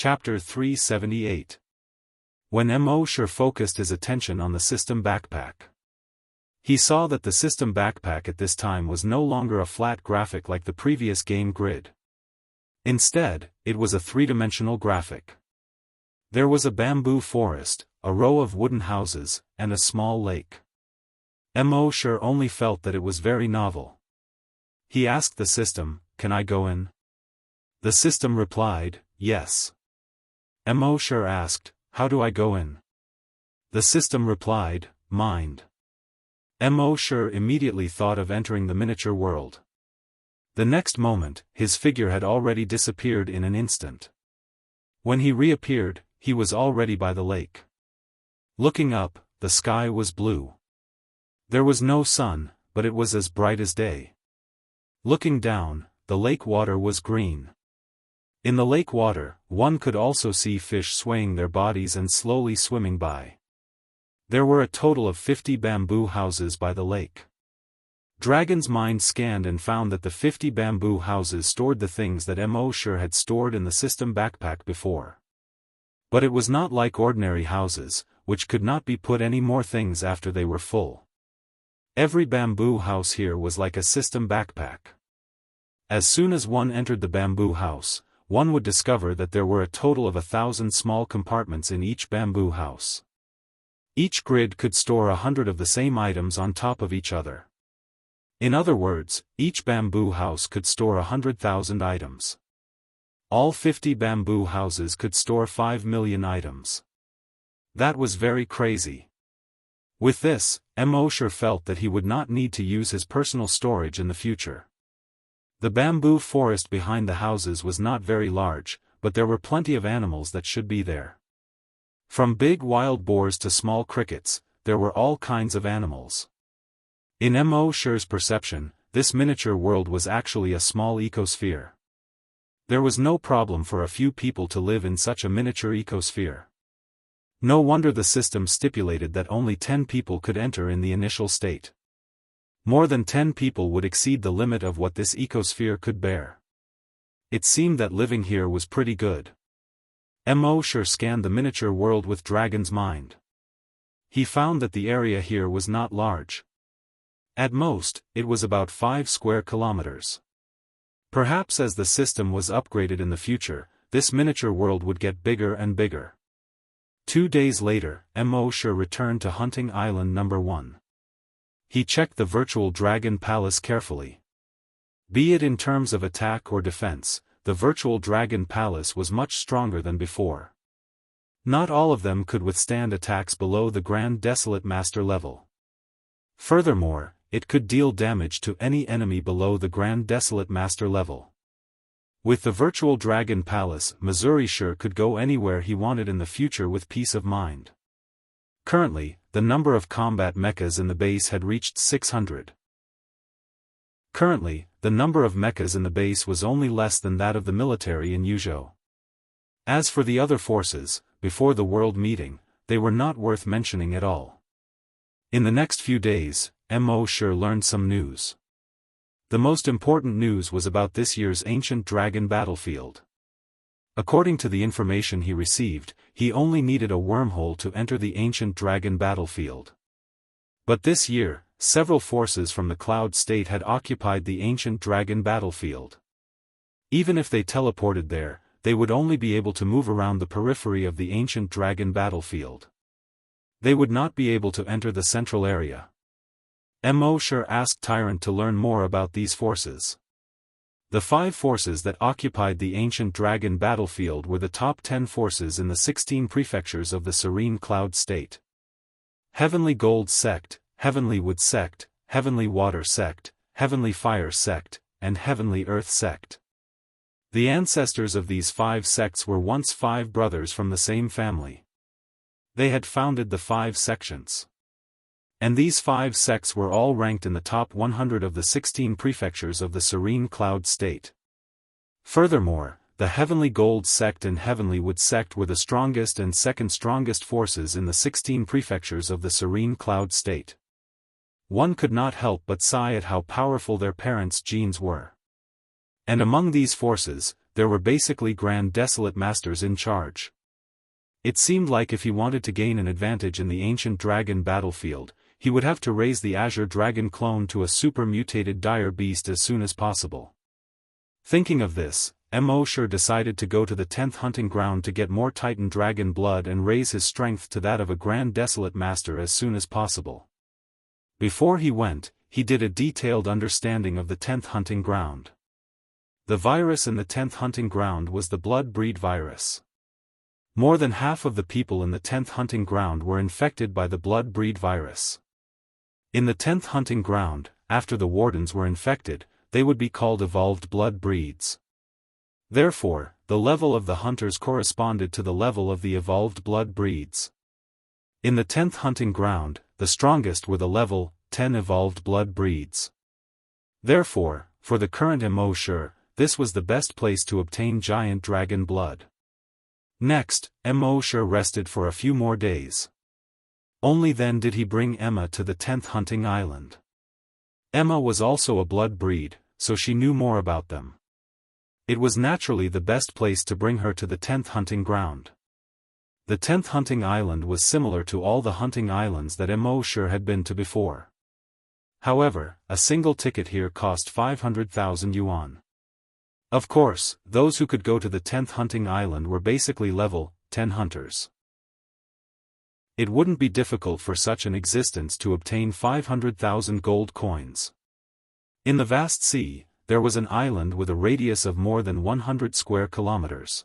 Chapter 378. When Mo focused his attention on the system backpack, he saw that the system backpack at this time was no longer a flat graphic like the previous game grid. Instead, it was a three-dimensional graphic. There was a bamboo forest, a row of wooden houses, and a small lake. Mo only felt that it was very novel. He asked the system, "Can I go in?" The system replied, "Yes." Mo asked, "How do I go in?" The system replied, "Mind." Mo immediately thought of entering the miniature world. The next moment, his figure had already disappeared in an instant. When he reappeared, he was already by the lake. Looking up, the sky was blue. There was no sun, but it was as bright as day. Looking down, the lake water was green. In the lake water, one could also see fish swaying their bodies and slowly swimming by. There were a total of 50 bamboo houses by the lake. Dragon's mind scanned and found that the 50 bamboo houses stored the things that Mo had stored in the system backpack before. But it was not like ordinary houses, which could not be put any more things after they were full. Every bamboo house here was like a system backpack. As soon as one entered the bamboo house, one would discover that there were a total of 1,000 small compartments in each bamboo house. Each grid could store 100 of the same items on top of each other. In other words, each bamboo house could store 100,000 items. All 50 bamboo houses could store 5 million items. That was very crazy. With this, Mo felt that he would not need to use his personal storage in the future. The bamboo forest behind the houses was not very large, but there were plenty of animals that should be there. From big wild boars to small crickets, there were all kinds of animals. In Mo perception, this miniature world was actually a small ecosphere. There was no problem for a few people to live in such a miniature ecosphere. No wonder the system stipulated that only 10 people could enter in the initial state. More than 10 people would exceed the limit of what this ecosphere could bear. It seemed that living here was pretty good. Mo scanned the miniature world with Dragon's mind. He found that the area here was not large. At most, it was about 5 square kilometers. Perhaps as the system was upgraded in the future, this miniature world would get bigger and bigger. 2 days later, Mo returned to Hunting Island No. 1. He checked the virtual dragon palace carefully. Be it in terms of attack or defense, the virtual dragon palace was much stronger than before. Not all of them could withstand attacks below the Grand Desolate Master level. Furthermore, it could deal damage to any enemy below the Grand Desolate Master level. With the virtual dragon palace, Missouri could go anywhere he wanted in the future with peace of mind. Currently, the number of combat mechas in the base had reached 600. Currently, the number of mechas in the base was only less than that of the military in Yuzhou. As for the other forces, before the world meeting, they were not worth mentioning at all. In the next few days, Mo learned some news. The most important news was about this year's Ancient Dragon battlefield. According to the information he received, he only needed a wormhole to enter the Ancient Dragon battlefield. But this year, several forces from the Cloud State had occupied the Ancient Dragon battlefield. Even if they teleported there, they would only be able to move around the periphery of the Ancient Dragon battlefield. They would not be able to enter the central area. Mo asked Tyrant to learn more about these forces. The 5 forces that occupied the Ancient Dragon battlefield were the top 10 forces in the 16 prefectures of the Serene Cloud State. Heavenly Gold Sect, Heavenly Wood Sect, Heavenly Water Sect, Heavenly Fire Sect, and Heavenly Earth Sect. The ancestors of these 5 sects were once 5 brothers from the same family. They had founded the 5 sections. And these 5 sects were all ranked in the top 100 of the 16 prefectures of the Serene Cloud State. Furthermore, the Heavenly Gold Sect and Heavenly Wood Sect were the strongest and second strongest forces in the 16 prefectures of the Serene Cloud State. One could not help but sigh at how powerful their parents' genes were. And among these forces, there were basically Grand Desolate Masters in charge. It seemed like if he wanted to gain an advantage in the ancient dragon battlefield, he would have to raise the Azure Dragon clone to a super-mutated dire beast as soon as possible. Thinking of this, Mosher decided to go to the 10th hunting ground to get more Titan dragon blood and raise his strength to that of a Grand Desolate Master as soon as possible. Before he went, he did a detailed understanding of the 10th hunting ground. The virus in the 10th hunting ground was the blood breed virus. More than half of the people in the 10th hunting ground were infected by the blood breed virus. In the 10th hunting ground, after the wardens were infected, they would be called evolved blood breeds. Therefore, the level of the hunters corresponded to the level of the evolved blood breeds. In the 10th hunting ground, the strongest were the level 10 evolved blood breeds. Therefore, for the current Mosher, this was the best place to obtain giant dragon blood. Next, Mosher rested for a few more days. Only then did he bring Emma to the 10th hunting island. Emma was also a blood breed, so she knew more about them. It was naturally the best place to bring her to the 10th hunting ground. The 10th hunting island was similar to all the hunting islands that Mosher had been to before. However, a single ticket here cost 500,000 yuan. Of course, those who could go to the 10th hunting island were basically level 10 hunters. It wouldn't be difficult for such an existence to obtain 500,000 gold coins. In the vast sea, there was an island with a radius of more than 100 square kilometers.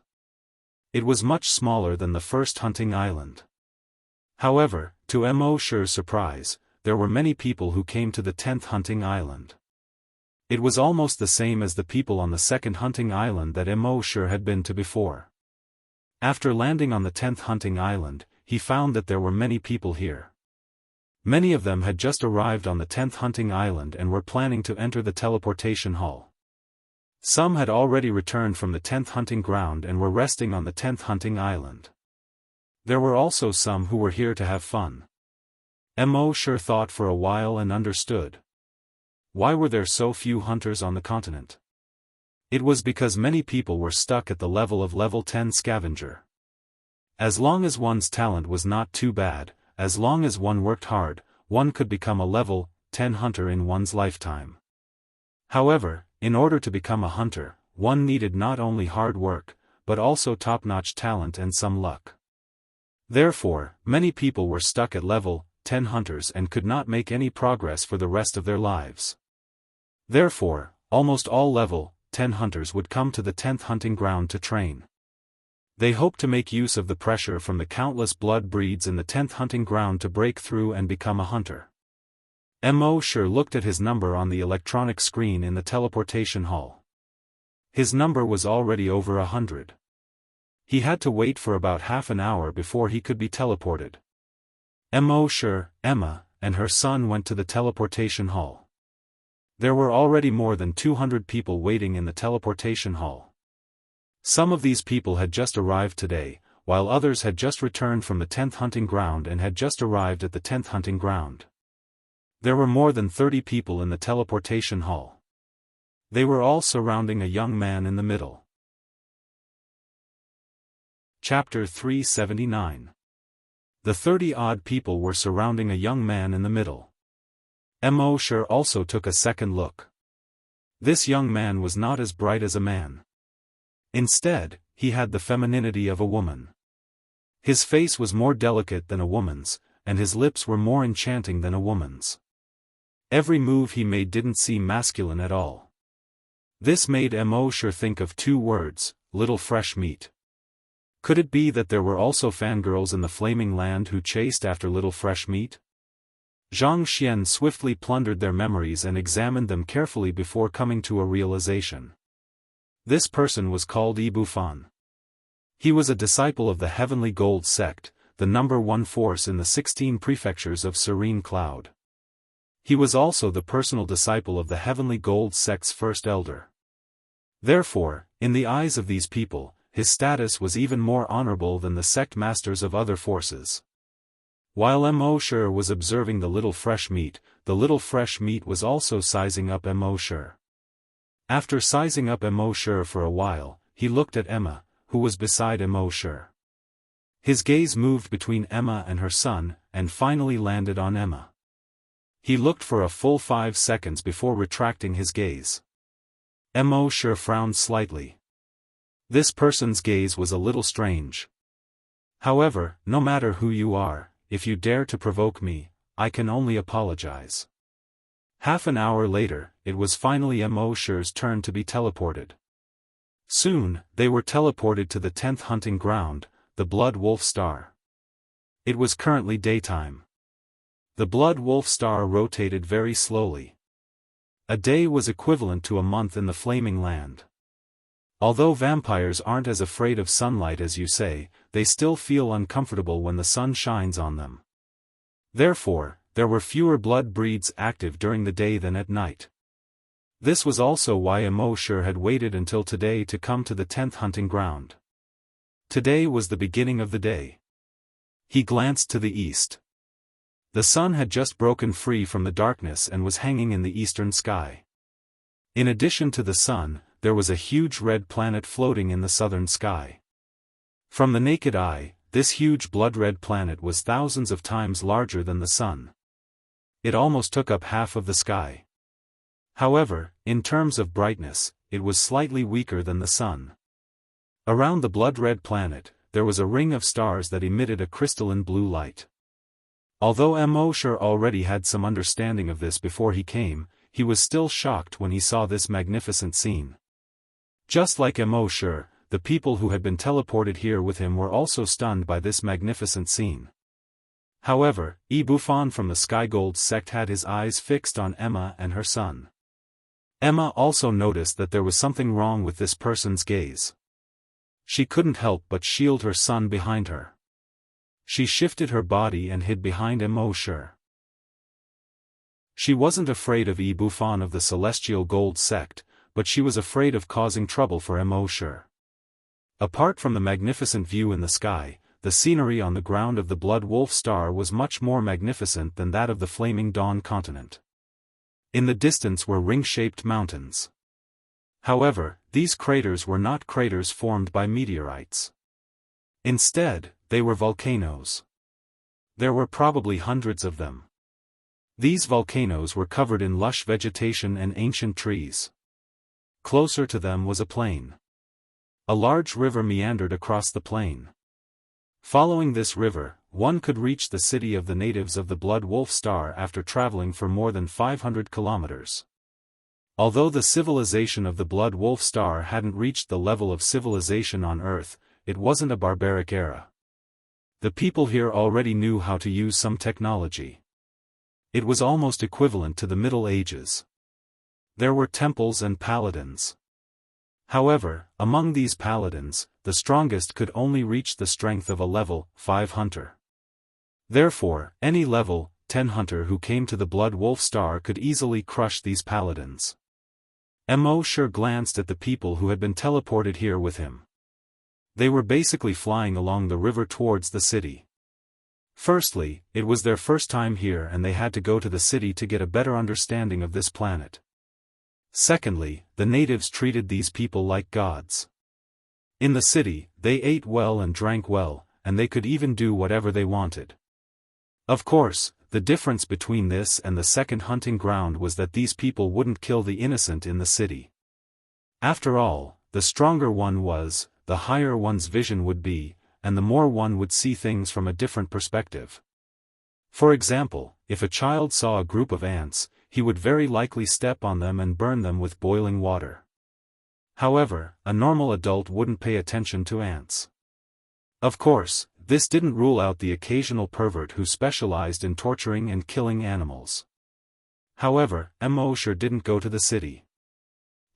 It was much smaller than the first hunting island. However, to Mosher's surprise, there were many people who came to the 10th hunting island. It was almost the same as the people on the second hunting island that Mosher had been to before. After landing on the 10th hunting island, he found that there were many people here. Many of them had just arrived on the 10th hunting island and were planning to enter the teleportation hall. Some had already returned from the 10th hunting ground and were resting on the 10th hunting island. There were also some who were here to have fun. Mosher thought for a while and understood. Why were there so few hunters on the continent? It was because many people were stuck at the level of level 10 scavenger. As long as one's talent was not too bad, as long as one worked hard, one could become a level 10 hunter in one's lifetime. However, in order to become a hunter, one needed not only hard work, but also top-notch talent and some luck. Therefore, many people were stuck at level 10 hunters and could not make any progress for the rest of their lives. Therefore, almost all level 10 hunters would come to the 10th hunting ground to train. They hoped to make use of the pressure from the countless blood breeds in the 10th hunting ground to break through and become a hunter. Mosher looked at his number on the electronic screen in the teleportation hall. His number was already over 100. He had to wait for about half an hour before he could be teleported. Mosher, Emma, and her son went to the teleportation hall. There were already more than 200 people waiting in the teleportation hall. Some of these people had just arrived today, while others had just returned from the 10th hunting ground and had just arrived at the 10th hunting ground. There were more than 30 people in the teleportation hall. They were all surrounding a young man in the middle. Chapter 379. The 30-odd people were surrounding a young man in the middle. Mosher also took a second look. This young man was not as bright as a man. Instead, he had the femininity of a woman. His face was more delicate than a woman's, and his lips were more enchanting than a woman's. Every move he made didn't seem masculine at all. This made Mosher think of two words, little fresh meat. Could it be that there were also fangirls in the flaming land who chased after little fresh meat? Zhang Xian swiftly plundered their memories and examined them carefully before coming to a realization. This person was called Ibu Fan. He was a disciple of the Heavenly Gold sect, the number one force in the 16 prefectures of Serene Cloud. He was also the personal disciple of the Heavenly Gold sect's first elder. Therefore, in the eyes of these people, his status was even more honorable than the sect masters of other forces. While Mosher was observing the little fresh meat was also sizing up Mosher. After sizing up Mosher for a while, he looked at Emma, who was beside Immortal. His gaze moved between Emma and her son, and finally landed on Emma. He looked for a full 5 seconds before retracting his gaze. Immortal frowned slightly. This person's gaze was a little strange. However, no matter who you are, if you dare to provoke me, I can only apologize. Half an hour later, it was finally Immortal's turn to be teleported. Soon, they were teleported to the 10th hunting ground, the Blood Wolf Star. It was currently daytime. The Blood Wolf Star rotated very slowly. A day was equivalent to a month in the Flaming Land. Although vampires aren't as afraid of sunlight as you say, they still feel uncomfortable when the sun shines on them. Therefore, there were fewer blood breeds active during the day than at night. This was also why Immortal had waited until today to come to the 10th hunting ground. Today was the beginning of the day. He glanced to the east. The sun had just broken free from the darkness and was hanging in the eastern sky. In addition to the sun, there was a huge red planet floating in the southern sky. From the naked eye, this huge blood-red planet was thousands of times larger than the sun. It almost took up half of the sky. However, in terms of brightness, it was slightly weaker than the sun. Around the blood-red planet, there was a ring of stars that emitted a crystalline blue light. Although Immortal already had some understanding of this before he came, he was still shocked when he saw this magnificent scene. Just like Immortal, the people who had been teleported here with him were also stunned by this magnificent scene. However, Buffon from the Skygold sect had his eyes fixed on Emma and her son. Emma also noticed that there was something wrong with this person's gaze. She couldn't help but shield her son behind her. She shifted her body and hid behind Immortal. She wasn't afraid of Buffon of the Celestial Gold sect, but she was afraid of causing trouble for Immortal. Apart from the magnificent view in the sky, the scenery on the ground of the Blood Wolf Star was much more magnificent than that of the Flaming Dawn continent. In the distance were ring-shaped mountains. However, these craters were not craters formed by meteorites. Instead, they were volcanoes. There were probably hundreds of them. These volcanoes were covered in lush vegetation and ancient trees. Closer to them was a plain. A large river meandered across the plain. Following this river, one could reach the city of the natives of the Blood Wolf Star after traveling for more than 500 kilometers. Although the civilization of the Blood Wolf Star hadn't reached the level of civilization on Earth, it wasn't a barbaric era. The people here already knew how to use some technology. It was almost equivalent to the Middle Ages. There were temples and paladins. However, among these paladins, the strongest could only reach the strength of a level 5 hunter. Therefore, any level 10 hunter who came to the Blood Wolf Star could easily crush these paladins. Immortal glanced at the people who had been teleported here with him. They were basically flying along the river towards the city. Firstly, it was their first time here and they had to go to the city to get a better understanding of this planet. Secondly, the natives treated these people like gods. In the city, they ate well and drank well, and they could even do whatever they wanted. Of course, the difference between this and the second hunting ground was that these people wouldn't kill the innocent in the city. After all, the stronger one was, the higher one's vision would be, and the more one would see things from a different perspective. For example, if a child saw a group of ants, he would very likely step on them and burn them with boiling water. However, a normal adult wouldn't pay attention to ants. Of course, this didn't rule out the occasional pervert who specialized in torturing and killing animals. However, Immortal didn't go to the city.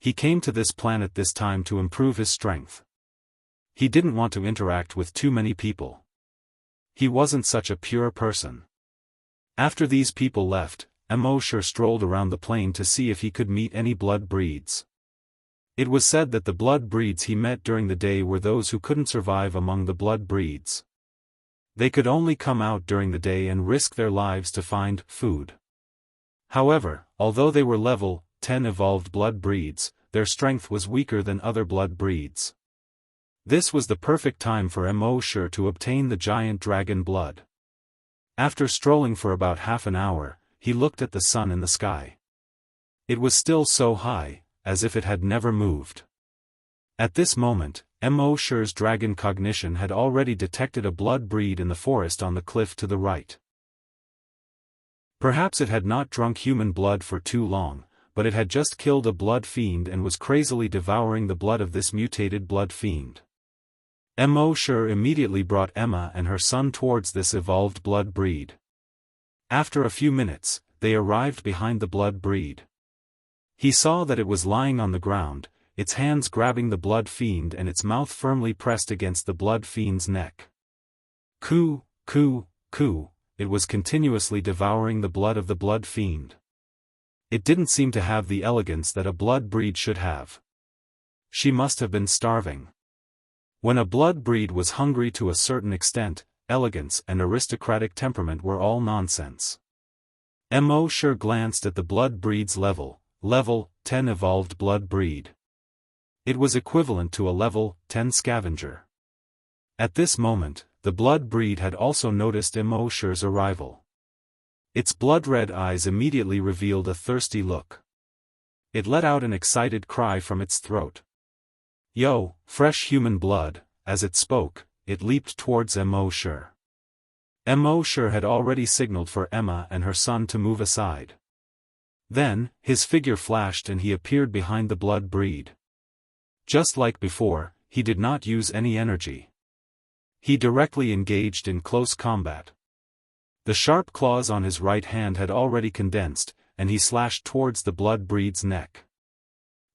He came to this planet this time to improve his strength. He didn't want to interact with too many people. He wasn't such a pure person. After these people left, Immortal strolled around the plain to see if he could meet any blood breeds. It was said that the blood breeds he met during the day were those who couldn't survive among the blood breeds. They could only come out during the day and risk their lives to find food. However, although they were level 10 evolved blood breeds, their strength was weaker than other blood breeds. This was the perfect time for Mo Shi to obtain the giant dragon blood. After strolling for about half an hour, he looked at the sun in the sky. It was still so high, as if it had never moved. At this moment, Mo Shi's dragon cognition had already detected a blood breed in the forest on the cliff to the right. Perhaps it had not drunk human blood for too long, but it had just killed a blood fiend and was crazily devouring the blood of this mutated blood fiend. Mo Shi immediately brought Emma and her son towards this evolved blood breed. After a few minutes, they arrived behind the blood breed. He saw that it was lying on the ground, its hands grabbing the blood fiend and its mouth firmly pressed against the blood fiend's neck. Coo, coo, coo, it was continuously devouring the blood of the blood fiend. It didn't seem to have the elegance that a blood breed should have. She must have been starving. When a blood breed was hungry to a certain extent, elegance and aristocratic temperament were all nonsense. Mo Shi glanced at the blood breed's level 10 evolved blood breed. It was equivalent to a level 10 scavenger. At this moment, the blood breed had also noticed Mo Shi's arrival. Its blood-red eyes immediately revealed a thirsty look. It let out an excited cry from its throat. Yo, fresh human blood. As it spoke, it leaped towards Mo Shi. Mo Shi had already signaled for Emma and her son to move aside. Then, his figure flashed and he appeared behind the blood breed. Just like before, he did not use any energy. He directly engaged in close combat. The sharp claws on his right hand had already condensed, and he slashed towards the blood breed's neck.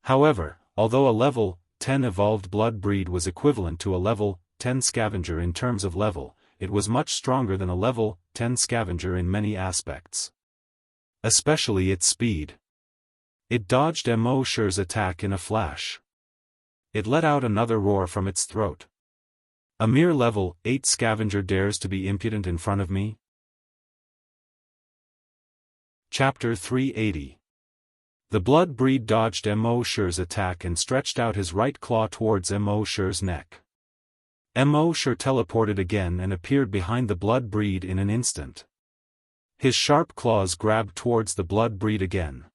However, although a level 10 evolved blood breed was equivalent to a level 10 scavenger in terms of level, it was much stronger than a level 10 scavenger in many aspects. Especially its speed. It dodged Mo Shi's attack in a flash. It let out another roar from its throat. A mere level 8 scavenger dares to be impudent in front of me? Chapter 380. The blood breed dodged Mo Shi's attack and stretched out his right claw towards Mo Shi's neck. Mo Shi teleported again and appeared behind the blood breed in an instant. His sharp claws grabbed towards the blood breed again.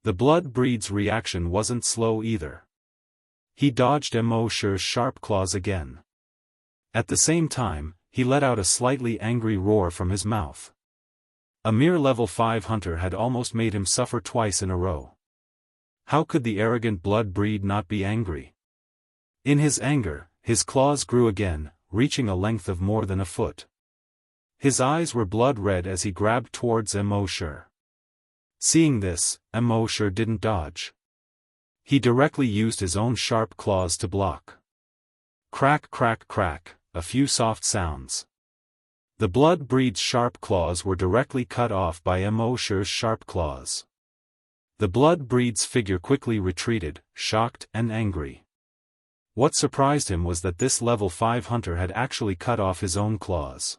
The blood breed's reaction wasn't slow either. He dodged Mo Shi's sharp claws again. At the same time, he let out a slightly angry roar from his mouth. A mere level 5 hunter had almost made him suffer twice in a row. How could the arrogant blood breed not be angry? In his anger, his claws grew again, reaching a length of more than a foot. His eyes were blood red as he grabbed towards Mo Shi. Seeing this, Mo Shi didn't dodge. He directly used his own sharp claws to block. Crack crack crack, a few soft sounds. The blood breed's sharp claws were directly cut off by Mo Shi's sharp claws. The blood breed's figure quickly retreated, shocked and angry. What surprised him was that this level 5 hunter had actually cut off his own claws.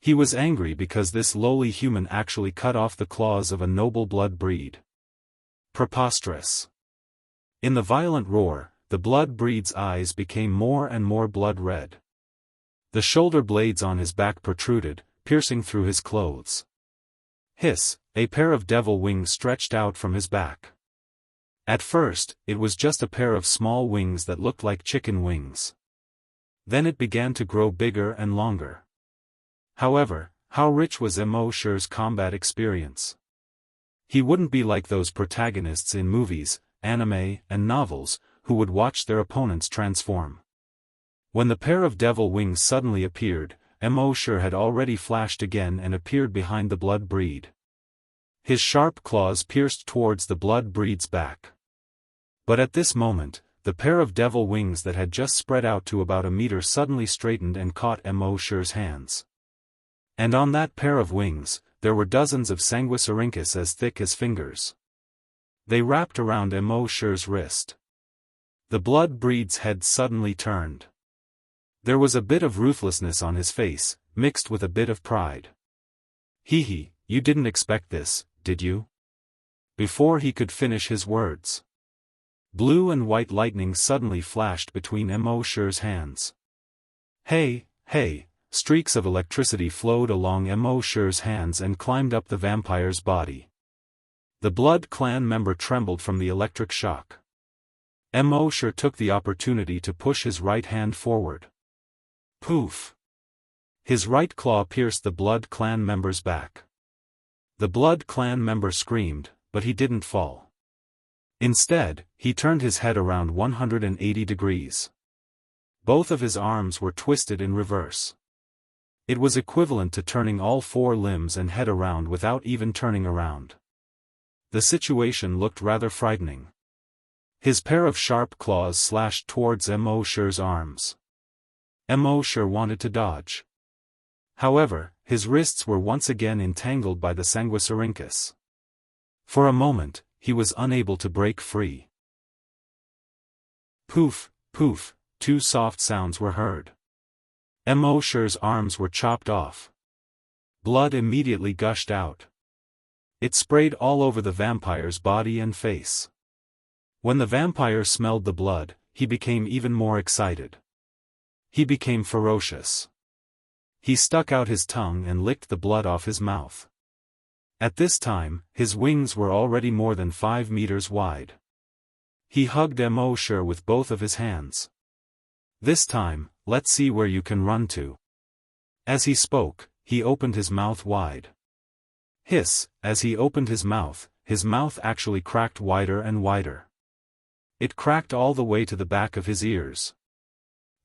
He was angry because this lowly human actually cut off the claws of a noble blood breed. Preposterous. In the violent roar, the blood breed's eyes became more and more blood red. The shoulder blades on his back protruded, piercing through his clothes. Hiss, a pair of devil wings stretched out from his back. At first, it was just a pair of small wings that looked like chicken wings. Then it began to grow bigger and longer. However, how rich was Mo Shi's combat experience? He wouldn't be like those protagonists in movies, anime, and novels, who would watch their opponents transform. When the pair of devil wings suddenly appeared, Mo Shi had already flashed again and appeared behind the blood breed. His sharp claws pierced towards the blood breed's back. But at this moment, the pair of devil wings that had just spread out to about a meter suddenly straightened and caught Mo Shi's hands. And on that pair of wings, there were dozens of sanguisurincus as thick as fingers. They wrapped around Mo Shi's wrist. The blood breed's head suddenly turned. There was a bit of ruthlessness on his face, mixed with a bit of pride. Hee, you didn't expect this, did you? Before he could finish his words, Blue and white lightning suddenly flashed between Mo Shi's hands. Hey! Streaks of electricity flowed along Mo Shi's hands and climbed up the vampire's body. The Blood Clan member trembled from the electric shock. Mo Shi took the opportunity to push his right hand forward. Poof! His right claw pierced the Blood Clan member's back. The Blood Clan member screamed, but he didn't fall. Instead, he turned his head around 180 degrees. Both of his arms were twisted in reverse. It was equivalent to turning all four limbs and head around without even turning around. The situation looked rather frightening. His pair of sharp claws slashed towards Mo Shi's arms. Mo Shi wanted to dodge. However, his wrists were once again entangled by the Sanguisurincus. For a moment, he was unable to break free. Poof, poof, two soft sounds were heard. Mo Shi's arms were chopped off. Blood immediately gushed out. It sprayed all over the vampire's body and face. When the vampire smelled the blood, he became even more excited. He became ferocious. He stuck out his tongue and licked the blood off his mouth. At this time, his wings were already more than 5 meters wide. He hugged Mo Shi with both of his hands. This time, let's see where you can run to. As he spoke, he opened his mouth wide. Hiss, as he opened his mouth actually cracked wider and wider. It cracked all the way to the back of his ears.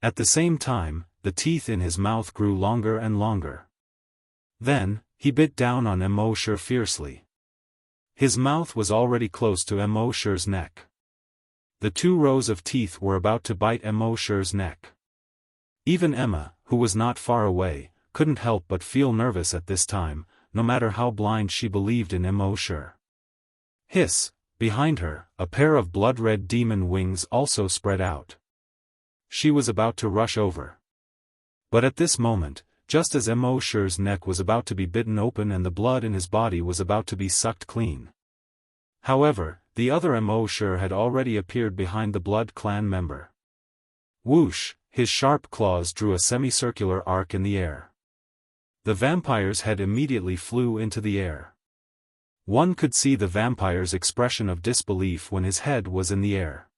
At the same time, the teeth in his mouth grew longer and longer. Then, he bit down on Mo Shi fiercely. His mouth was already close to Mo Shi's neck. The 2 rows of teeth were about to bite Mo Shi's neck. Even Emma, who was not far away, couldn't help but feel nervous at this time, no matter how blind she believed in Mo Shi. Hiss, behind her, a pair of blood-red demon wings also spread out. She was about to rush over. But at this moment, just as Mo Shi's neck was about to be bitten open and the blood in his body was about to be sucked clean. However, the other Mo Shi had already appeared behind the Blood Clan member. Whoosh, his sharp claws drew a semicircular arc in the air. The vampire's head immediately flew into the air. One could see the vampire's expression of disbelief when his head was in the air.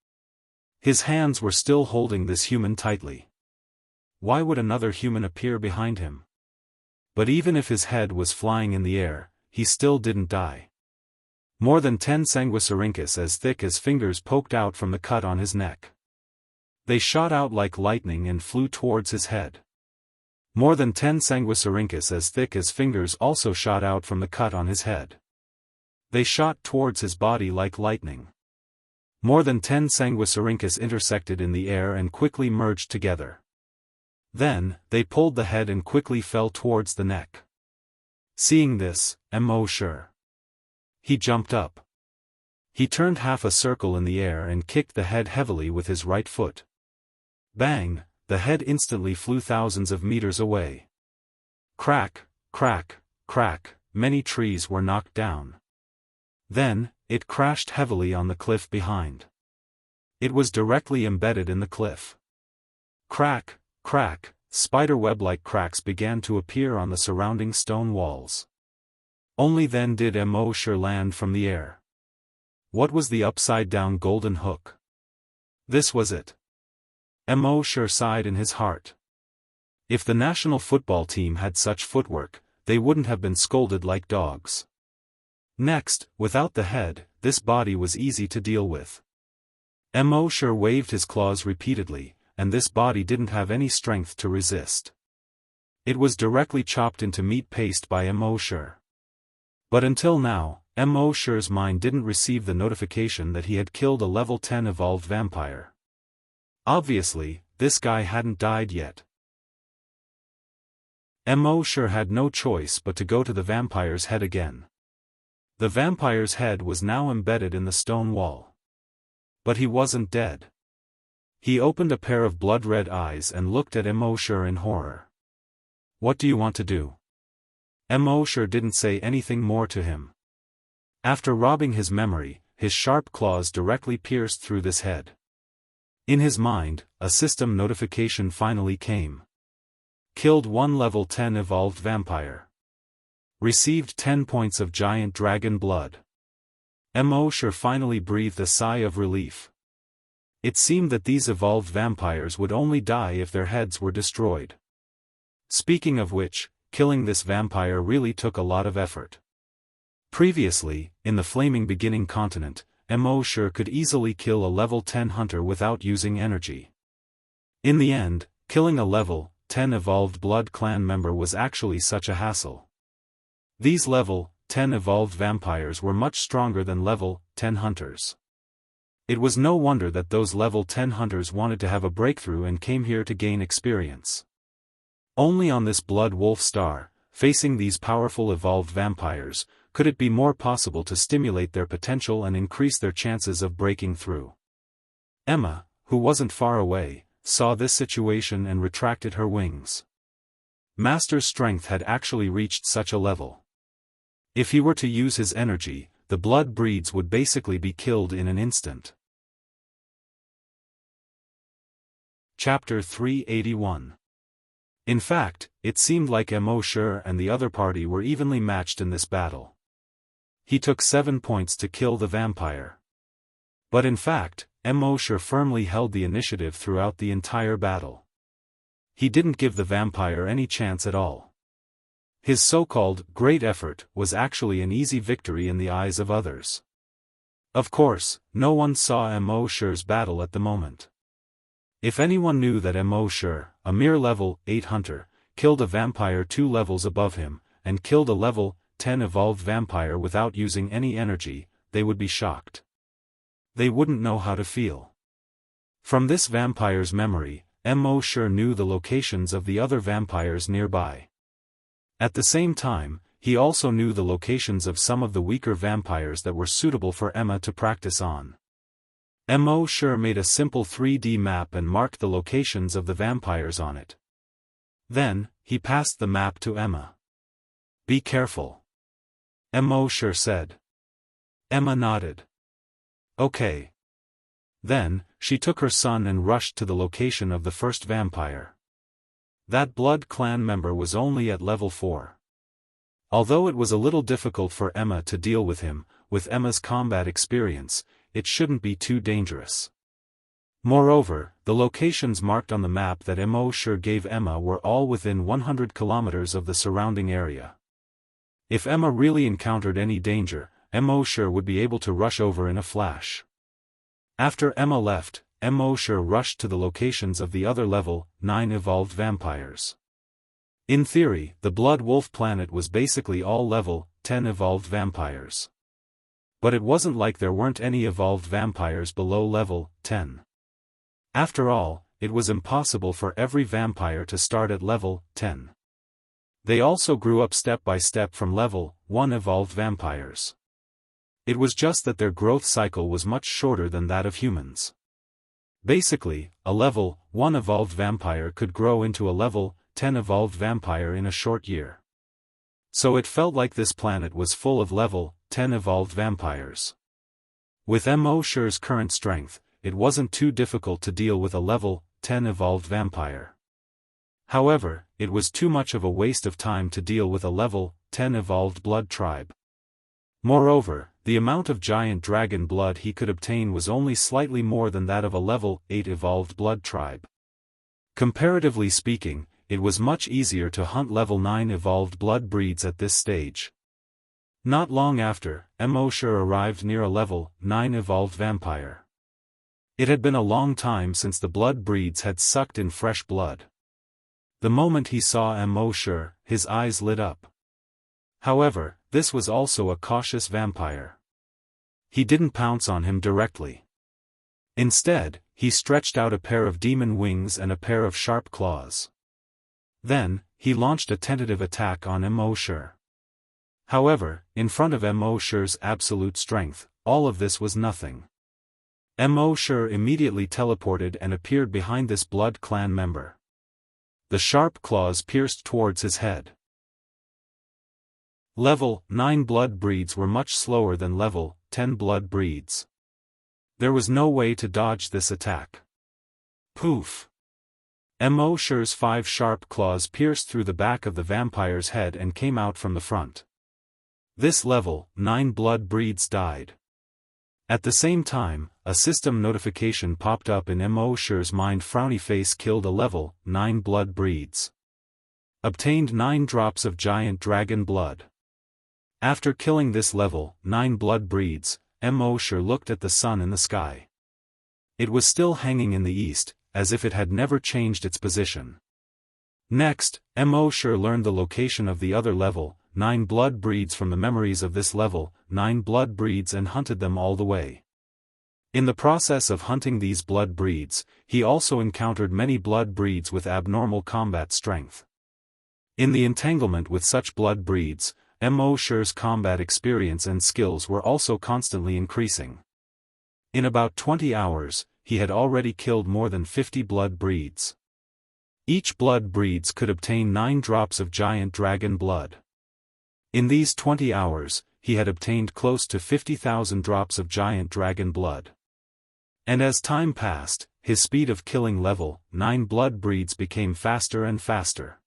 His hands were still holding this human tightly. Why would another human appear behind him? But even if his head was flying in the air, he still didn't die. More than 10 Sanguisurincus as thick as fingers poked out from the cut on his neck. They shot out like lightning and flew towards his head. More than 10 Sanguisurincus as thick as fingers also shot out from the cut on his head. They shot towards his body like lightning. More than 10 Sanguisurincus intersected in the air and quickly merged together. Then, they pulled the head and quickly fell towards the neck. Seeing this, Mo Shi. He jumped up. He turned half a circle in the air and kicked the head heavily with his right foot. Bang! The head instantly flew thousands of meters away. Crack, crack, crack, many trees were knocked down. Then, it crashed heavily on the cliff behind. It was directly embedded in the cliff. Crack, crack, spiderweb-like cracks began to appear on the surrounding stone walls. Only then did Mo Shi land from the air. What was the upside-down golden hook? This was it. Mo Shi sighed in his heart. If the national football team had such footwork, they wouldn't have been scolded like dogs. Next, without the head, this body was easy to deal with. Mo Shi waved his claws repeatedly, and this body didn't have any strength to resist. It was directly chopped into meat paste by Mo Shi. But until now, Mo Shi's mind didn't receive the notification that he had killed a level 10 evolved vampire. Obviously, this guy hadn't died yet. Mo Shi had no choice but to go to the vampire's head again. The vampire's head was now embedded in the stone wall. But he wasn't dead. He opened a pair of blood-red eyes and looked at Mo Shi in horror. What do you want to do? Mo Shi didn't say anything more to him. After robbing his memory, his sharp claws directly pierced through this head. In his mind, a system notification finally came. Killed one level 10 evolved vampire. Received 10 points of giant dragon blood. Immortal finally breathed a sigh of relief. It seemed that these evolved vampires would only die if their heads were destroyed. Speaking of which, killing this vampire really took a lot of effort. Previously, in the Flaming Beginning continent, Immortal could easily kill a level 10 hunter without using energy. In the end, killing a level 10 evolved blood clan member was actually such a hassle. These level 10 evolved vampires were much stronger than level 10 hunters. It was no wonder that those level 10 hunters wanted to have a breakthrough and came here to gain experience. Only on this Blood Wolf star, facing these powerful evolved vampires, could it be more possible to stimulate their potential and increase their chances of breaking through. Emma, who wasn't far away, saw this situation and retracted her wings. Master's strength had actually reached such a level. If he were to use his energy, the blood breeds would basically be killed in an instant. Chapter 381. In fact, it seemed like Immortal and the other party were evenly matched in this battle. He took 7 points to kill the vampire. But in fact, Immortal firmly held the initiative throughout the entire battle. He didn't give the vampire any chance at all. His so-called great effort was actually an easy victory in the eyes of others. Of course, no one saw Immortal's battle at the moment. If anyone knew that Immortal, a mere level 8 hunter, killed a vampire 2 levels above him, and killed a level 10 evolved vampire without using any energy, they would be shocked. They wouldn't know how to feel. From this vampire's memory, Immortal knew the locations of the other vampires nearby. At the same time, he also knew the locations of some of the weaker vampires that were suitable for Emma to practice on. Immortal made a simple 3D map and marked the locations of the vampires on it. Then, he passed the map to Emma. "Be careful," Immortal said. Emma nodded. "Okay." Then, she took her son and rushed to the location of the first vampire. That blood clan member was only at level 4. Although it was a little difficult for Emma to deal with him, with Emma's combat experience, it shouldn't be too dangerous. Moreover, the locations marked on the map that Immortal gave Emma were all within 100 kilometers of the surrounding area. If Emma really encountered any danger, Immortal would be able to rush over in a flash. After Emma left, Immortal rushed to the locations of the other level 9 evolved vampires. In theory, the Blood Wolf planet was basically all level 10 evolved vampires. But it wasn't like there weren't any evolved vampires below level 10. After all, it was impossible for every vampire to start at level 10. They also grew up step by step from level 1 evolved vampires. It was just that their growth cycle was much shorter than that of humans. Basically, a level 1 evolved vampire could grow into a level 10 evolved vampire in a short year. So it felt like this planet was full of level 10 evolved vampires. With Immortal's current strength, it wasn't too difficult to deal with a level 10 evolved vampire. However, it was too much of a waste of time to deal with a level 10 evolved blood tribe. Moreover, the amount of giant dragon blood he could obtain was only slightly more than that of a level 8 evolved blood tribe. Comparatively speaking, it was much easier to hunt level 9 evolved blood breeds at this stage. Not long after, Immortal arrived near a level 9 evolved vampire. It had been a long time since the blood breeds had sucked in fresh blood. The moment he saw Immortal, his eyes lit up. However, this was also a cautious vampire. He didn't pounce on him directly. Instead, he stretched out a pair of demon wings and a pair of sharp claws. Then, he launched a tentative attack on Immortal. However, in front of Immortal's absolute strength, all of this was nothing. Immortal immediately teleported and appeared behind this blood clan member. The sharp claws pierced towards his head. Level 9 blood breeds were much slower than level 10 blood breeds. There was no way to dodge this attack. Poof! Mo Shi's 5 sharp claws pierced through the back of the vampire's head and came out from the front. This level, 9 blood breeds died. At the same time, a system notification popped up in Mo Shi's mind. Frowny face killed a level 9 blood breeds. Obtained 9 drops of giant dragon blood. After killing this level 9 blood breeds, Mo Shi looked at the sun in the sky. It was still hanging in the east, as if it had never changed its position. Next, Mo Shi learned the location of the other level 9 blood breeds from the memories of this level 9 blood breeds and hunted them all the way. In the process of hunting these blood breeds, he also encountered many blood breeds with abnormal combat strength. In the entanglement with such blood breeds, Mo Shi's combat experience and skills were also constantly increasing. In about 20 hours, he had already killed more than 50 blood breeds. Each blood breeds could obtain 9 drops of giant dragon blood. In these 20 hours, he had obtained close to 50,000 drops of giant dragon blood. And as time passed, his speed of killing level 9 blood breeds became faster and faster.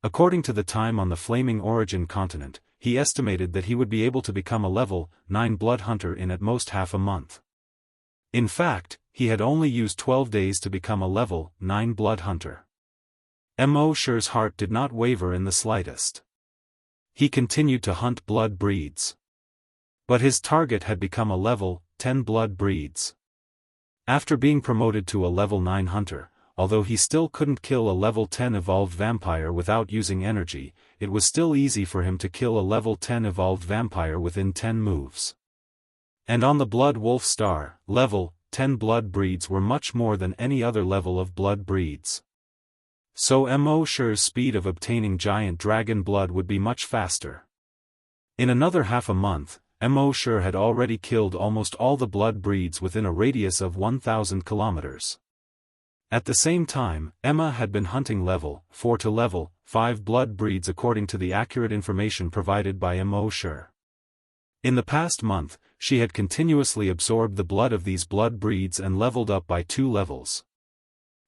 According to the time on the Flaming Origin continent, he estimated that he would be able to become a level 9 blood hunter in at most half a month. In fact, he had only used 12 days to become a level 9 blood hunter. Mo Shi's heart did not waver in the slightest. He continued to hunt blood breeds. But his target had become a level 10 blood breeds. After being promoted to a level 9 hunter, although he still couldn't kill a level 10 evolved vampire without using energy, it was still easy for him to kill a level 10 evolved vampire within 10 moves. And on the Blood Wolf Star, level 10 blood breeds were much more than any other level of blood breeds. So Mo Shi's speed of obtaining giant dragon blood would be much faster. In another half a month, Mo Shi had already killed almost all the blood breeds within a radius of 1,000 kilometers. At the same time, Emma had been hunting level 4 to level 5 blood breeds according to the accurate information provided by Mo Shi. In the past month, she had continuously absorbed the blood of these blood breeds and leveled up by 2 levels.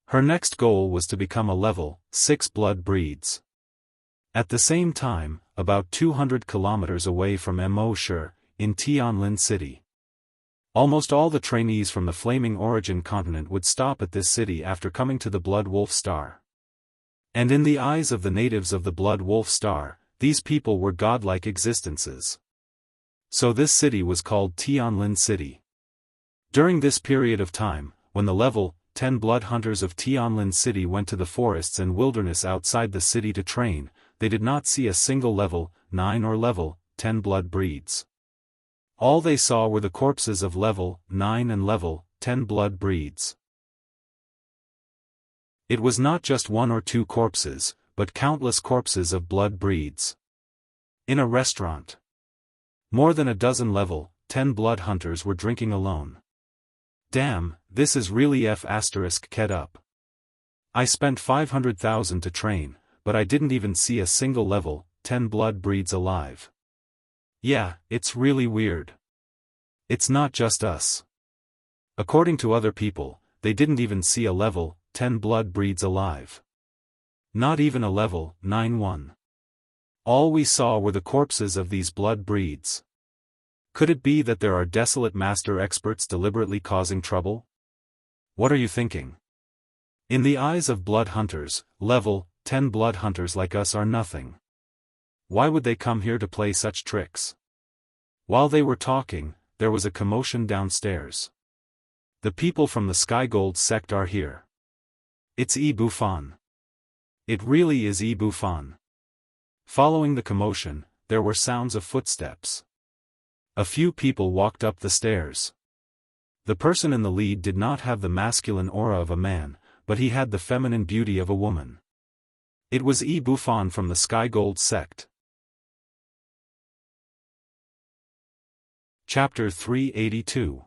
Her next goal was to become a level 6 blood breeds. At the same time, about 200 kilometers away from Mo Shi, in Tianlin City. Almost all the trainees from the Flaming Origin continent would stop at this city after coming to the Blood Wolf Star. And in the eyes of the natives of the Blood Wolf Star, these people were godlike existences. So this city was called Tianlin City. During this period of time, when the level 10 blood hunters of Tianlin City went to the forests and wilderness outside the city to train, they did not see a single level 9 or level 10 blood breeds. All they saw were the corpses of level 9 and level 10 blood breeds. It was not just 1 or 2 corpses, but countless corpses of blood breeds. In a restaurant, more than a dozen level 10 blood hunters were drinking alone. Damn, this is really *ket up. I spent 500,000 to train, but I didn't even see a single level 10 blood breeds alive. Yeah, it's really weird. It's not just us. According to other people, they didn't even see a level 10 blood breeds alive. Not even a level 9 one. All we saw were the corpses of these blood breeds. Could it be that there are desolate master experts deliberately causing trouble? What are you thinking? In the eyes of blood hunters, level 10 blood hunters like us are nothing. Why would they come here to play such tricks? While they were talking, there was a commotion downstairs. The people from the Skygold sect are here. It's Bufan. It really is Bufan. Following the commotion, there were sounds of footsteps. A few people walked up the stairs. The person in the lead did not have the masculine aura of a man, but he had the feminine beauty of a woman. It was Bufan from the Skygold sect. Chapter 382.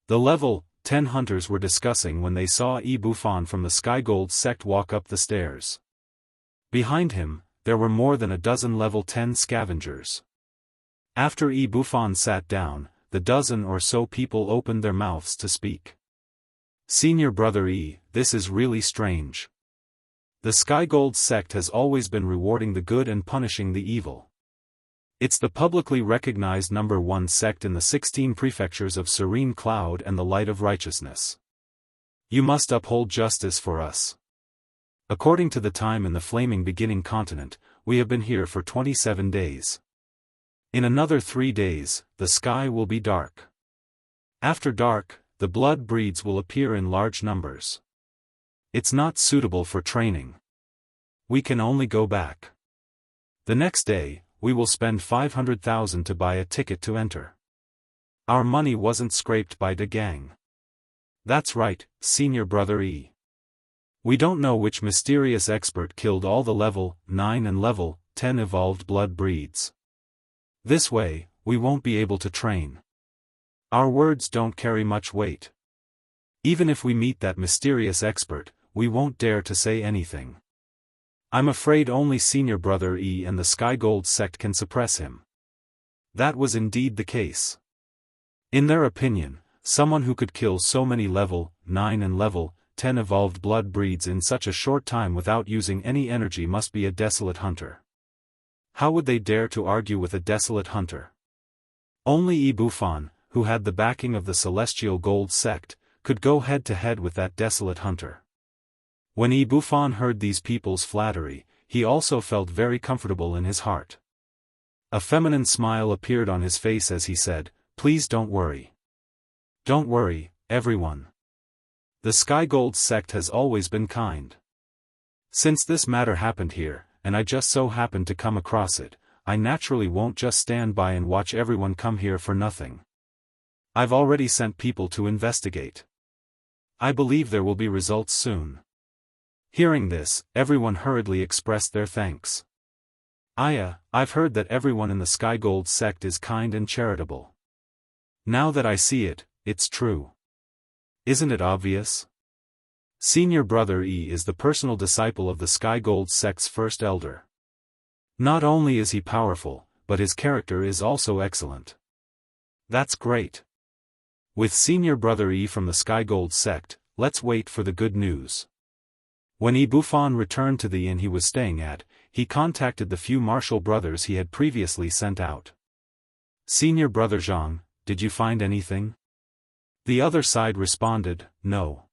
The level 10 hunters were discussing when they saw Bufan from the Skygold sect walk up the stairs. Behind him, there were more than a dozen level 10 scavengers. After Bufan sat down, the dozen or so people opened their mouths to speak. Senior Brother E, this is really strange. The Sky Gold sect has always been rewarding the good and punishing the evil. It's the publicly recognized #1 sect in the 16 prefectures of Serene Cloud and the Light of Righteousness. You must uphold justice for us. According to the time in the Flaming Beginning continent, we have been here for 27 days. In another 3 days, the sky will be dark. After dark, the blood breeds will appear in large numbers. It's not suitable for training. We can only go back. The next day, we will spend 500,000 to buy a ticket to enter. Our money wasn't scraped by the gang. That's right, Senior Brother E. We don't know which mysterious expert killed all the level 9 and level 10 evolved blood breeds. This way, we won't be able to train. Our words don't carry much weight. Even if we meet that mysterious expert, we won't dare to say anything. I'm afraid only Senior Brother E and the Sky Gold sect can suppress him. That was indeed the case. In their opinion, someone who could kill so many level 9 and level 10 evolved blood breeds in such a short time without using any energy must be a desolate hunter. How would they dare to argue with a desolate hunter? Only Ibufan, who had the backing of the Celestial Gold sect, could go head-to-head with that desolate hunter. When Ibufan heard these people's flattery, he also felt very comfortable in his heart. A feminine smile appeared on his face as he said, "Please don't worry. Don't worry, everyone. The Sky Gold sect has always been kind. Since this matter happened here, and I just so happened to come across it, I naturally won't just stand by and watch everyone come here for nothing. I've already sent people to investigate. I believe there will be results soon." Hearing this, everyone hurriedly expressed their thanks. I've heard that everyone in the Sky Gold sect is kind and charitable. Now that I see it, it's true. Isn't it obvious? Senior Brother E is the personal disciple of the Sky Gold sect's first elder. Not only is he powerful, but his character is also excellent. That's great. With Senior Brother E from the Sky Gold sect, let's wait for the good news. When Ibufan returned to the inn he was staying at, he contacted the few martial brothers he had previously sent out. Senior Brother Zhang, did you find anything? The other side responded, no.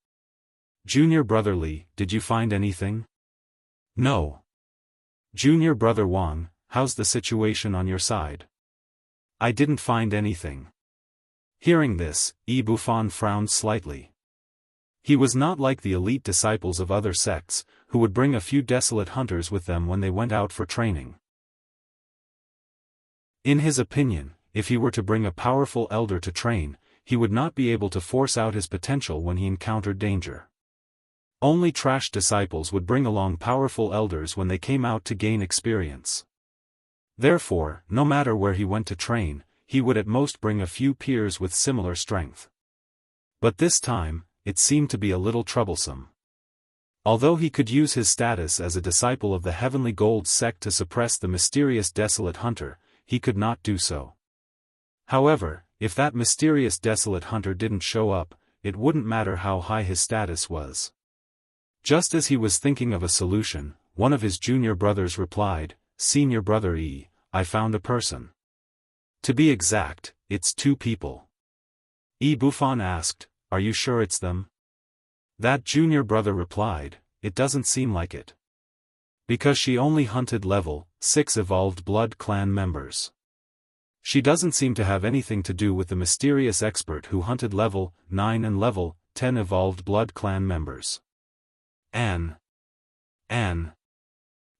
Junior Brother Li, did you find anything? No. Junior Brother Wang, how's the situation on your side? I didn't find anything. Hearing this, Ibufan frowned slightly. He was not like the elite disciples of other sects, who would bring a few desolate hunters with them when they went out for training. In his opinion, if he were to bring a powerful elder to train, he would not be able to force out his potential when he encountered danger. Only trash disciples would bring along powerful elders when they came out to gain experience. Therefore, no matter where he went to train, he would at most bring a few peers with similar strength. But this time, it seemed to be a little troublesome. Although he could use his status as a disciple of the Heavenly Gold sect to suppress the mysterious desolate hunter, he could not do so. However, if that mysterious desolate hunter didn't show up, it wouldn't matter how high his status was. Just as he was thinking of a solution, one of his junior brothers replied, Senior Brother E, I found a person. To be exact, it's 2 people. Ibufan asked, are you sure it's them? That junior brother replied, it doesn't seem like it. Because she only hunted level 6 evolved blood clan members. She doesn't seem to have anything to do with the mysterious expert who hunted level 9 and level 10 evolved blood clan members. Anne.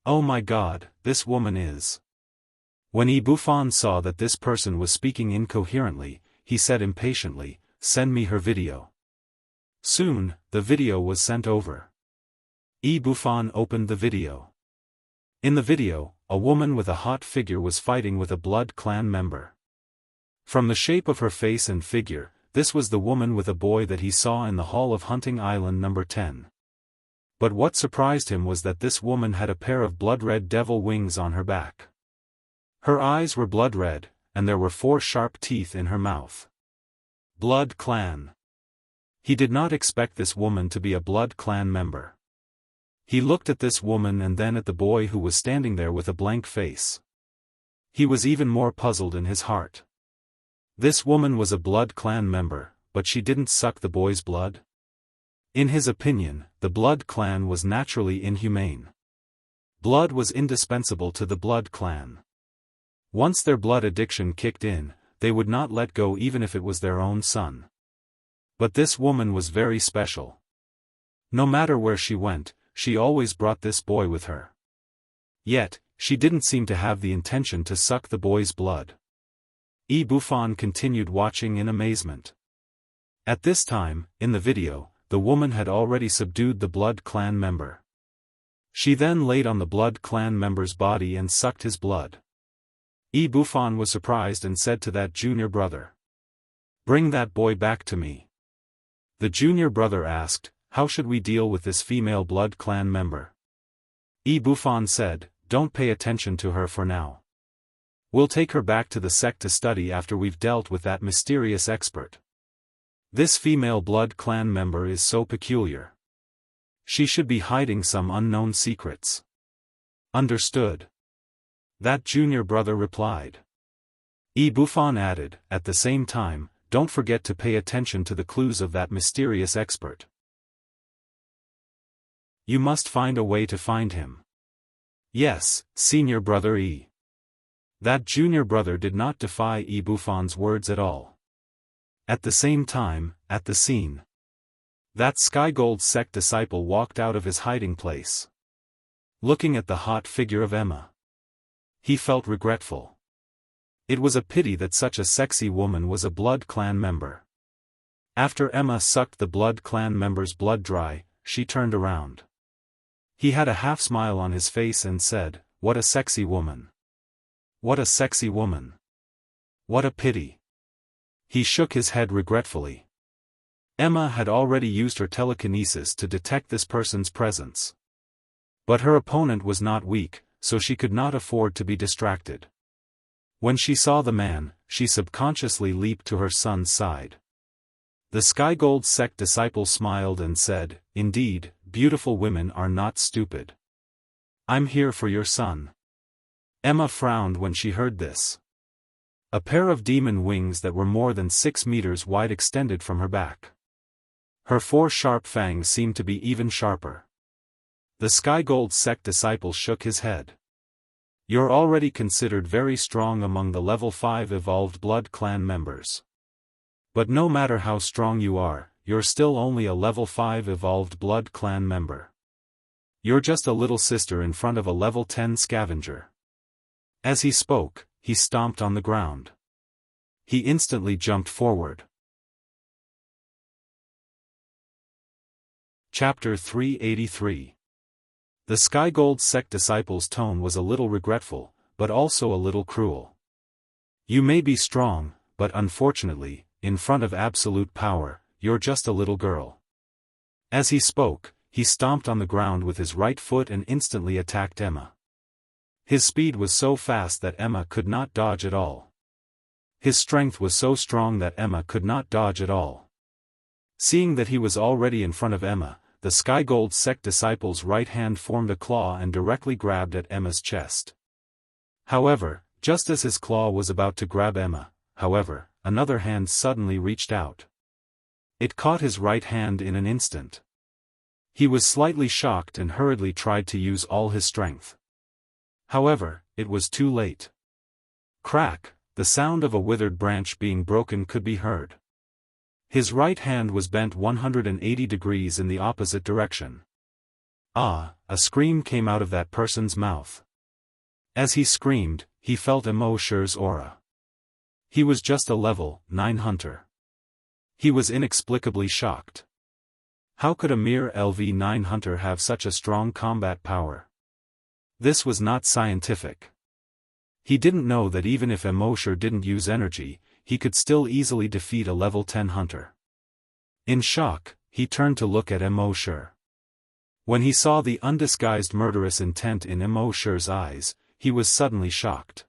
Oh my god, this woman is. When Ibufan saw that this person was speaking incoherently, he said impatiently, send me her video. Soon, the video was sent over. Ibufan opened the video. In the video, a woman with a hot figure was fighting with a blood clan member. From the shape of her face and figure, this was the woman with a boy that he saw in the Hall of Hunting Island number 10. But what surprised him was that this woman had a pair of blood-red devil wings on her back. Her eyes were blood-red, and there were 4 sharp teeth in her mouth. Blood clan. He did not expect this woman to be a blood clan member. He looked at this woman and then at the boy who was standing there with a blank face. He was even more puzzled in his heart. This woman was a blood clan member, but she didn't suck the boy's blood? In his opinion, the blood clan was naturally inhumane. Blood was indispensable to the blood clan. Once their blood addiction kicked in, they would not let go even if it was their own son. But this woman was very special. No matter where she went, she always brought this boy with her. Yet, she didn't seem to have the intention to suck the boy's blood. Bufan continued watching in amazement. At this time, in the video, the woman had already subdued the blood clan member. She then laid on the blood clan member's body and sucked his blood. Bufan was surprised and said to that junior brother, "Bring that boy back to me." The junior brother asked, "How should we deal with this female blood clan member?" Bufan said, "Don't pay attention to her for now. We'll take her back to the sect to study after we've dealt with that mysterious expert. This female blood clan member is so peculiar. She should be hiding some unknown secrets." "Understood." That junior brother replied. Bufan added, "At the same time, don't forget to pay attention to the clues of that mysterious expert. You must find a way to find him." "Yes, senior brother E." That junior brother did not defy Bufan's words at all. At the same time, at the scene, that Skygold sect disciple walked out of his hiding place. Looking at the hot figure of Emma, he felt regretful. It was a pity that such a sexy woman was a blood clan member. After Emma sucked the blood clan member's blood dry, she turned around. He had a half smile on his face and said, "What a sexy woman. What a sexy woman. What a pity." He shook his head regretfully. Emma had already used her telekinesis to detect this person's presence. But her opponent was not weak, so she could not afford to be distracted. When she saw the man, she subconsciously leaped to her son's side. The Skygold sect disciple smiled and said, "Indeed, beautiful women are not stupid. I'm here for your son." Emma frowned when she heard this. A pair of demon wings that were more than 6 meters wide extended from her back. Her 4 sharp fangs seemed to be even sharper. The Skygold sect disciple shook his head. "You're already considered very strong among the level 5 evolved blood clan members. But no matter how strong you are, you're still only a level 5 evolved blood clan member. You're just a little sister in front of a level 10 scavenger." As he spoke, he stomped on the ground. He instantly jumped forward. Chapter 383. The Skygold sect disciple's tone was a little regretful, but also a little cruel. "You may be strong, but unfortunately, in front of absolute power, you're just a little girl." As he spoke, he stomped on the ground with his right foot and instantly attacked Emma. His speed was so fast that Emma could not dodge at all. His strength was so strong that Emma could not dodge at all. Seeing that he was already in front of Emma, the Skygold sect disciple's right hand formed a claw and directly grabbed at Emma's chest. However, just as his claw was about to grab Emma, another hand suddenly reached out. It caught his right hand in an instant. He was slightly shocked and hurriedly tried to use all his strength. However, it was too late. Crack, the sound of a withered branch being broken could be heard. His right hand was bent 180 degrees in the opposite direction. Ah, a scream came out of that person's mouth. As he screamed, he felt Immortal's aura. He was just a level 9 hunter. He was inexplicably shocked. How could a mere LV9 hunter have such a strong combat power? This was not scientific. He didn't know that even if Immortal didn't use energy, he could still easily defeat a level 10 hunter. In shock, he turned to look at Immortal. When he saw the undisguised murderous intent in Immortal's eyes, he was suddenly shocked.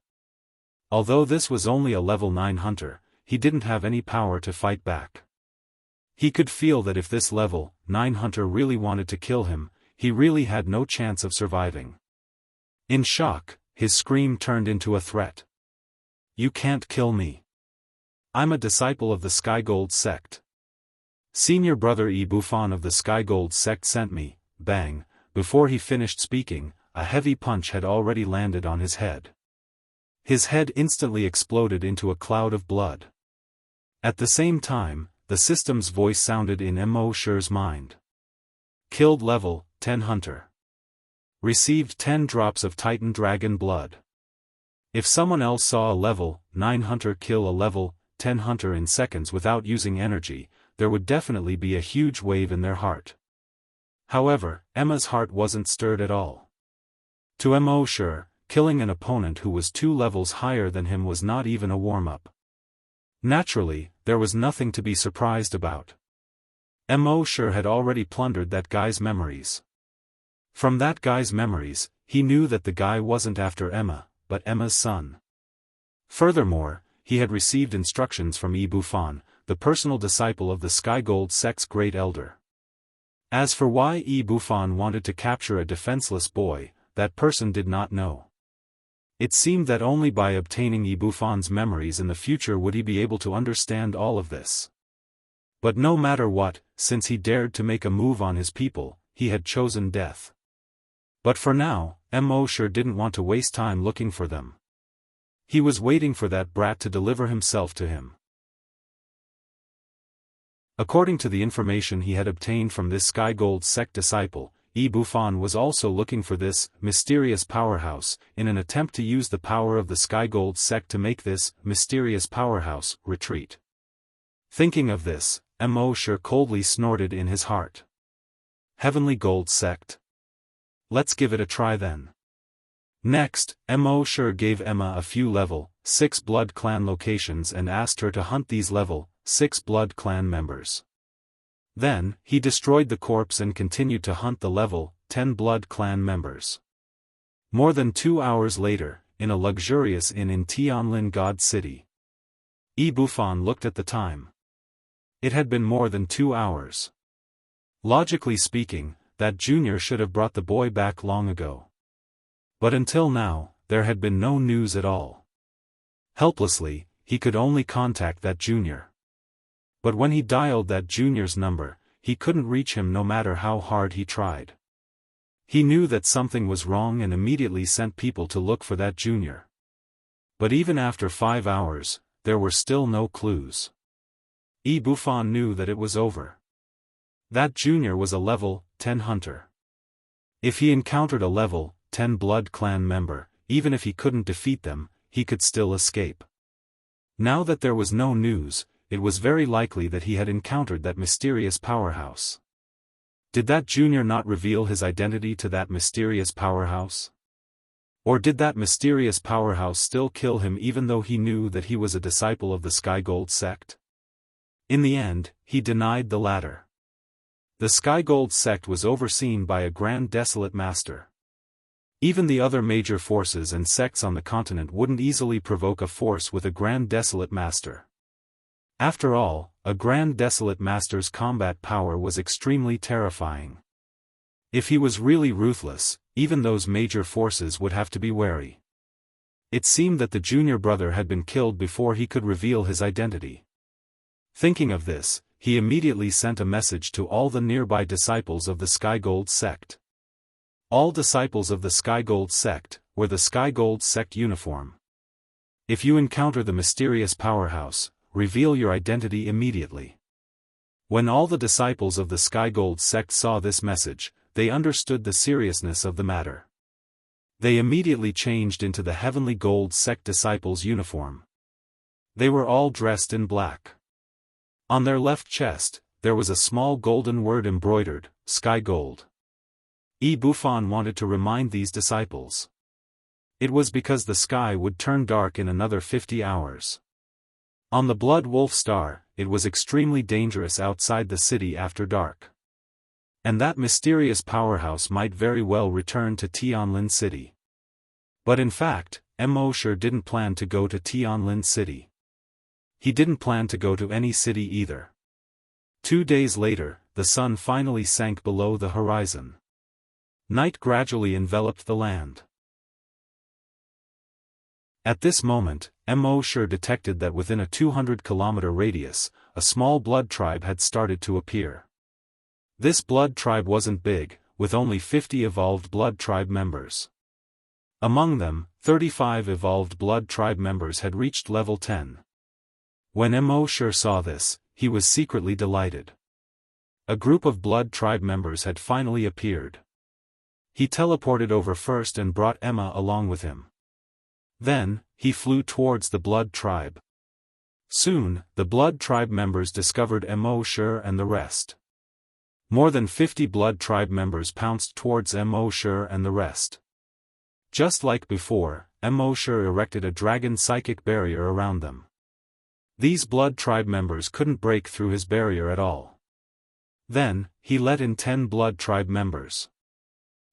Although this was only a level 9 hunter, he didn't have any power to fight back. He could feel that if this level 9 hunter really wanted to kill him, he really had no chance of surviving. In shock, his scream turned into a threat. "You can't kill me. I'm a disciple of the Skygold sect. Senior brother Yi Bufan of the Skygold sect sent me." Bang! Before he finished speaking, a heavy punch had already landed on his head. His head instantly exploded into a cloud of blood. At the same time, the system's voice sounded in Mo Shi's mind. "Killed level 10 hunter. Received 10 drops of Titan Dragon blood." If someone else saw a level 9 hunter kill a level 10 hunter in seconds without using energy, there would definitely be a huge wave in their heart. However, Emma's heart wasn't stirred at all. To Mo Shi, killing an opponent who was 2 levels higher than him was not even a warm-up. Naturally, there was nothing to be surprised about. Mo Shi had already plundered that guy's memories. From that guy's memories, he knew that the guy wasn't after Emma, but Emma's son. Furthermore, he had received instructions from Yi Bufan, the personal disciple of the Skygold sect's great elder. As for why Yi Bufan wanted to capture a defenseless boy, that person did not know. It seemed that only by obtaining Yi Bufan's memories in the future would he be able to understand all of this. But no matter what, since he dared to make a move on his people, he had chosen death. But for now, Mo Shi didn't want to waste time looking for them. He was waiting for that brat to deliver himself to him. According to the information he had obtained from this Skygold sect disciple, Yi Bufan was also looking for this mysterious powerhouse, in an attempt to use the power of the Skygold sect to make this mysterious powerhouse retreat. Thinking of this, Mo Shi coldly snorted in his heart. Heavenly Gold sect? Let's give it a try then. Next, Mo Shi gave Emma a few level 6 Blood Clan locations and asked her to hunt these level 6 Blood Clan members. Then, he destroyed the corpse and continued to hunt the level 10 Blood Clan members. More than 2 hours later, in a luxurious inn in Tianlin God City, Yi Bufan looked at the time. It had been more than 2 hours. Logically speaking, that junior should have brought the boy back long ago. But until now, there had been no news at all. Helplessly, he could only contact that junior. But when he dialed that junior's number, he couldn't reach him no matter how hard he tried. He knew that something was wrong and immediately sent people to look for that junior. But even after 5 hours, there were still no clues. Yi Bufan knew that it was over. That junior was a level 10 hunter. If he encountered a level 10 Blood Clan member, even if he couldn't defeat them, he could still escape. Now that there was no news, it was very likely that he had encountered that mysterious powerhouse. Did that junior not reveal his identity to that mysterious powerhouse? Or did that mysterious powerhouse still kill him even though he knew that he was a disciple of the Skygold sect? In the end, he denied the latter. The Skygold sect was overseen by a Grand Desolate Master. Even the other major forces and sects on the continent wouldn't easily provoke a force with a Grand Desolate Master. After all, a Grand Desolate Master's combat power was extremely terrifying. If he was really ruthless, even those major forces would have to be wary. It seemed that the junior brother had been killed before he could reveal his identity. Thinking of this, he immediately sent a message to all the nearby disciples of the Skygold sect. All disciples of the Skygold sect wear the Skygold sect uniform. If you encounter the mysterious powerhouse, reveal your identity immediately. When all the disciples of the Skygold sect saw this message, they understood the seriousness of the matter. They immediately changed into the Heavenly Gold sect disciples' uniform. They were all dressed in black. On their left chest, there was a small golden word embroidered, Skygold. Yi Bufan wanted to remind these disciples. It was because the sky would turn dark in another 50 hours. On the Blood Wolf Star, it was extremely dangerous outside the city after dark. And that mysterious powerhouse might very well return to Tianlin City. But in fact, Mo didn't plan to go to Tianlin City. He didn't plan to go to any city either. 2 days later, the sun finally sank below the horizon. Night gradually enveloped the land. At this moment, Mo detected that within a 200-kilometer radius, a small blood tribe had started to appear. This blood tribe wasn't big, with only 50 evolved blood tribe members. Among them, 35 evolved blood tribe members had reached level 10. When Mo saw this, he was secretly delighted. A group of blood tribe members had finally appeared. He teleported over first and brought Emma along with him. Then, he flew towards the blood tribe. Soon, the blood tribe members discovered Mo and the rest. More than 50 blood tribe members pounced towards Mo and the rest. Just like before, Mo erected a dragon psychic barrier around them. These blood tribe members couldn't break through his barrier at all. Then, he let in 10 blood tribe members.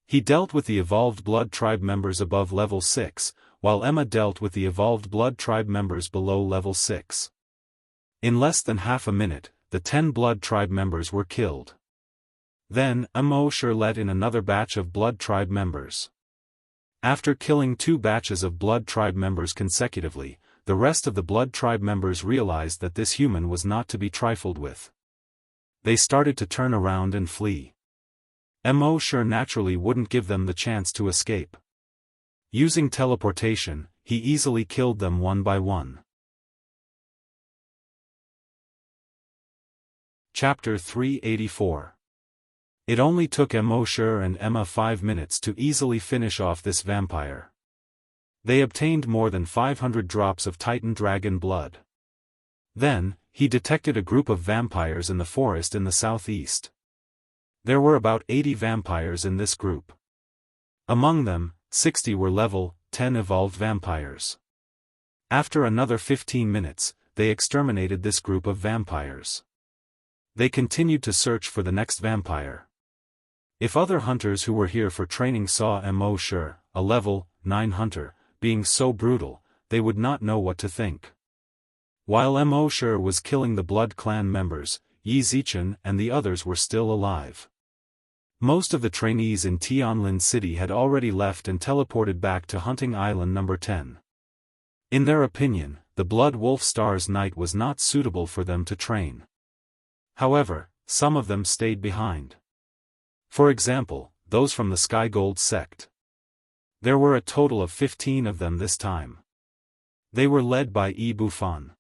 He dealt with the evolved blood tribe members above level 6, while Emma dealt with the evolved blood tribe members below level 6. In less than half a minute, the 10 blood tribe members were killed. Then, Mo let in another batch of blood tribe members. After killing 2 batches of blood tribe members consecutively, the rest of the blood tribe members realized that this human was not to be trifled with. They started to turn around and flee. Mo naturally wouldn't give them the chance to escape. Using teleportation, he easily killed them one by one. Chapter 384. It only took Mo and Emma 5 minutes to easily finish off this vampire. They obtained more than 500 drops of Titan dragon blood. Then, he detected a group of vampires in the forest in the southeast. There were about 80 vampires in this group. Among them, 60 were level 10 evolved vampires. After another 15 minutes, they exterminated this group of vampires. They continued to search for the next vampire. If other hunters who were here for training saw Mo a level 9 hunter, being so brutal, they would not know what to think. While Mo was killing the Blood Clan members, Yi Zichen and the others were still alive. Most of the trainees in Tianlin City had already left and teleported back to Hunting Island number 10. In their opinion, the Blood Wolf Star's night was not suitable for them to train. However, some of them stayed behind. For example, those from the Sky Gold sect. There were a total of 15 of them this time. They were led by Yi Bufan.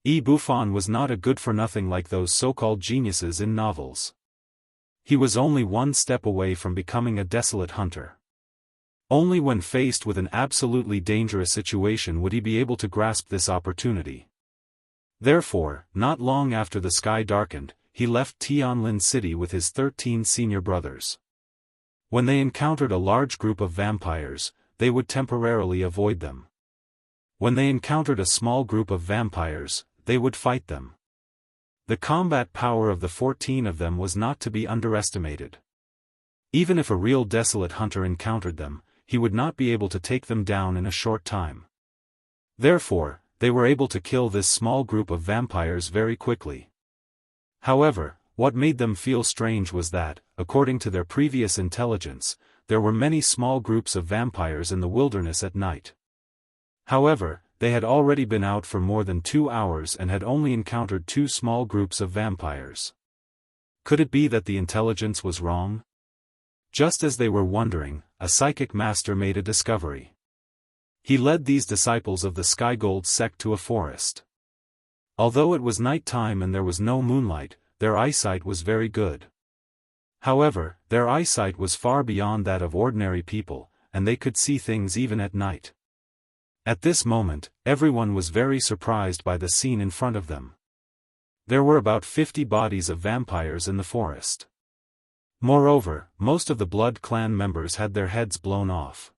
Yi Bufan was not a good-for-nothing like those so-called geniuses in novels. He was only one step away from becoming a desolate hunter. Only when faced with an absolutely dangerous situation would he be able to grasp this opportunity. Therefore, not long after the sky darkened, he left Tianlin City with his 13 senior brothers. When they encountered a large group of vampires, they would temporarily avoid them. When they encountered a small group of vampires, they would fight them. The combat power of the 14 of them was not to be underestimated. Even if a real desolate hunter encountered them, he would not be able to take them down in a short time. Therefore, they were able to kill this small group of vampires very quickly. However, what made them feel strange was that, according to their previous intelligence, there were many small groups of vampires in the wilderness at night. However, they had already been out for more than 2 hours and had only encountered 2 small groups of vampires. Could it be that the intelligence was wrong? Just as they were wondering, a psychic master made a discovery. He led these disciples of the Sky Gold sect to a forest. Although it was night time and there was no moonlight, their eyesight was very good. However, their eyesight was far beyond that of ordinary people, and they could see things even at night. At this moment, everyone was very surprised by the scene in front of them. There were about 50 bodies of vampires in the forest. Moreover, most of the Blood Clan members had their heads blown off.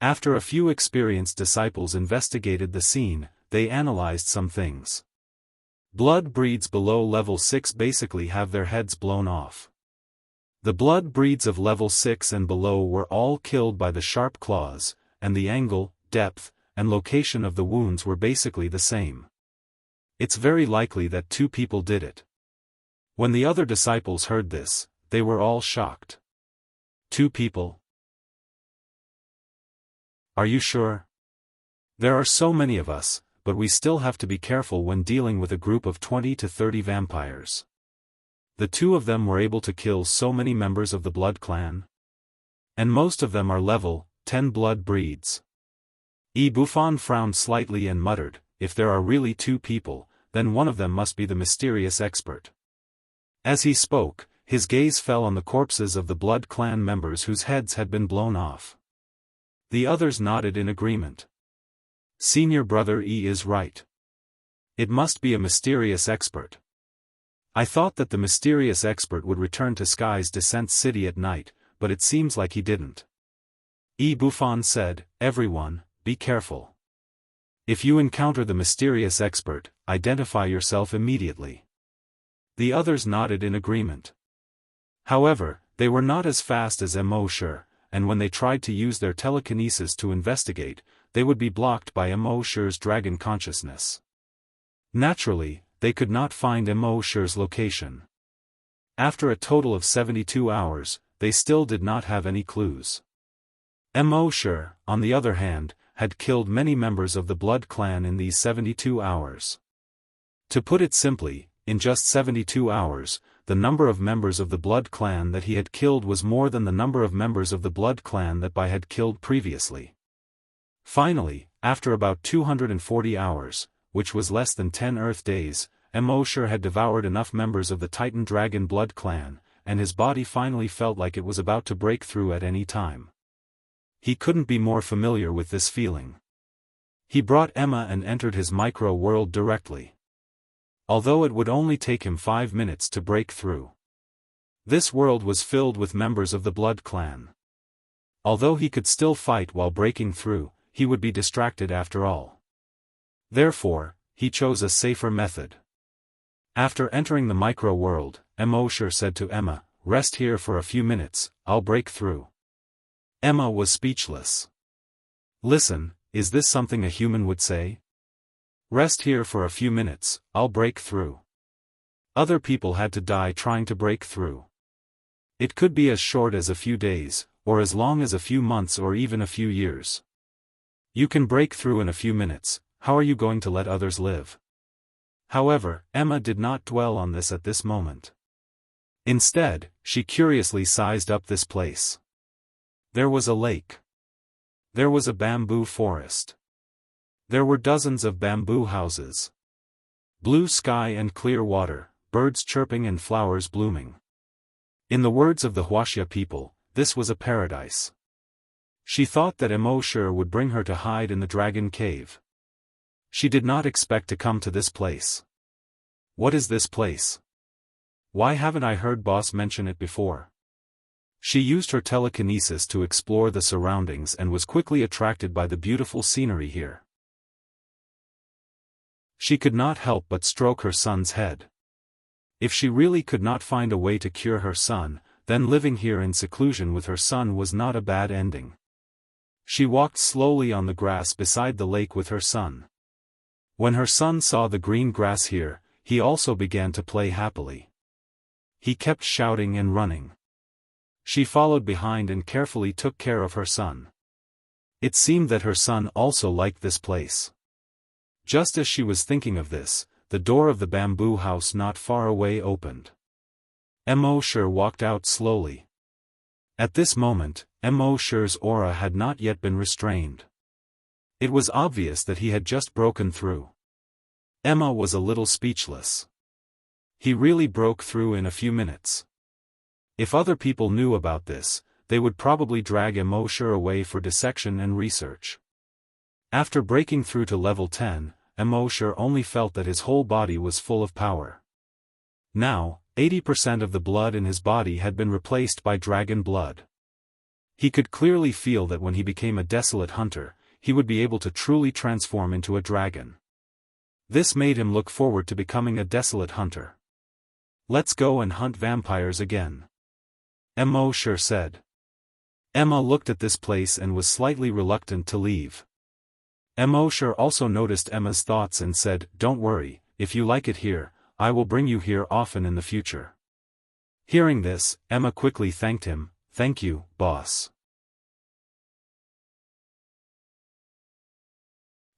After a few experienced disciples investigated the scene, they analyzed some things. Blood breeds below level 6 basically have their heads blown off. The blood breeds of level 6 and below were all killed by the sharp claws, and the angle, depth, and location of the wounds were basically the same. It's very likely that 2 people did it. When the other disciples heard this, they were all shocked. 2 people? Are you sure? There are so many of us, but we still have to be careful when dealing with a group of 20 to 30 vampires. The 2 of them were able to kill so many members of the blood clan. And most of them are level 10 blood breeds. Buffon frowned slightly and muttered, if there are really 2 people, then one of them must be the mysterious expert. As he spoke, his gaze fell on the corpses of the blood clan members whose heads had been blown off. The others nodded in agreement. Senior brother E is right. It must be a mysterious expert. I thought that the mysterious expert would return to Sky's Descent City at night, but it seems like he didn't. Buffon said, everyone, be careful. If you encounter the mysterious expert, identify yourself immediately. The others nodded in agreement. However, they were not as fast as Mo. And when they tried to use their telekinesis to investigate, they would be blocked by Mo's dragon consciousness. Naturally, they could not find Mo's location. After a total of 72 hours, they still did not have any clues. Mo, on the other hand, had killed many members of the blood clan in these 72 hours. To put it simply, in just 72 hours, the number of members of the blood clan that he had killed was more than the number of members of the blood clan that Bai had killed previously. Finally, after about 240 hours, which was less than 10 Earth days, Mo had devoured enough members of the Titan Dragon blood clan, and his body finally felt like it was about to break through at any time. He couldn't be more familiar with this feeling. He brought Emma and entered his micro-world directly. Although it would only take him 5 minutes to break through. This world was filled with members of the blood clan. Although he could still fight while breaking through, he would be distracted after all. Therefore, he chose a safer method. After entering the micro-world, Mo said to Emma, rest here for a few minutes, I'll break through. Emma was speechless. Listen, is this something a human would say? Rest here for a few minutes, I'll break through. Other people had to die trying to break through. It could be as short as a few days, or as long as a few months or even a few years. You can break through in a few minutes, how are you going to let others live? However, Emma did not dwell on this at this moment. Instead, she curiously sized up this place. There was a lake. There was a bamboo forest. There were dozens of bamboo houses. Blue sky and clear water, birds chirping and flowers blooming. In the words of the Wuxia people, this was a paradise. She thought that Mo would bring her to hide in the dragon cave. She did not expect to come to this place. What is this place? Why haven't I heard boss mention it before? She used her telekinesis to explore the surroundings and was quickly attracted by the beautiful scenery here. She could not help but stroke her son's head. If she really could not find a way to cure her son, then living here in seclusion with her son was not a bad ending. She walked slowly on the grass beside the lake with her son. When her son saw the green grass here, he also began to play happily. He kept shouting and running. She followed behind and carefully took care of her son. It seemed that her son also liked this place. Just as she was thinking of this, the door of the bamboo house not far away opened. Mo walked out slowly. At this moment, Mo's aura had not yet been restrained. It was obvious that he had just broken through. Emma was a little speechless. He really broke through in a few minutes. If other people knew about this, they would probably drag Mo away for dissection and research. After breaking through to level 10, Mo only felt that his whole body was full of power. Now, 80% of the blood in his body had been replaced by dragon blood. He could clearly feel that when he became a desolate hunter, he would be able to truly transform into a dragon. This made him look forward to becoming a desolate hunter. Let's go and hunt vampires again. Mo said. Emma looked at this place and was slightly reluctant to leave. Mosher also noticed Emma's thoughts and said, "Don't worry, if you like it here, I will bring you here often in the future." Hearing this, Emma quickly thanked him. "Thank you, boss."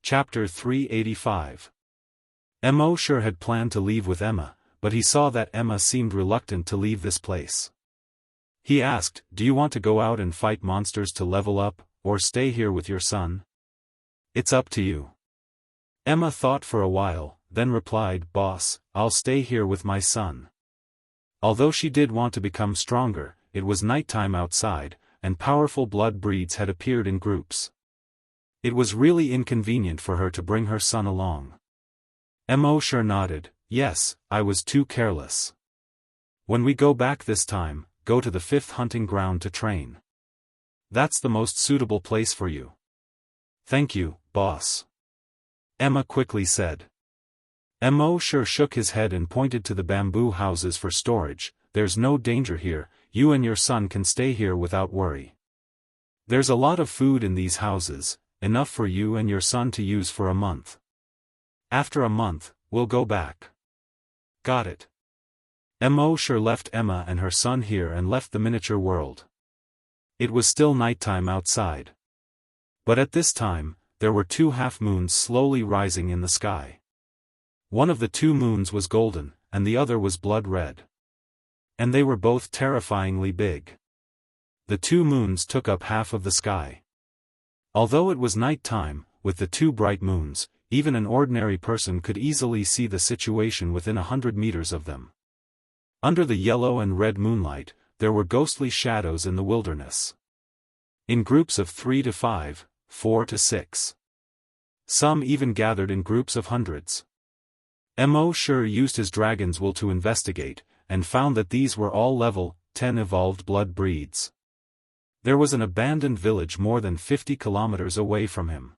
Chapter 385. Mosher had planned to leave with Emma, but he saw that Emma seemed reluctant to leave this place. He asked, "Do you want to go out and fight monsters to level up, or stay here with your son? It's up to you." Emma thought for a while, then replied, "Boss, I'll stay here with my son." Although she did want to become stronger, it was nighttime outside, and powerful blood breeds had appeared in groups. It was really inconvenient for her to bring her son along. Mosher nodded. "Yes, I was too careless. When we go back this time, go to the 5th hunting ground to train. That's the most suitable place for you." "Thank you, boss," Emma quickly said. Mosher shook his head and pointed to the bamboo houses for storage. "There's no danger here, you and your son can stay here without worry. There's a lot of food in these houses, enough for you and your son to use for a month. After a month, we'll go back." "Got it." Mosher left Emma and her son here and left the miniature world. It was still nighttime outside. But at this time, there were 2 half-moons slowly rising in the sky. One of the 2 moons was golden, and the other was blood red. And they were both terrifyingly big. The 2 moons took up half of the sky. Although it was night time, with the 2 bright moons, even an ordinary person could easily see the situation within 100 meters of them. Under the yellow and red moonlight, there were ghostly shadows in the wilderness. In groups of 3 to 5, 4 to 6. Some even gathered in groups of hundreds. Mosher used his dragon's will to investigate, and found that these were all level 10 evolved blood breeds. There was an abandoned village more than 50 kilometers away from him.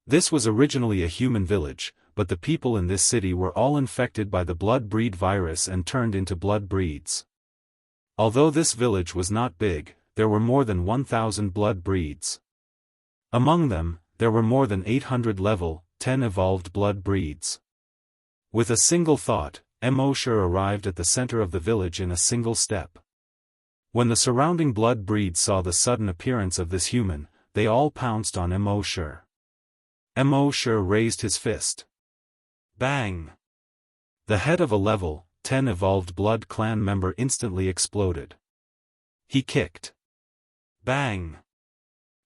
This was originally a human village, but the people in this city were all infected by the blood breed virus and turned into blood breeds. Although this village was not big, there were more than 1,000 blood breeds. Among them, there were more than 800 level 10 evolved blood breeds. With a single thought, Mosher arrived at the center of the village in a single step. When the surrounding blood breeds saw the sudden appearance of this human, they all pounced on Mosher. Mosher raised his fist. Bang! The head of a level 10 evolved blood clan member instantly exploded. He kicked. Bang!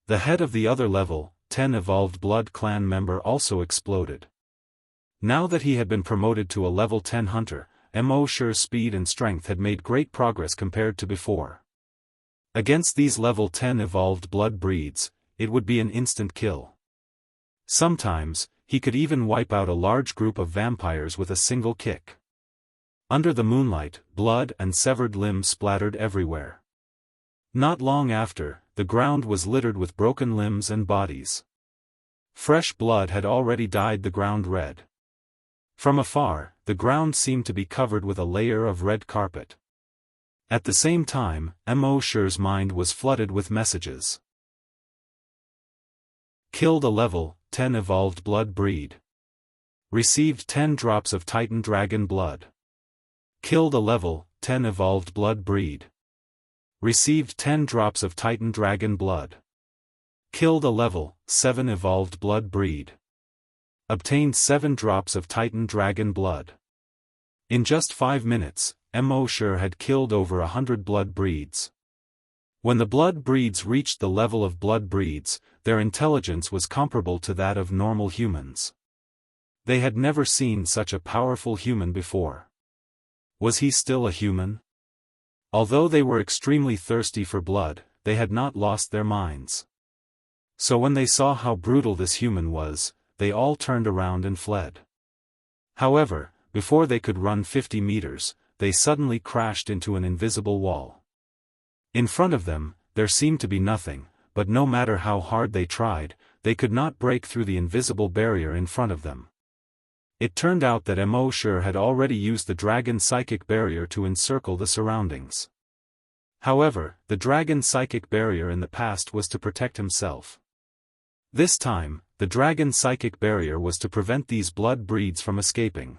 The head of the other level 10 evolved blood clan member also exploded. Now that he had been promoted to a level 10 hunter, Mosher's speed and strength had made great progress compared to before. Against these level 10 evolved blood breeds, it would be an instant kill. Sometimes, he could even wipe out a large group of vampires with a single kick. Under the moonlight, blood and severed limbs splattered everywhere. Not long after, the ground was littered with broken limbs and bodies. Fresh blood had already dyed the ground red. From afar, the ground seemed to be covered with a layer of red carpet. At the same time, Mosher's mind was flooded with messages. Killed a level 10 evolved blood breed. Received 10 drops of Titan dragon blood. Killed a level 10 evolved blood breed. Received 10 drops of Titan dragon blood. Killed a level 7 evolved blood breed. Obtained 7 drops of Titan dragon blood. In just 5 minutes, Mosher had killed over 100 blood breeds. When the blood breeds reached the level of blood breeds, their intelligence was comparable to that of normal humans. They had never seen such a powerful human before. Was he still a human? Although they were extremely thirsty for blood, they had not lost their minds. So when they saw how brutal this human was, they all turned around and fled. However, before they could run 50 meters, they suddenly crashed into an invisible wall. In front of them, there seemed to be nothing, but no matter how hard they tried, they could not break through the invisible barrier in front of them. It turned out that Mosher had already used the dragon psychic barrier to encircle the surroundings. However, the dragon psychic barrier in the past was to protect himself. This time, the dragon's psychic barrier was to prevent these blood breeds from escaping.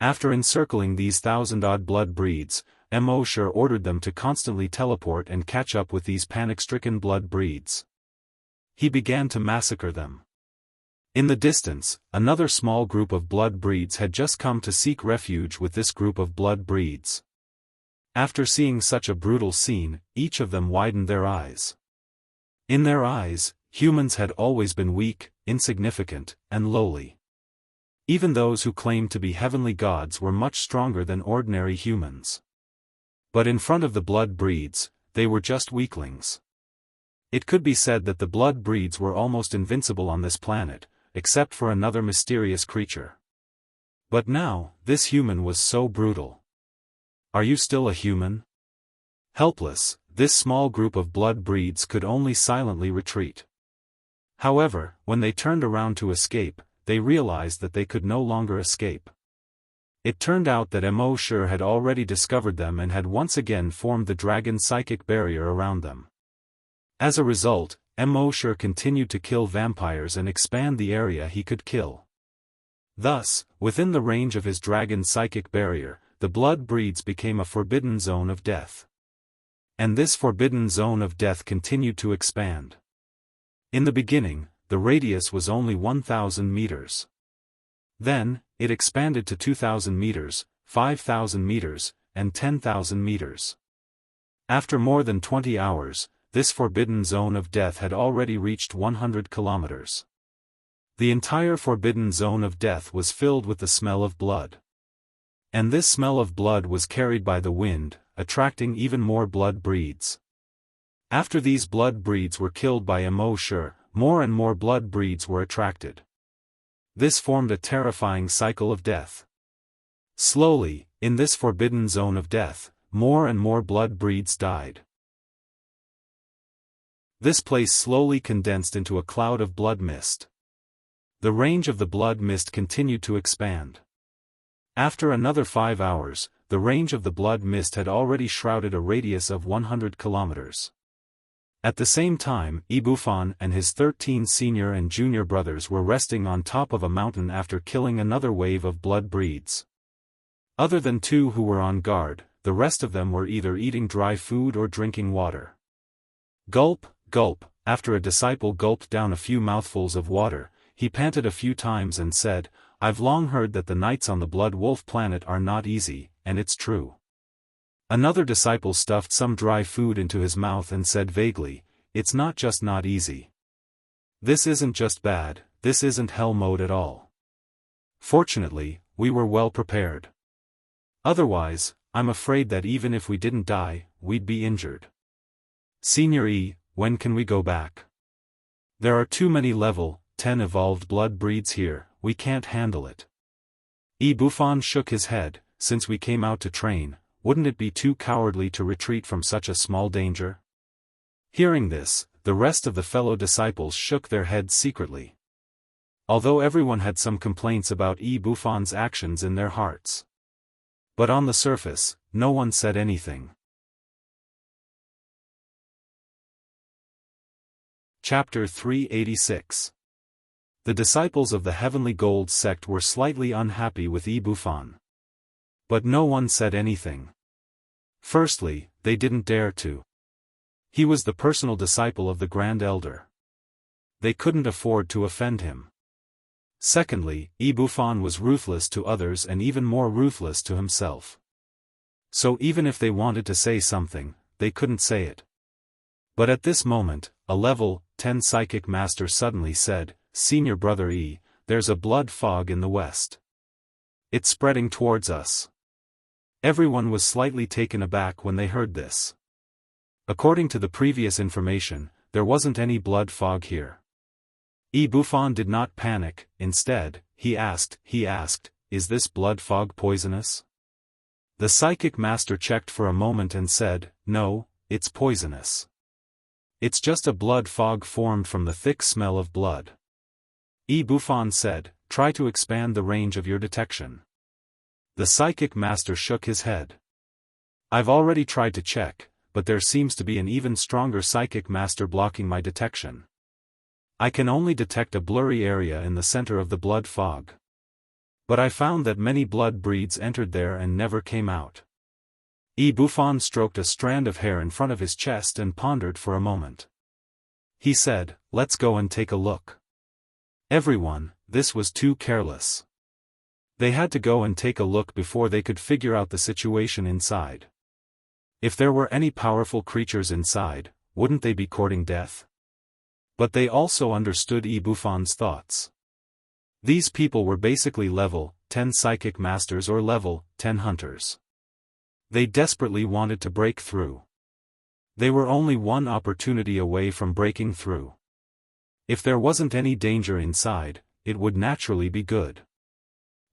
After encircling these 1,000-odd blood breeds, Mo ordered them to constantly teleport and catch up with these panic-stricken blood breeds. He began to massacre them. In the distance, another small group of blood breeds had just come to seek refuge with this group of blood breeds. After seeing such a brutal scene, each of them widened their eyes. In their eyes, humans had always been weak, insignificant, and lowly. Even those who claimed to be heavenly gods were much stronger than ordinary humans. But in front of the blood breeds, they were just weaklings. It could be said that the blood breeds were almost invincible on this planet, except for another mysterious creature. But now, this human was so brutal. Are you still a human? Helpless, this small group of blood breeds could only silently retreat. However, when they turned around to escape, they realized that they could no longer escape. It turned out that Mo had already discovered them and had once again formed the dragon's psychic barrier around them. As a result, Mo continued to kill vampires and expand the area he could kill. Thus, within the range of his dragon's psychic barrier, the blood breeds became a forbidden zone of death. And this forbidden zone of death continued to expand. In the beginning, the radius was only 1,000 meters. Then, it expanded to 2,000 meters, 5,000 meters, and 10,000 meters. After more than 20 hours, this forbidden zone of death had already reached 100 kilometers. The entire forbidden zone of death was filled with the smell of blood. And this smell of blood was carried by the wind, attracting even more blood breeds. After these blood breeds were killed by Mo, more and more blood breeds were attracted. This formed a terrifying cycle of death. Slowly, in this forbidden zone of death, more and more blood breeds died. This place slowly condensed into a cloud of blood mist. The range of the blood mist continued to expand. After another 5 hours, the range of the blood mist had already shrouded a radius of 100 kilometers. At the same time, Ibufan and his 13 senior and junior brothers were resting on top of a mountain after killing another wave of blood breeds. Other than 2 who were on guard, the rest of them were either eating dry food or drinking water. Gulp, gulp, after a disciple gulped down a few mouthfuls of water, he panted a few times and said, "I've long heard that the nights on the Blood Wolf planet are not easy, and it's true." Another disciple stuffed some dry food into his mouth and said vaguely, "It's not just not easy. This isn't just bad, this isn't hell mode at all. Fortunately, we were well prepared. Otherwise, I'm afraid that even if we didn't die, we'd be injured. Senior E, when can we go back? There are too many level 10 evolved blood breeds here, we can't handle it." Ibufan shook his head, "Since we came out to train, wouldn't it be too cowardly to retreat from such a small danger?" Hearing this, the rest of the fellow disciples shook their heads secretly. Although everyone had some complaints about Ibufan's actions in their hearts. But on the surface, no one said anything. Chapter 386. The disciples of the Heavenly Gold sect were slightly unhappy with Ibufan. But no one said anything. Firstly, they didn't dare to. He was the personal disciple of the Grand Elder. They couldn't afford to offend him. Secondly, Ibufan was ruthless to others and even more ruthless to himself. So even if they wanted to say something, they couldn't say it. But at this moment, a level 10 psychic master suddenly said, "Senior brother E, there's a blood fog in the west. It's spreading towards us." Everyone was slightly taken aback when they heard this. According to the previous information, there wasn't any blood fog here. Ibufan did not panic, instead, he asked, "Is this blood fog poisonous?" The psychic master checked for a moment and said, "No, it's poisonous. It's just a blood fog formed from the thick smell of blood." Ibufan said, "Try to expand the range of your detection." The psychic master shook his head. "I've already tried to check, but there seems to be an even stronger psychic master blocking my detection." I can only detect a blurry area in the center of the blood fog. But I found that many blood breeds entered there and never came out. Buffon stroked a strand of hair in front of his chest and pondered for a moment. He said, "Let's go and take a look." Everyone, this was too careless. They had to go and take a look before they could figure out the situation inside. If there were any powerful creatures inside, wouldn't they be courting death? But they also understood Buffon's thoughts. These people were basically level 10 psychic masters or level 10 hunters. They desperately wanted to break through. They were only one opportunity away from breaking through. If there wasn't any danger inside, it would naturally be good.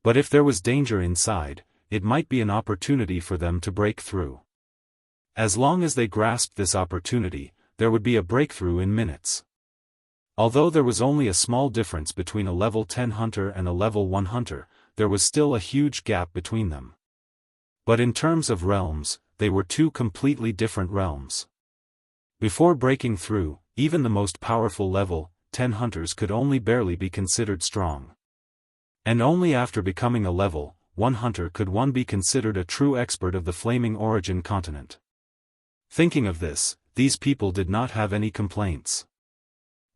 But if there was danger inside, it might be an opportunity for them to break through. As long as they grasped this opportunity, there would be a breakthrough in minutes. Although there was only a small difference between a level 10 hunter and a level 1 hunter, there was still a huge gap between them. But in terms of realms, they were two completely different realms. Before breaking through, even the most powerful level 10 hunters could only barely be considered strong. And only after becoming a level 1 hunter could one be considered a true expert of the Flaming Origin continent. Thinking of this, these people did not have any complaints.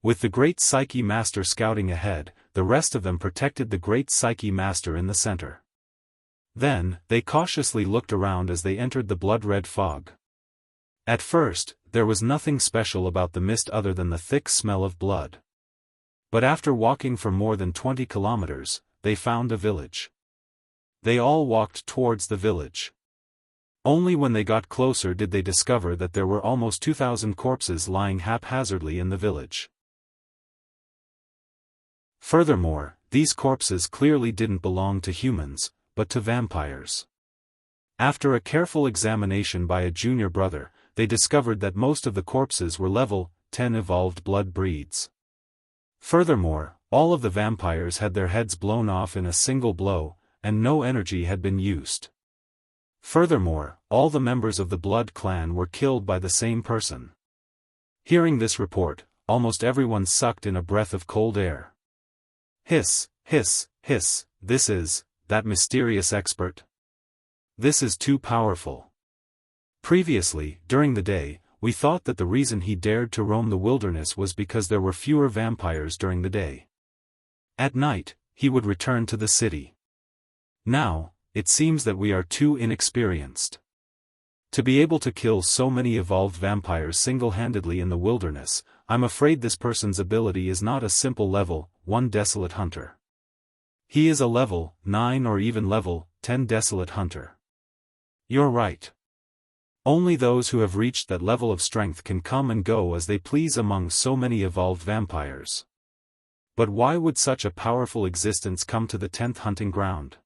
With the Great Psyche Master scouting ahead, the rest of them protected the Great Psyche Master in the center. Then, they cautiously looked around as they entered the blood-red fog. At first, there was nothing special about the mist other than the thick smell of blood. But after walking for more than 20 kilometers, they found a village. They all walked towards the village. Only when they got closer did they discover that there were almost 2,000 corpses lying haphazardly in the village. Furthermore, these corpses clearly didn't belong to humans, but to vampires. After a careful examination by a junior brother, they discovered that most of the corpses were level 10 evolved blood breeds. Furthermore, all of the vampires had their heads blown off in a single blow, and no energy had been used. Furthermore, all the members of the Blood Clan were killed by the same person. Hearing this report, almost everyone sucked in a breath of cold air. Hiss, hiss, hiss, this is, that mysterious expert. This is too powerful. Previously, during the day, we thought that the reason he dared to roam the wilderness was because there were fewer vampires during the day. At night, he would return to the city. Now, it seems that we are too inexperienced. To be able to kill so many evolved vampires single-handedly in the wilderness, I'm afraid this person's ability is not a simple level 1 desolate hunter. He is a level 9 or even level 10 desolate hunter. You're right. Only those who have reached that level of strength can come and go as they please among so many evolved vampires. But why would such a powerful existence come to the 10th hunting ground?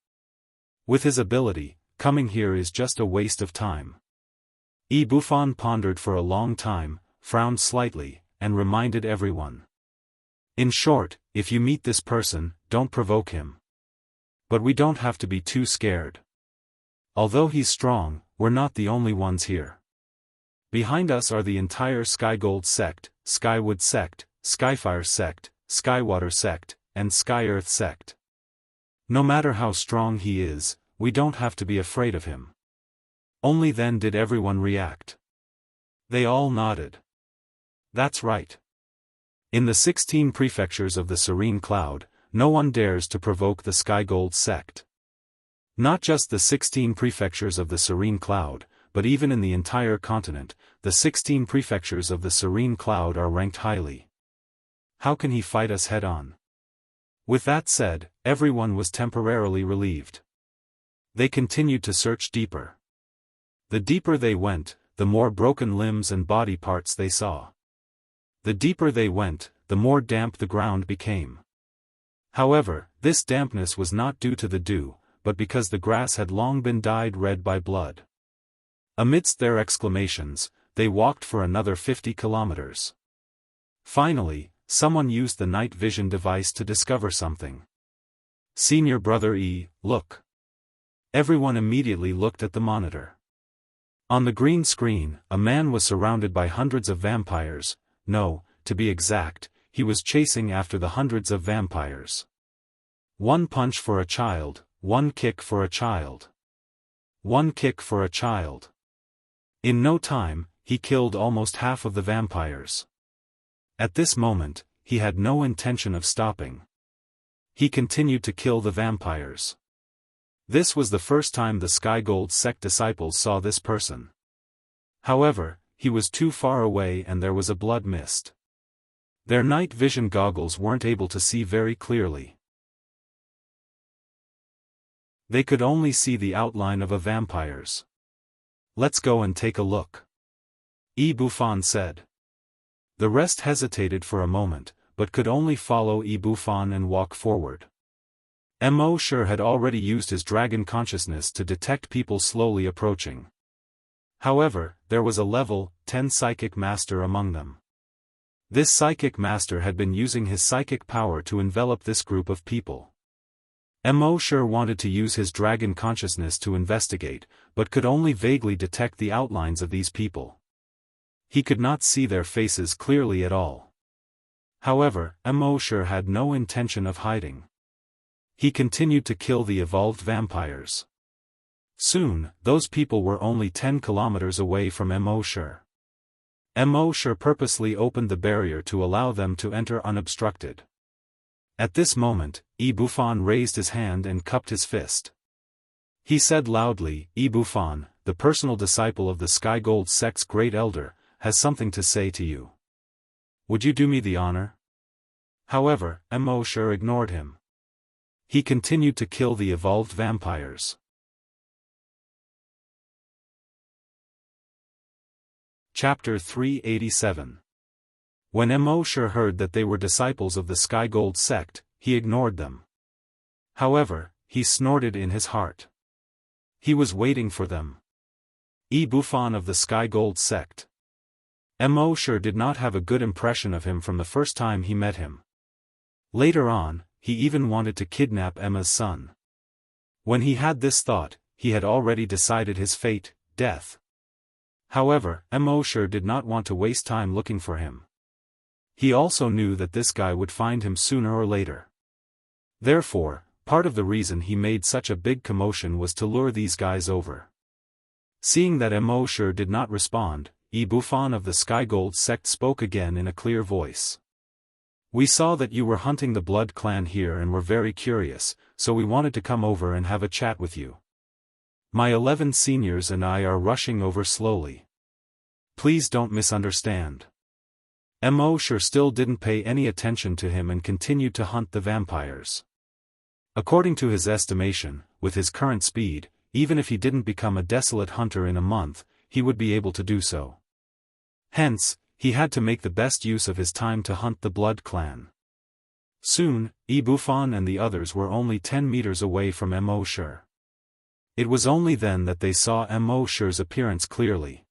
With his ability, coming here is just a waste of time. Buffon pondered for a long time, frowned slightly, and reminded everyone. In short, if you meet this person, don't provoke him. But we don't have to be too scared. Although he's strong, we're not the only ones here. Behind us are the entire Skygold sect, Skywood sect, Skyfire sect, Skywater sect, and Skyearth sect. No matter how strong he is, we don't have to be afraid of him. Only then did everyone react. They all nodded. That's right. In the 16 prefectures of the Serene Cloud, no one dares to provoke the Skygold sect. Not just the 16 prefectures of the Serene Cloud, but even in the entire continent, the 16 prefectures of the Serene Cloud are ranked highly. How can he fight us head-on? With that said, everyone was temporarily relieved. They continued to search deeper. The deeper they went, the more broken limbs and body parts they saw. The deeper they went, the more damp the ground became. However, this dampness was not due to the dew, but because the grass had long been dyed red by blood. Amidst their exclamations, they walked for another 50 kilometers. Finally, someone used the night vision device to discover something. Senior Brother look. Everyone immediately looked at the monitor. On the green screen, a man was surrounded by hundreds of vampires. No, to be exact, he was chasing after the hundreds of vampires. One punch for a child, one kick for a child. One kick for a child. In no time, he killed almost half of the vampires. At this moment, he had no intention of stopping. He continued to kill the vampires. This was the first time the Sky Gold sect disciples saw this person. However, he was too far away and there was a blood mist. Their night vision goggles weren't able to see very clearly. They could only see the outline of a vampires. "Let's go and take a look," Bufan said. The rest hesitated for a moment, but could only follow Bufan and walk forward. Sure had already used his dragon consciousness to detect people slowly approaching. However, there was a level 10 psychic master among them. This psychic master had been using his psychic power to envelop this group of people. Sure wanted to use his dragon consciousness to investigate, but could only vaguely detect the outlines of these people. He could not see their faces clearly at all. However, Sure had no intention of hiding. He continued to kill the evolved vampires. Soon, those people were only 10 kilometers away from Sure. Sure purposely opened the barrier to allow them to enter unobstructed. At this moment, Bufan raised his hand and cupped his fist. He said loudly, "Bufan, the personal disciple of the Sky Gold sect's great elder, has something to say to you. Would you do me the honor?" However, Sure ignored him. He continued to kill the evolved vampires. Chapter 387. When Sure heard that they were disciples of the Sky Gold sect, he ignored them. However, he snorted in his heart. He was waiting for them. Bufan of the Sky Gold sect. Sure did not have a good impression of him from the first time he met him. Later on, he even wanted to kidnap Emma's son. When he had this thought, he had already decided his fate, death. However, Sure did not want to waste time looking for him. He also knew that this guy would find him sooner or later. Therefore, part of the reason he made such a big commotion was to lure these guys over. Seeing that Sure did not respond, Bufan of the Sky Gold sect spoke again in a clear voice. "We saw that you were hunting the Blood clan here and were very curious, so we wanted to come over and have a chat with you. My 11 seniors and I are rushing over slowly. Please don't misunderstand." Sure still didn't pay any attention to him and continued to hunt the vampires. According to his estimation, with his current speed, even if he didn't become a desolate hunter in a month, he would be able to do so. Hence, he had to make the best use of his time to hunt the Blood clan. Soon, Bufan and the others were only 10 meters away from Sure. It was only then that they saw Sure's appearance clearly.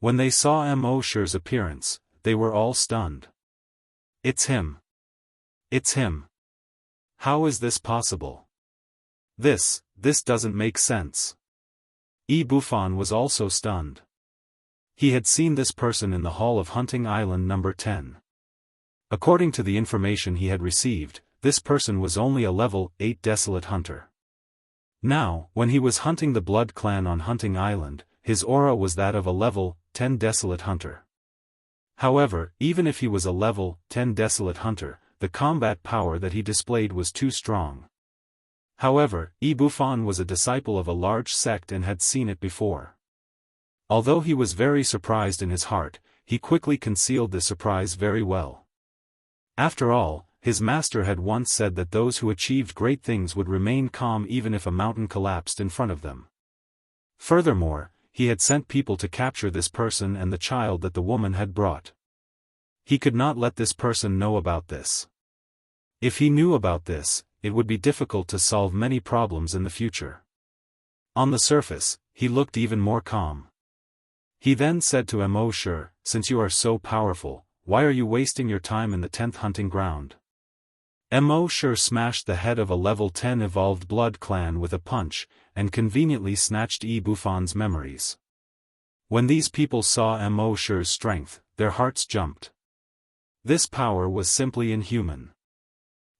When they saw Sure's appearance, they were all stunned. "It's him. It's him. How is this possible? This doesn't make sense." Bufan was also stunned. He had seen this person in the hall of Hunting Island number 10. According to the information he had received, this person was only a level 8 desolate hunter. Now, when he was hunting the Blood clan on Hunting Island, his aura was that of a level 10 desolate hunter. However, even if he was a level 10 desolate hunter, the combat power that he displayed was too strong. However, Bufan was a disciple of a large sect and had seen it before. Although he was very surprised in his heart, he quickly concealed the surprise very well. After all, his master had once said that those who achieved great things would remain calm even if a mountain collapsed in front of them. Furthermore, he had sent people to capture this person and the child that the woman had brought. He could not let this person know about this. If he knew about this, it would be difficult to solve many problems in the future. On the surface, he looked even more calm. He then said to Sure, "Since you are so powerful, why are you wasting your time in the 10th hunting ground?" Sure smashed the head of a level 10 evolved Blood clan with a punch, and conveniently snatched Bufan's memories. When these people saw Sure's strength, their hearts jumped. This power was simply inhuman.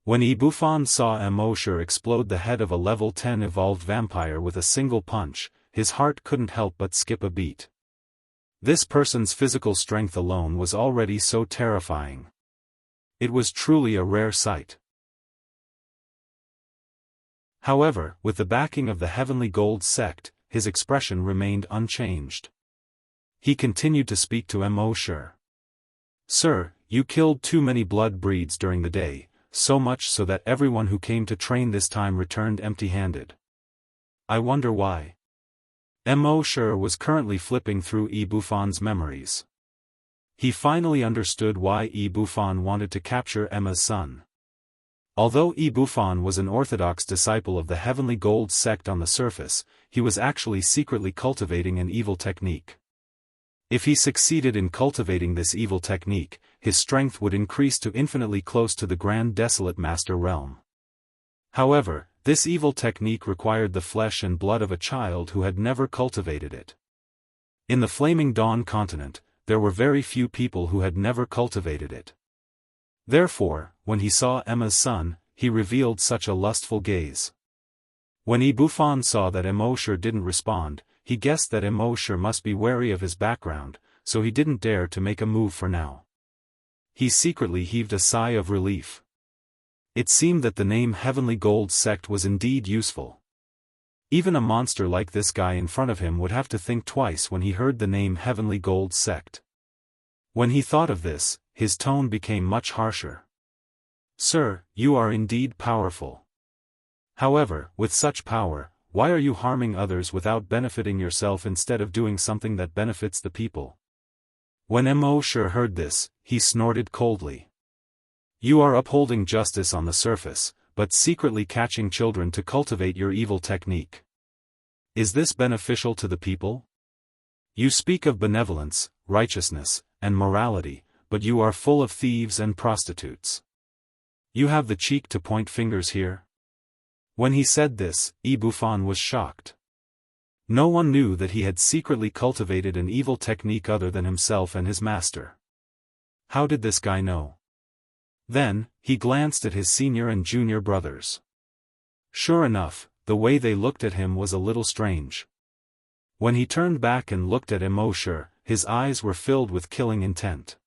When Ibufan saw Emosher explode the head of a level 10 evolved vampire with a single punch, his heart couldn't help but skip a beat. This person's physical strength alone was already so terrifying. It was truly a rare sight. However, with the backing of the Heavenly Gold sect, his expression remained unchanged. He continued to speak to Emosher. "Sir, you killed too many blood breeds during the day, so much so that everyone who came to train this time returned empty-handed. I wonder why." Emosher was currently flipping through Ibufan's memories. He finally understood why Ibufan wanted to capture Emma's son. Although Ibufan was an orthodox disciple of the Heavenly Gold sect on the surface, he was actually secretly cultivating an evil technique. If he succeeded in cultivating this evil technique, his strength would increase to infinitely close to the Grand Desolate Master realm. However, this evil technique required the flesh and blood of a child who had never cultivated it. In the Flaming Dawn continent, there were very few people who had never cultivated it. Therefore, when he saw Emma's son, he revealed such a lustful gaze. When Ibufan saw that Emosher didn't respond, he guessed that Emosher must be wary of his background, so he didn't dare to make a move for now. He secretly heaved a sigh of relief. It seemed that the name Heavenly Gold sect was indeed useful. Even a monster like this guy in front of him would have to think twice when he heard the name Heavenly Gold sect. When he thought of this, his tone became much harsher. "Sir, you are indeed powerful. However, with such power, why are you harming others without benefiting yourself instead of doing something that benefits the people?" When Emosher heard this, he snorted coldly. "You are upholding justice on the surface, but secretly catching children to cultivate your evil technique. Is this beneficial to the people? You speak of benevolence, righteousness, and morality, but you are full of thieves and prostitutes. You have the cheek to point fingers here?" When he said this, Ibufan was shocked. No one knew that he had secretly cultivated an evil technique other than himself and his master. How did this guy know? Then, he glanced at his senior and junior brothers. Sure enough, the way they looked at him was a little strange. When he turned back and looked at Emosher, his eyes were filled with killing intent.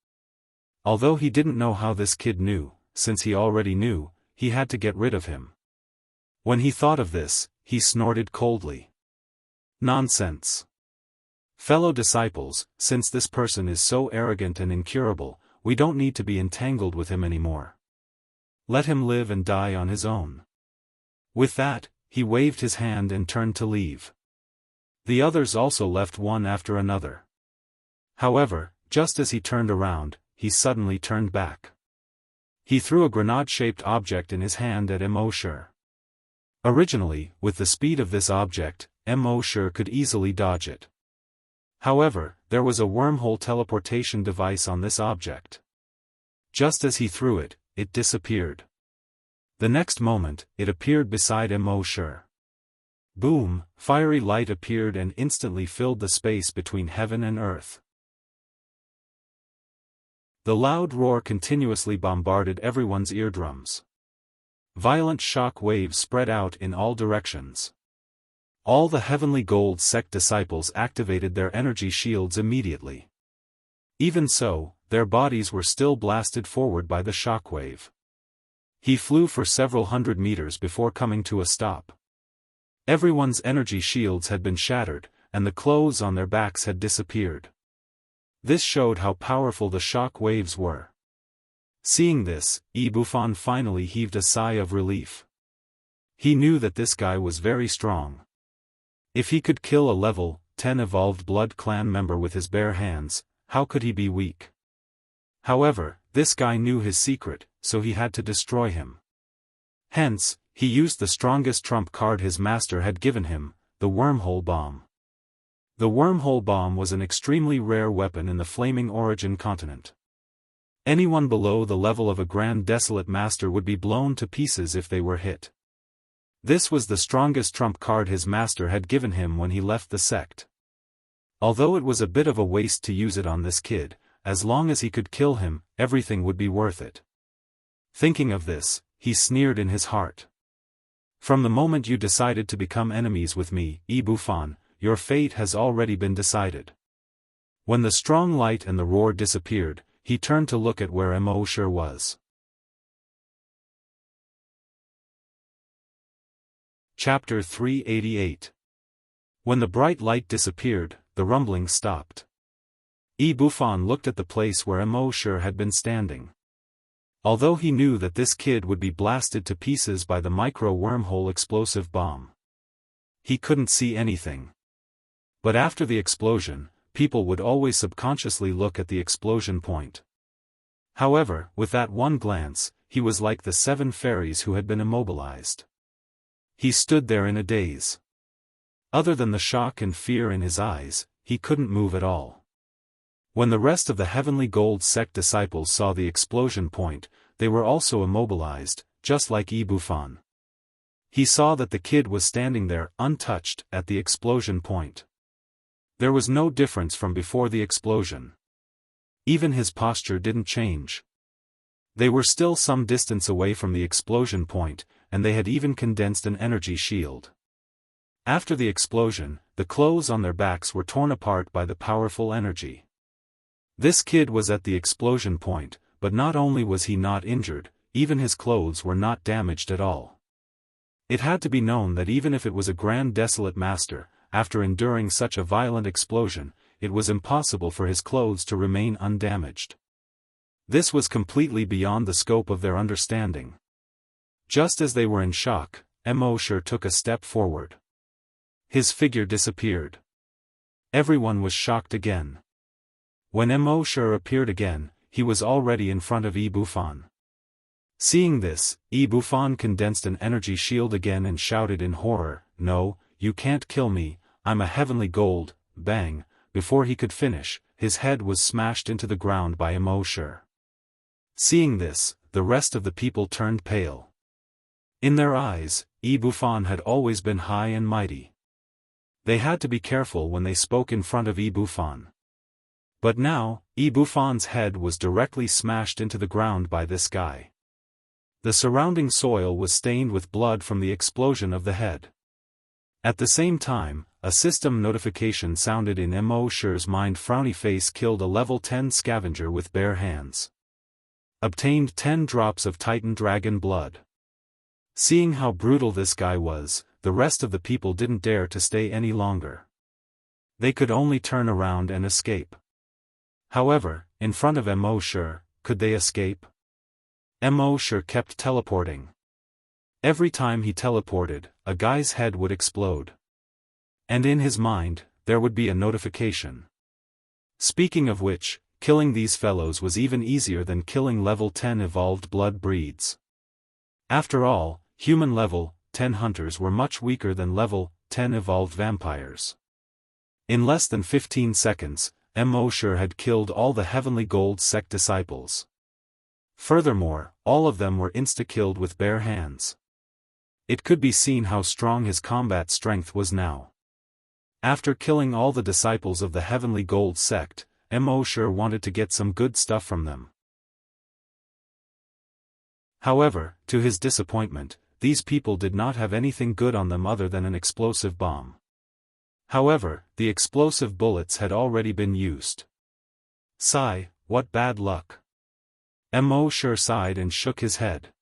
Although he didn't know how this kid knew, since he already knew, he had to get rid of him. When he thought of this, he snorted coldly. "Nonsense. Fellow disciples, since this person is so arrogant and incurable, we don't need to be entangled with him anymore. Let him live and die on his own." With that, he waved his hand and turned to leave. The others also left one after another. However, just as he turned around, he suddenly turned back. He threw a grenade-shaped object in his hand at Emosher. Originally, with the speed of this object, Emosher could easily dodge it. However, there was a wormhole teleportation device on this object. Just as he threw it, it disappeared. The next moment, it appeared beside Emosher. Boom, fiery light appeared and instantly filled the space between heaven and earth. The loud roar continuously bombarded everyone's eardrums. Violent shock waves spread out in all directions. All the Heavenly Gold sect disciples activated their energy shields immediately. Even so, their bodies were still blasted forward by the shockwave. He flew for several hundred meters before coming to a stop. Everyone's energy shields had been shattered, and the clothes on their backs had disappeared. This showed how powerful the shock waves were. Seeing this, Ibufan finally heaved a sigh of relief. He knew that this guy was very strong. If he could kill a level 10 evolved blood clan member with his bare hands, how could he be weak? However, this guy knew his secret, so he had to destroy him. Hence, he used the strongest trump card his master had given him, the wormhole bomb. The wormhole bomb was an extremely rare weapon in the Flaming Origin continent. Anyone below the level of a Grand Desolate Master would be blown to pieces if they were hit. This was the strongest trump card his master had given him when he left the sect. Although it was a bit of a waste to use it on this kid, as long as he could kill him, everything would be worth it. Thinking of this, he sneered in his heart. From the moment you decided to become enemies with me, Ibufan, your fate has already been decided. When the strong light and the roar disappeared, he turned to look at where Immortal was. Chapter 388. When the bright light disappeared, the rumbling stopped. Ibufan looked at the place where Immortal had been standing. Although he knew that this kid would be blasted to pieces by the micro-wormhole explosive bomb, he couldn't see anything. But after the explosion, people would always subconsciously look at the explosion point. However, with that one glance, he was like the 7 fairies who had been immobilized. He stood there in a daze. Other than the shock and fear in his eyes, he couldn't move at all. When the rest of the Heavenly Gold sect disciples saw the explosion point, they were also immobilized, just like Ibufan. He saw that the kid was standing there, untouched, at the explosion point. There was no difference from before the explosion. Even his posture didn't change. They were still some distance away from the explosion point, and they had even condensed an energy shield. After the explosion, the clothes on their backs were torn apart by the powerful energy. This kid was at the explosion point, but not only was he not injured, even his clothes were not damaged at all. It had to be known that even if it was a Grand Desolate Master, after enduring such a violent explosion, it was impossible for his clothes to remain undamaged. This was completely beyond the scope of their understanding. Just as they were in shock, Immortal took a step forward. His figure disappeared. Everyone was shocked again. When Immortal appeared again, he was already in front of Ibufan. Seeing this, Ibufan condensed an energy shield again and shouted in horror, "No, you can't kill me, I'm a Heavenly Gold." Bang! Before he could finish, his head was smashed into the ground by Immortal. Seeing this, the rest of the people turned pale. In their eyes, Ibufan had always been high and mighty. They had to be careful when they spoke in front of Ibufan. But now, Ibufan's head was directly smashed into the ground by this guy. The surrounding soil was stained with blood from the explosion of the head. At the same time, a system notification sounded in Immortal's mind. Frowny face killed a level 10 scavenger with bare hands. Obtained 10 drops of Titan Dragon blood. Seeing how brutal this guy was, the rest of the people didn't dare to stay any longer. They could only turn around and escape. However, in front of Immortal, could they escape? Immortal kept teleporting. Every time he teleported, a guy's head would explode. And in his mind, there would be a notification. Speaking of which, killing these fellows was even easier than killing level 10 evolved blood breeds. After all, human level 10 hunters were much weaker than level 10 evolved vampires. In less than 15 seconds, Immortal had killed all the Heavenly Gold sect disciples. Furthermore, all of them were insta-killed with bare hands. It could be seen how strong his combat strength was now. After killing all the disciples of the Heavenly Gold sect, Immortal wanted to get some good stuff from them. However, to his disappointment, these people did not have anything good on them other than an explosive bomb. However, the explosive bullets had already been used. Sigh, what bad luck. Immortal sighed and shook his head.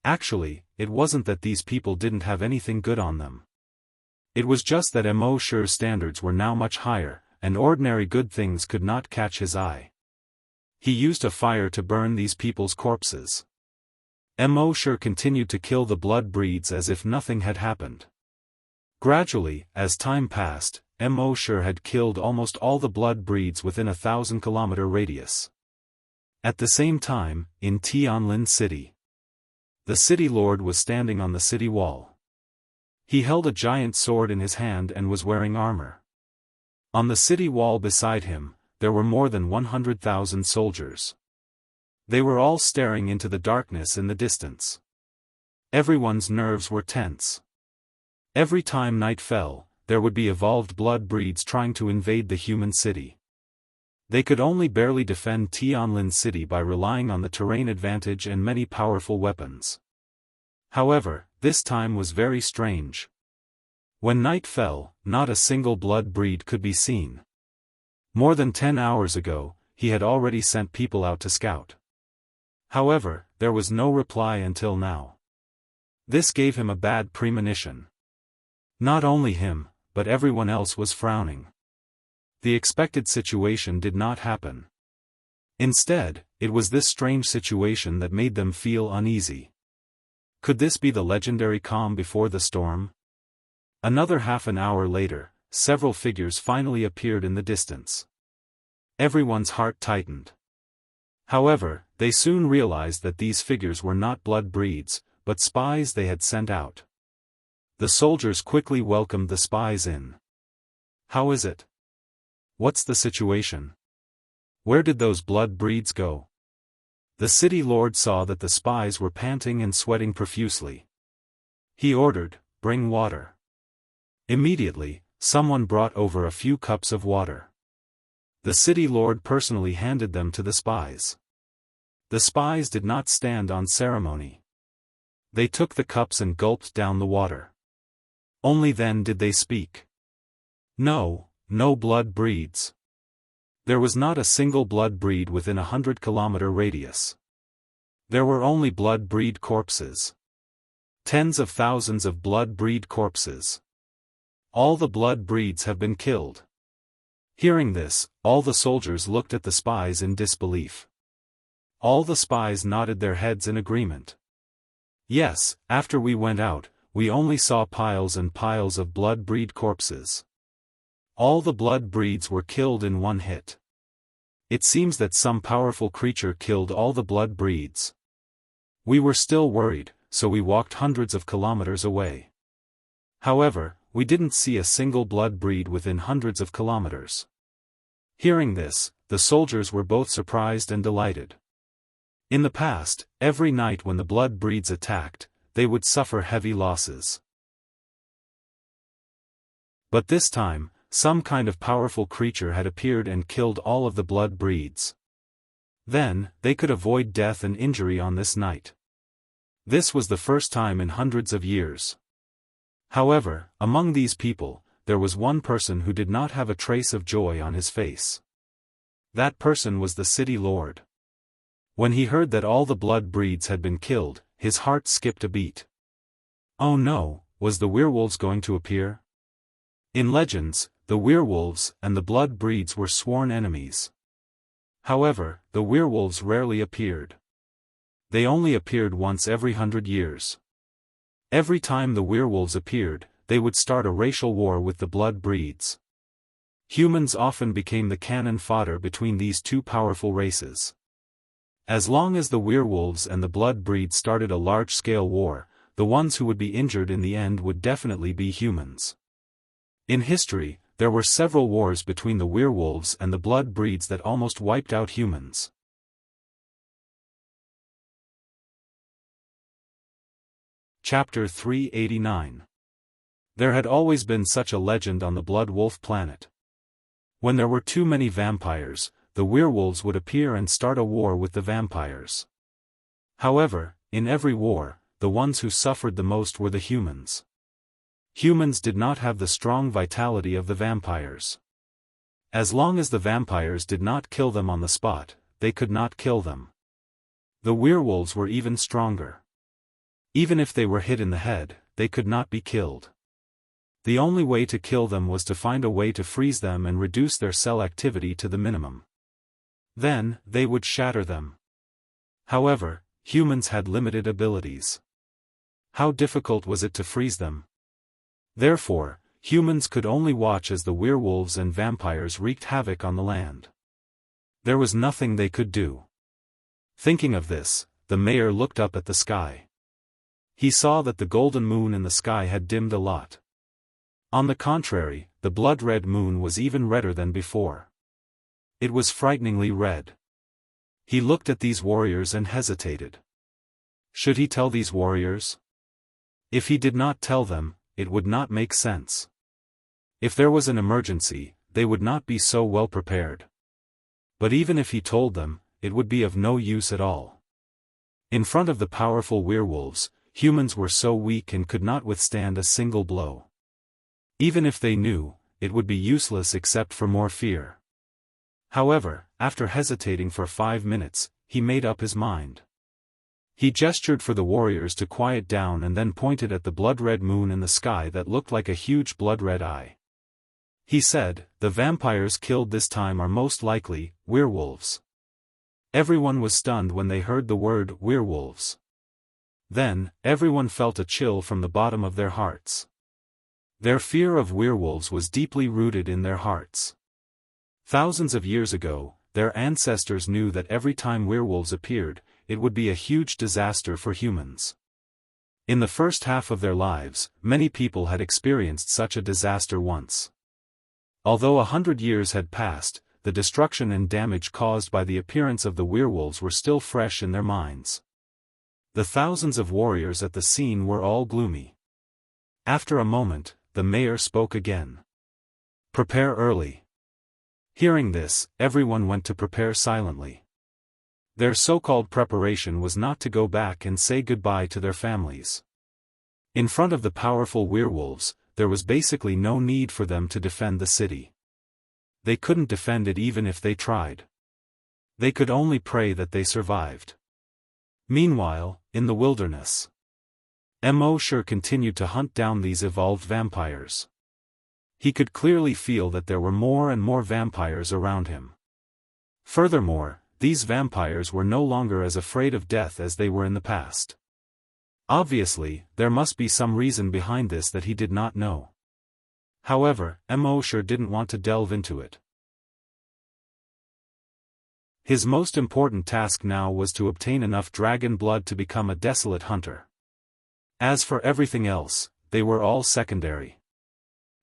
Actually, it wasn't that these people didn't have anything good on them. It was just that Immortal's standards were now much higher, and ordinary good things could not catch his eye. He used a fire to burn these people's corpses. Immortal continued to kill the blood breeds as if nothing had happened. Gradually, as time passed, Immortal had killed almost all the blood breeds within a 1,000-kilometer radius. At the same time, in Tianlin City, the city lord was standing on the city wall. He held a giant sword in his hand and was wearing armor. On the city wall beside him, there were more than 100,000 soldiers. They were all staring into the darkness in the distance. Everyone's nerves were tense. Every time night fell, there would be evolved blood breeds trying to invade the human city. They could only barely defend Tianlin City by relying on the terrain advantage and many powerful weapons. However, this time was very strange. When night fell, not a single blood breed could be seen. More than 10 hours ago, he had already sent people out to scout. However, there was no reply until now. This gave him a bad premonition. Not only him, but everyone else was frowning. The expected situation did not happen. Instead, it was this strange situation that made them feel uneasy. Could this be the legendary calm before the storm? Another half an hour later, several figures finally appeared in the distance. Everyone's heart tightened. However, they soon realized that these figures were not blood breeds, but spies they had sent out. The soldiers quickly welcomed the spies in. How is it? What's the situation? Where did those blood breeds go? The city lord saw that the spies were panting and sweating profusely. He ordered, "Bring water." Immediately, someone brought over a few cups of water. The city lord personally handed them to the spies. The spies did not stand on ceremony. They took the cups and gulped down the water. Only then did they speak. No blood breeds. There was not a single blood breed within 100-kilometer radius. There were only blood breed corpses. Tens of thousands of blood breed corpses. All the blood breeds have been killed. Hearing this, all the soldiers looked at the spies in disbelief. All the spies nodded their heads in agreement. Yes, after we went out, we only saw piles and piles of blood breed corpses. All the blood breeds were killed in one hit. It seems that some powerful creature killed all the blood breeds. We were still worried, so we walked hundreds of kilometers away. However, we didn't see a single blood breed within hundreds of kilometers. Hearing this, the soldiers were both surprised and delighted. In the past, every night when the blood breeds attacked, they would suffer heavy losses. But this time, some kind of powerful creature had appeared and killed all of the blood breeds. Then, they could avoid death and injury on this night. This was the first time in hundreds of years. However, among these people, there was one person who did not have a trace of joy on his face. That person was the city lord. When he heard that all the blood breeds had been killed, his heart skipped a beat. Oh no, was the werewolves going to appear? In legends, the werewolves and the blood breeds were sworn enemies. However, the werewolves rarely appeared. They only appeared once every 100 years. Every time the werewolves appeared, they would start a racial war with the blood breeds. Humans often became the cannon fodder between these two powerful races. As long as the werewolves and the blood breeds started a large-scale war, the ones who would be injured in the end would definitely be humans. In history, there were several wars between the werewolves and the blood breeds that almost wiped out humans. Chapter 389. There had always been such a legend on the Blood Wolf planet. When there were too many vampires, the werewolves would appear and start a war with the vampires. However, in every war, the ones who suffered the most were the humans. Humans did not have the strong vitality of the vampires. As long as the vampires did not kill them on the spot, they could not kill them. The werewolves were even stronger. Even if they were hit in the head, they could not be killed. The only way to kill them was to find a way to freeze them and reduce their cell activity to the minimum. Then, they would shatter them. However, humans had limited abilities. How difficult was it to freeze them? Therefore, humans could only watch as the werewolves and vampires wreaked havoc on the land. There was nothing they could do. Thinking of this, the mayor looked up at the sky. He saw that the golden moon in the sky had dimmed a lot. On the contrary, the blood-red moon was even redder than before. It was frighteningly red. He looked at these warriors and hesitated. Should he tell these warriors? If he did not tell them, it would not make sense. If there was an emergency, they would not be so well prepared. But even if he told them, it would be of no use at all. In front of the powerful werewolves, humans were so weak and could not withstand a single blow. Even if they knew, it would be useless except for more fear. However, after hesitating for 5 minutes, he made up his mind. He gestured for the warriors to quiet down and then pointed at the blood-red moon in the sky that looked like a huge blood-red eye. He said, "The vampires killed this time are most likely werewolves." Everyone was stunned when they heard the word werewolves. Then, everyone felt a chill from the bottom of their hearts. Their fear of werewolves was deeply rooted in their hearts. Thousands of years ago, their ancestors knew that every time werewolves appeared, it would be a huge disaster for humans. In the first half of their lives, many people had experienced such a disaster once. Although 100 years had passed, the destruction and damage caused by the appearance of the werewolves were still fresh in their minds. The thousands of warriors at the scene were all gloomy. After a moment, the mayor spoke again. "Prepare early." Hearing this, everyone went to prepare silently. Their so-called preparation was not to go back and say goodbye to their families. In front of the powerful werewolves, there was basically no need for them to defend the city. They couldn't defend it even if they tried. They could only pray that they survived. Meanwhile, in the wilderness, Mosher continued to hunt down these evolved vampires. He could clearly feel that there were more and more vampires around him. Furthermore, these vampires were no longer as afraid of death as they were in the past. Obviously, there must be some reason behind this that he did not know. However, Mosher didn't want to delve into it. His most important task now was to obtain enough dragon blood to become a desolate hunter. As for everything else, they were all secondary.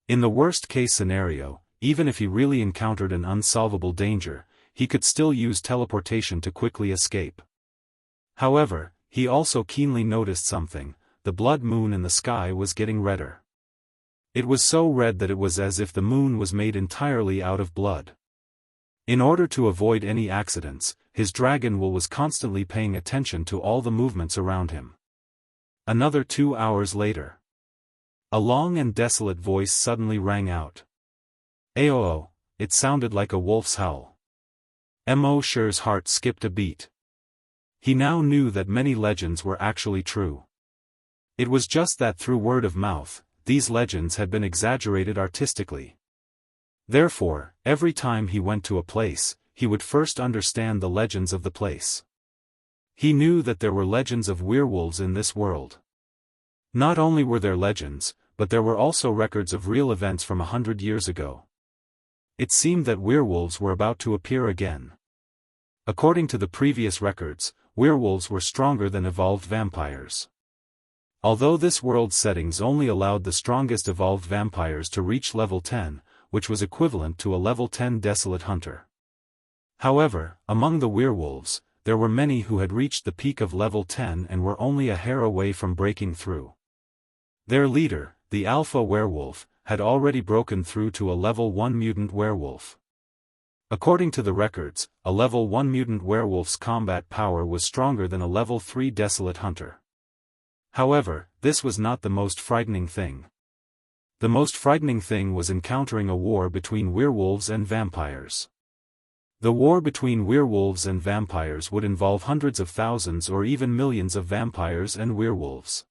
In the worst-case scenario, even if he really encountered an unsolvable danger, he could still use teleportation to quickly escape. However, he also keenly noticed something: the blood moon in the sky was getting redder. It was so red that it was as if the moon was made entirely out of blood. In order to avoid any accidents, his dragon will was constantly paying attention to all the movements around him. Another 2 hours later, a long and desolate voice suddenly rang out. "Aoo!" It sounded like a wolf's howl. Mosher's heart skipped a beat. He now knew that many legends were actually true. It was just that through word of mouth, these legends had been exaggerated artistically. Therefore, every time he went to a place, he would first understand the legends of the place. He knew that there were legends of werewolves in this world. Not only were there legends, but there were also records of real events from 100 years ago. It seemed that werewolves were about to appear again. According to the previous records, werewolves were stronger than evolved vampires. Although this world's settings only allowed the strongest evolved vampires to reach level 10, which was equivalent to a level 10 desolate hunter. However, among the werewolves, there were many who had reached the peak of level 10 and were only a hair away from breaking through. Their leader, the alpha werewolf, had already broken through to a level 1 mutant werewolf. According to the records, a level 1 mutant werewolf's combat power was stronger than a level 3 desolate hunter. However, this was not the most frightening thing. The most frightening thing was encountering a war between werewolves and vampires. The war between werewolves and vampires would involve hundreds of thousands or even millions of vampires and werewolves.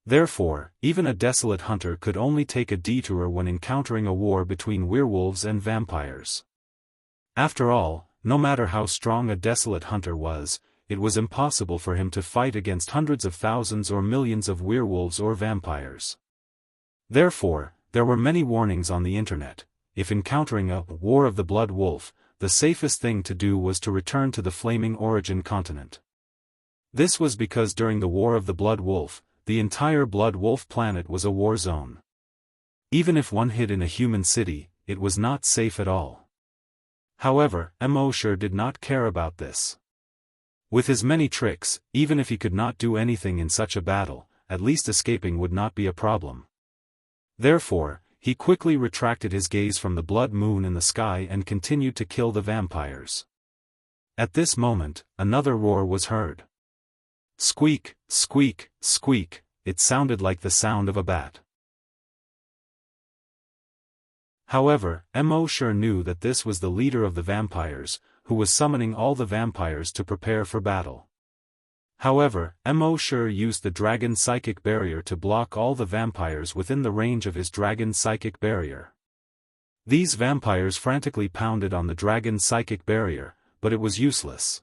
Therefore, even a desolate hunter could only take a detour when encountering a war between werewolves and vampires. After all, no matter how strong a desolate hunter was, it was impossible for him to fight against hundreds of thousands or millions of werewolves or vampires. Therefore, there were many warnings on the internet. If encountering a War of the Blood Wolf, the safest thing to do was to return to the Flaming Origin continent. This was because during the War of the Blood Wolf, the entire Blood Wolf planet was a war zone. Even if one hid in a human city, it was not safe at all. However, Mosher did not care about this. With his many tricks, even if he could not do anything in such a battle, at least escaping would not be a problem. Therefore, he quickly retracted his gaze from the blood moon in the sky and continued to kill the vampires. At this moment, another roar was heard. Squeak, squeak, squeak, it sounded like the sound of a bat. However, Mo sure knew that this was the leader of the vampires, who was summoning all the vampires to prepare for battle. However, Mo sure used the dragon psychic barrier to block all the vampires within the range of his dragon psychic barrier. These vampires frantically pounded on the dragon psychic barrier, but it was useless.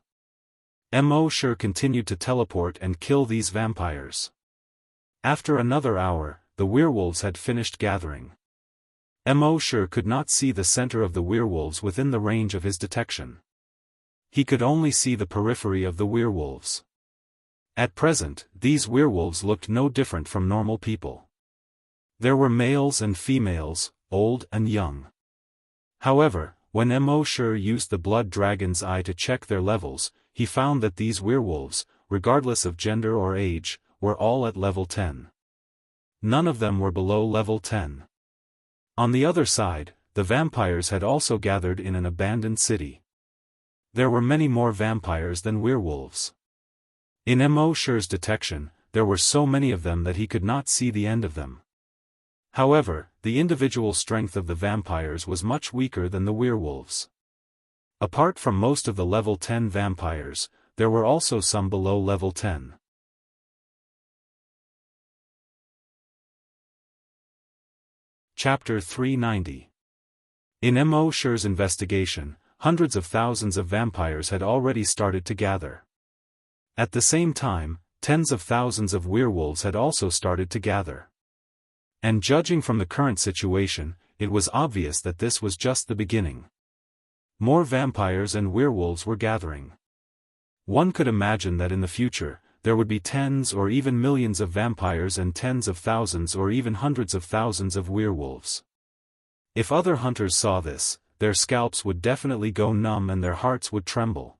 Mo sure continued to teleport and kill these vampires. After another hour, the werewolves had finished gathering. Mo sure could not see the center of the werewolves within the range of his detection. He could only see the periphery of the werewolves. At present, these werewolves looked no different from normal people. There were males and females, old and young. However, when Mo sure used the blood dragon's eye to check their levels, he found that these werewolves, regardless of gender or age, were all at level 10. None of them were below level 10. On the other side, the vampires had also gathered in an abandoned city. There were many more vampires than werewolves. In Mo sure's detection, there were so many of them that he could not see the end of them. However, the individual strength of the vampires was much weaker than the werewolves. Apart from most of the level 10 vampires, there were also some below level 10. Chapter 390. In Mo sure's investigation, hundreds of thousands of vampires had already started to gather. At the same time, tens of thousands of werewolves had also started to gather. And judging from the current situation, it was obvious that this was just the beginning. More vampires and werewolves were gathering. One could imagine that in the future, there would be tens or even millions of vampires and tens of thousands or even hundreds of thousands of werewolves. If other hunters saw this, their scalps would definitely go numb and their hearts would tremble.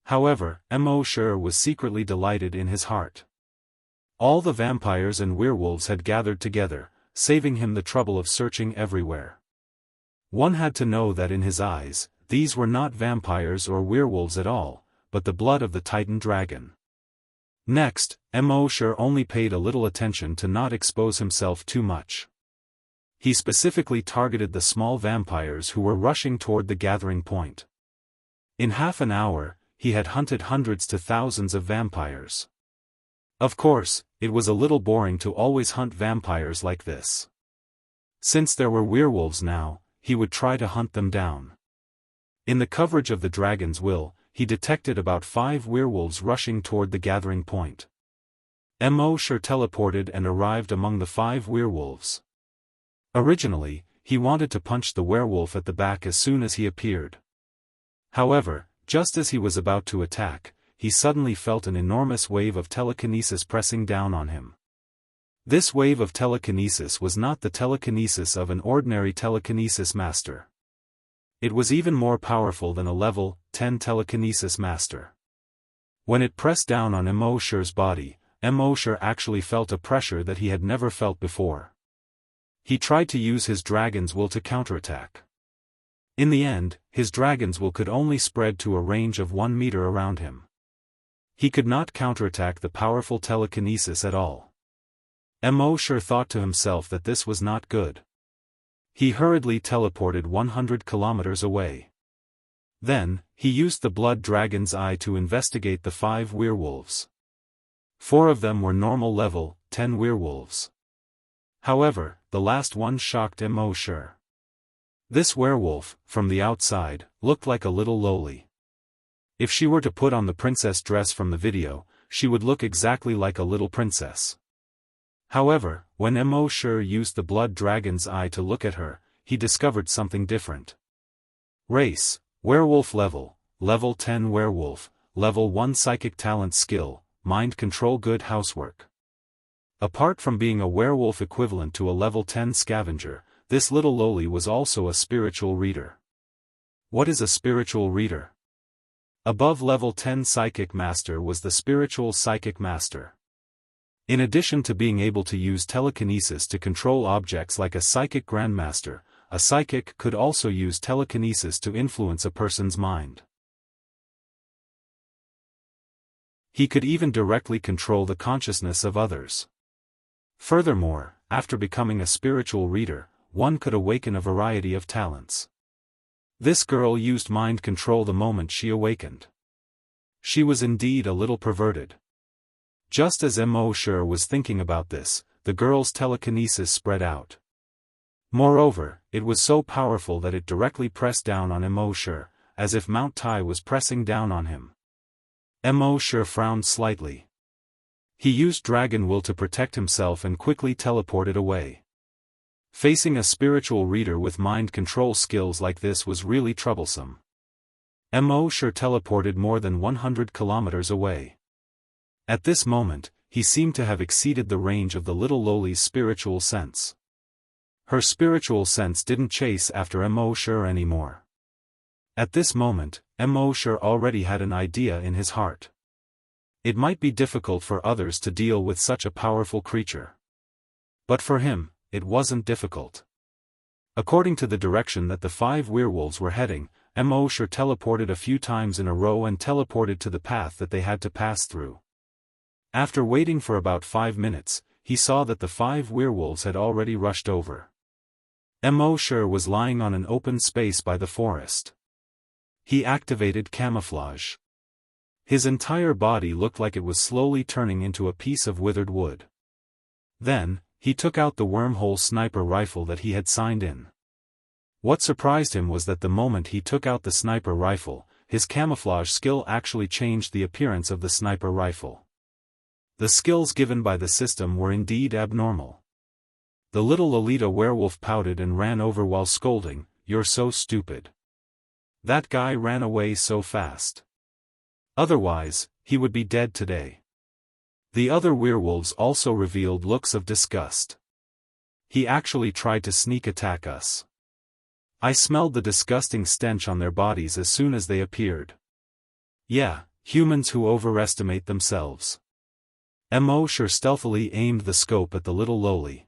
However, Mo sure was secretly delighted in his heart. All the vampires and werewolves had gathered together, saving him the trouble of searching everywhere. One had to know that in his eyes, these were not vampires or werewolves at all, but the blood of the Titan dragon. Next, Mo sure only paid a little attention to not expose himself too much. He specifically targeted the small vampires who were rushing toward the gathering point. In half an hour, he had hunted hundreds to thousands of vampires. Of course, it was a little boring to always hunt vampires like this. Since there were werewolves now, he would try to hunt them down. In the coverage of the dragon's will, he detected about 5 werewolves rushing toward the gathering point. Mo sure teleported and arrived among the 5 werewolves. Originally, he wanted to punch the werewolf at the back as soon as he appeared. However, just as he was about to attack, he suddenly felt an enormous wave of telekinesis pressing down on him. This wave of telekinesis was not the telekinesis of an ordinary telekinesis master. It was even more powerful than a level 10 telekinesis master. When it pressed down on Mo sure's body, Mo sure actually felt a pressure that he had never felt before. He tried to use his dragon's will to counterattack. In the end, his dragon's will could only spread to a range of 1 meter around him. He could not counterattack the powerful telekinesis at all. Mo sure thought to himself that this was not good. He hurriedly teleported 100 kilometers away. Then, he used the blood dragon's eye to investigate the 5 werewolves. 4 of them were normal level 10 werewolves. However, the last one shocked Mo sure. This werewolf, from the outside, looked like a little lowly. If she were to put on the princess dress from the video, she would look exactly like a little princess. However, when Mo sure used the blood dragon's eye to look at her, he discovered something different. Race, werewolf level 10 werewolf, level 1 psychic talent skill, mind control good housework. Apart from being a werewolf equivalent to a level 10 scavenger, this little lowly was also a spiritual reader. What is a spiritual reader? Above level 10 psychic master was the spiritual psychic master. In addition to being able to use telekinesis to control objects like a psychic grandmaster, a psychic could also use telekinesis to influence a person's mind. He could even directly control the consciousness of others. Furthermore, after becoming a spiritual reader, one could awaken a variety of talents. This girl used mind control the moment she awakened. She was indeed a little perverted. Just as Mo was thinking about this, the girl's telekinesis spread out. Moreover, it was so powerful that it directly pressed down on Mo, as if Mount Tai was pressing down on him. Mo frowned slightly. He used dragon will to protect himself and quickly teleported away. Facing a spiritual reader with mind control skills like this was really troublesome. Mo teleported more than 100 kilometers away. At this moment, he seemed to have exceeded the range of the little lowly's spiritual sense. Her spiritual sense didn't chase after Mo anymore. At this moment, Mo already had an idea in his heart. It might be difficult for others to deal with such a powerful creature. But for him, it wasn't difficult. According to the direction that the 5 werewolves were heading, Mo teleported a few times in a row and teleported to the path that they had to pass through. After waiting for about 5 minutes, he saw that the 5 werewolves had already rushed over. Mo was lying on an open space by the forest. He activated camouflage. His entire body looked like it was slowly turning into a piece of withered wood. Then, he took out the wormhole sniper rifle that he had signed in. What surprised him was that the moment he took out the sniper rifle, his camouflage skill actually changed the appearance of the sniper rifle. The skills given by the system were indeed abnormal. The little Lolita werewolf pouted and ran over while scolding, "You're so stupid. That guy ran away so fast. Otherwise, he would be dead today." The other werewolves also revealed looks of disgust. "He actually tried to sneak attack us. I smelled the disgusting stench on their bodies as soon as they appeared. Yeah, humans who overestimate themselves." Mo stealthily aimed the scope at the little lowly.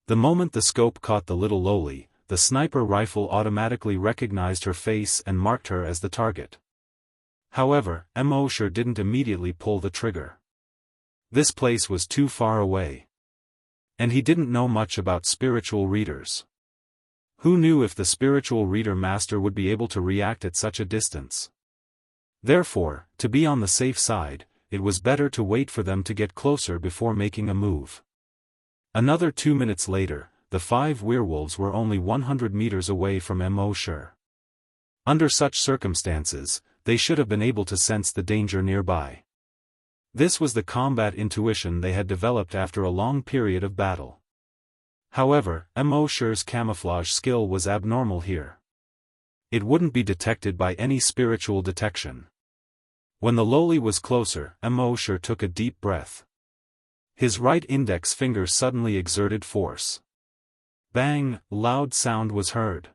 The moment the scope caught the little lowly, the sniper rifle automatically recognized her face and marked her as the target. However, Mo didn't immediately pull the trigger. This place was too far away. And he didn't know much about spiritual readers. Who knew if the spiritual reader master would be able to react at such a distance? Therefore, to be on the safe side, it was better to wait for them to get closer before making a move. Another 2 minutes later, the 5 werewolves were only 100 meters away from Mo. Under such circumstances, they should have been able to sense the danger nearby. This was the combat intuition they had developed after a long period of battle. However, Mo's camouflage skill was abnormal here. It wouldn't be detected by any spiritual detection. When the lowly was closer, Mo took a deep breath. His right index finger suddenly exerted force. Bang! Loud sound was heard.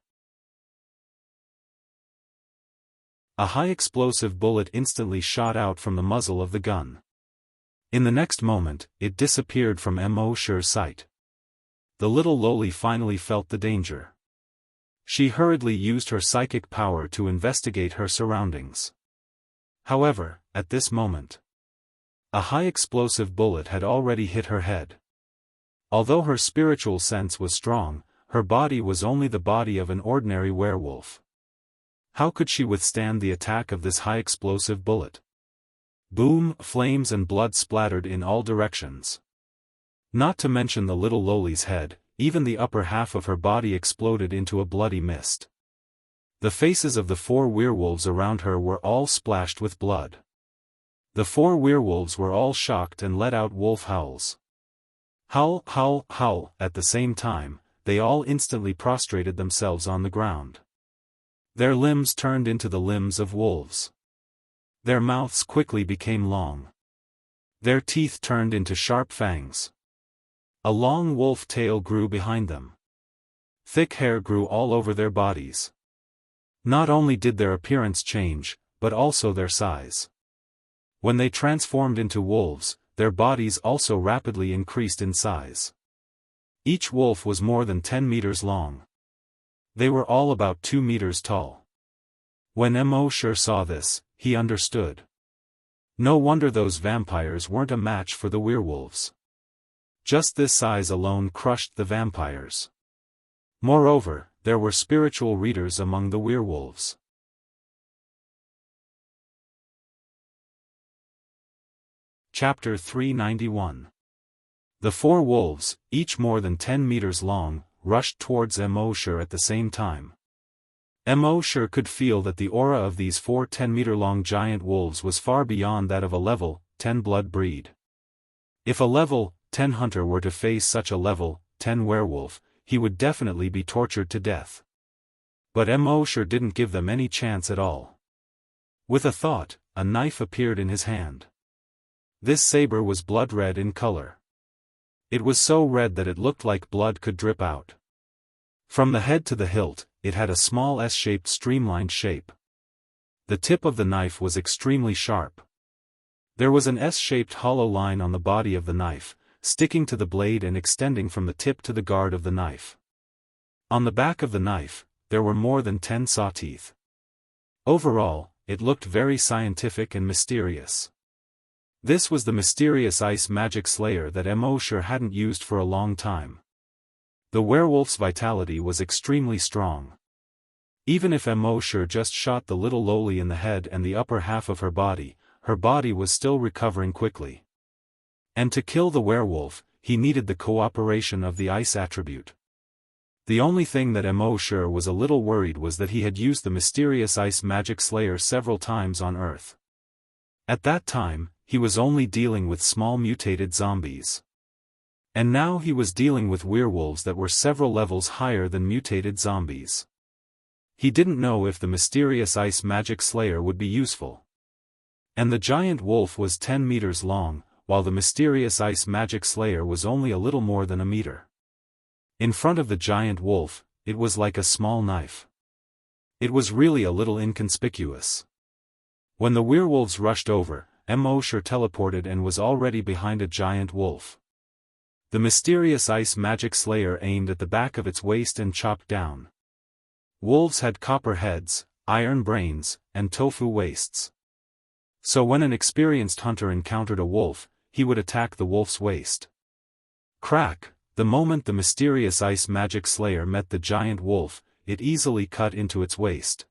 A high explosive bullet instantly shot out from the muzzle of the gun. In the next moment, it disappeared from Mo's sight. The little lowly finally felt the danger. She hurriedly used her psychic power to investigate her surroundings. However, at this moment, a high explosive bullet had already hit her head. Although her spiritual sense was strong, her body was only the body of an ordinary werewolf. How could she withstand the attack of this high explosive bullet? Boom! Flames and blood splattered in all directions. Not to mention the little lowly's head, even the upper half of her body exploded into a bloody mist. The faces of the 4 werewolves around her were all splashed with blood. The 4 werewolves were all shocked and let out wolf howls. Howl, howl, howl. At the same time, they all instantly prostrated themselves on the ground. Their limbs turned into the limbs of wolves. Their mouths quickly became long. Their teeth turned into sharp fangs. A long wolf tail grew behind them. Thick hair grew all over their bodies. Not only did their appearance change, but also their size. When they transformed into wolves, their bodies also rapidly increased in size. Each wolf was more than 10 meters long. They were all about 2 meters tall. When Mo saw this, he understood. No wonder those vampires weren't a match for the werewolves. Just this size alone crushed the vampires. Moreover, there were spiritual readers among the werewolves. Chapter 391. The 4 wolves, each more than 10 meters long, rushed towards Mo at the same time. Mo could feel that the aura of these 4 10-meter-long giant wolves was far beyond that of a level 10 blood breed. If a level 10 hunter were to face such a level 10 werewolf, he would definitely be tortured to death. But Mo didn't give them any chance at all. With a thought, a knife appeared in his hand. This saber was blood red in color. It was so red that it looked like blood could drip out. From the head to the hilt, it had a small S-shaped streamlined shape. The tip of the knife was extremely sharp. There was an S-shaped hollow line on the body of the knife, sticking to the blade and extending from the tip to the guard of the knife. On the back of the knife, there were more than 10 saw teeth. Overall, it looked very scientific and mysterious. This was the mysterious ice magic slayer that Mo hadn't used for a long time. The werewolf's vitality was extremely strong. Even if Mo just shot the little loli in the head and the upper half of her body was still recovering quickly. And to kill the werewolf, he needed the cooperation of the ice attribute. The only thing that Mo was a little worried was that he had used the mysterious ice magic slayer several times on Earth. At that time, he was only dealing with small mutated zombies. And now he was dealing with werewolves that were several levels higher than mutated zombies. He didn't know if the mysterious ice magic slayer would be useful. And the giant wolf was 10 meters long, while the mysterious ice magic slayer was only a little more than a meter. In front of the giant wolf, it was like a small knife. It was really a little inconspicuous. When the werewolves rushed over, Mo teleported and was already behind a giant wolf. The mysterious ice magic slayer aimed at the back of its waist and chopped down. Wolves had copper heads, iron brains, and tofu waists. So when an experienced hunter encountered a wolf, he would attack the wolf's waist. Crack! The moment the mysterious ice magic slayer met the giant wolf, it easily cut into its waist.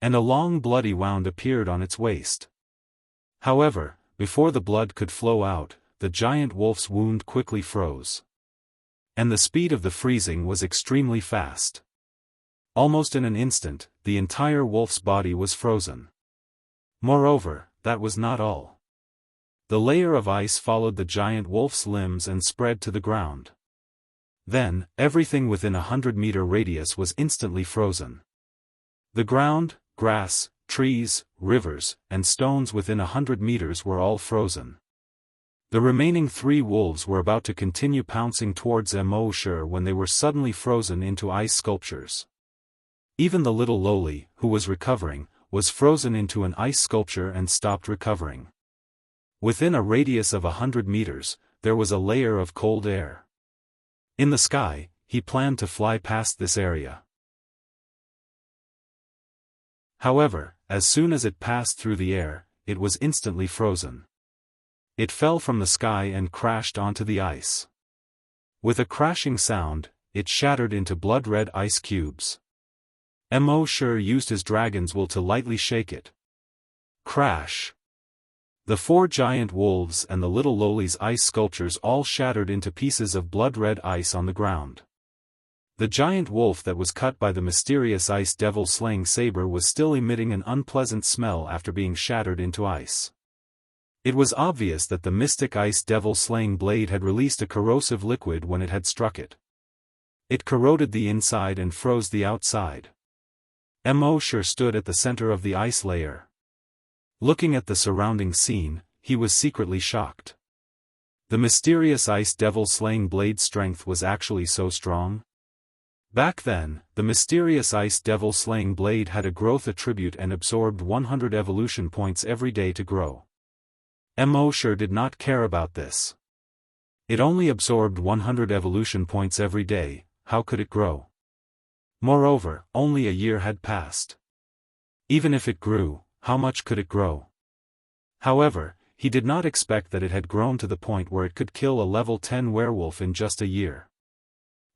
And a long bloody wound appeared on its waist. However, before the blood could flow out, the giant wolf's wound quickly froze. And the speed of the freezing was extremely fast. Almost in an instant, the entire wolf's body was frozen. Moreover, that was not all. The layer of ice followed the giant wolf's limbs and spread to the ground. Then, everything within a 100-meter radius was instantly frozen. The ground, grass, trees, rivers, and stones within 100 meters were all frozen. The remaining 3 wolves were about to continue pouncing towards Mo when they were suddenly frozen into ice sculptures. Even the little loli, who was recovering, was frozen into an ice sculpture and stopped recovering. Within a radius of 100 meters, there was a layer of cold air. In the sky, he planned to fly past this area. However, as soon as it passed through the air, it was instantly frozen. It fell from the sky and crashed onto the ice. With a crashing sound, it shattered into blood-red ice cubes. Mo used his dragon's will to lightly shake it. Crash! The 4 giant wolves and the little loli's ice sculptures all shattered into pieces of blood-red ice on the ground. The giant wolf that was cut by the mysterious ice devil-slaying saber was still emitting an unpleasant smell after being shattered into ice. It was obvious that the mystic ice devil-slaying blade had released a corrosive liquid when it had struck it. It corroded the inside and froze the outside. Mo stood at the center of the ice layer. Looking at the surrounding scene, he was secretly shocked. The mysterious ice devil-slaying blade's strength was actually so strong. Back then, the mysterious ice devil-slaying blade had a growth attribute and absorbed 100 evolution points every day to grow. Mo sure did not care about this. It only absorbed 100 evolution points every day, how could it grow? Moreover, only a year had passed. Even if it grew, how much could it grow? However, he did not expect that it had grown to the point where it could kill a level 10 werewolf in just a year.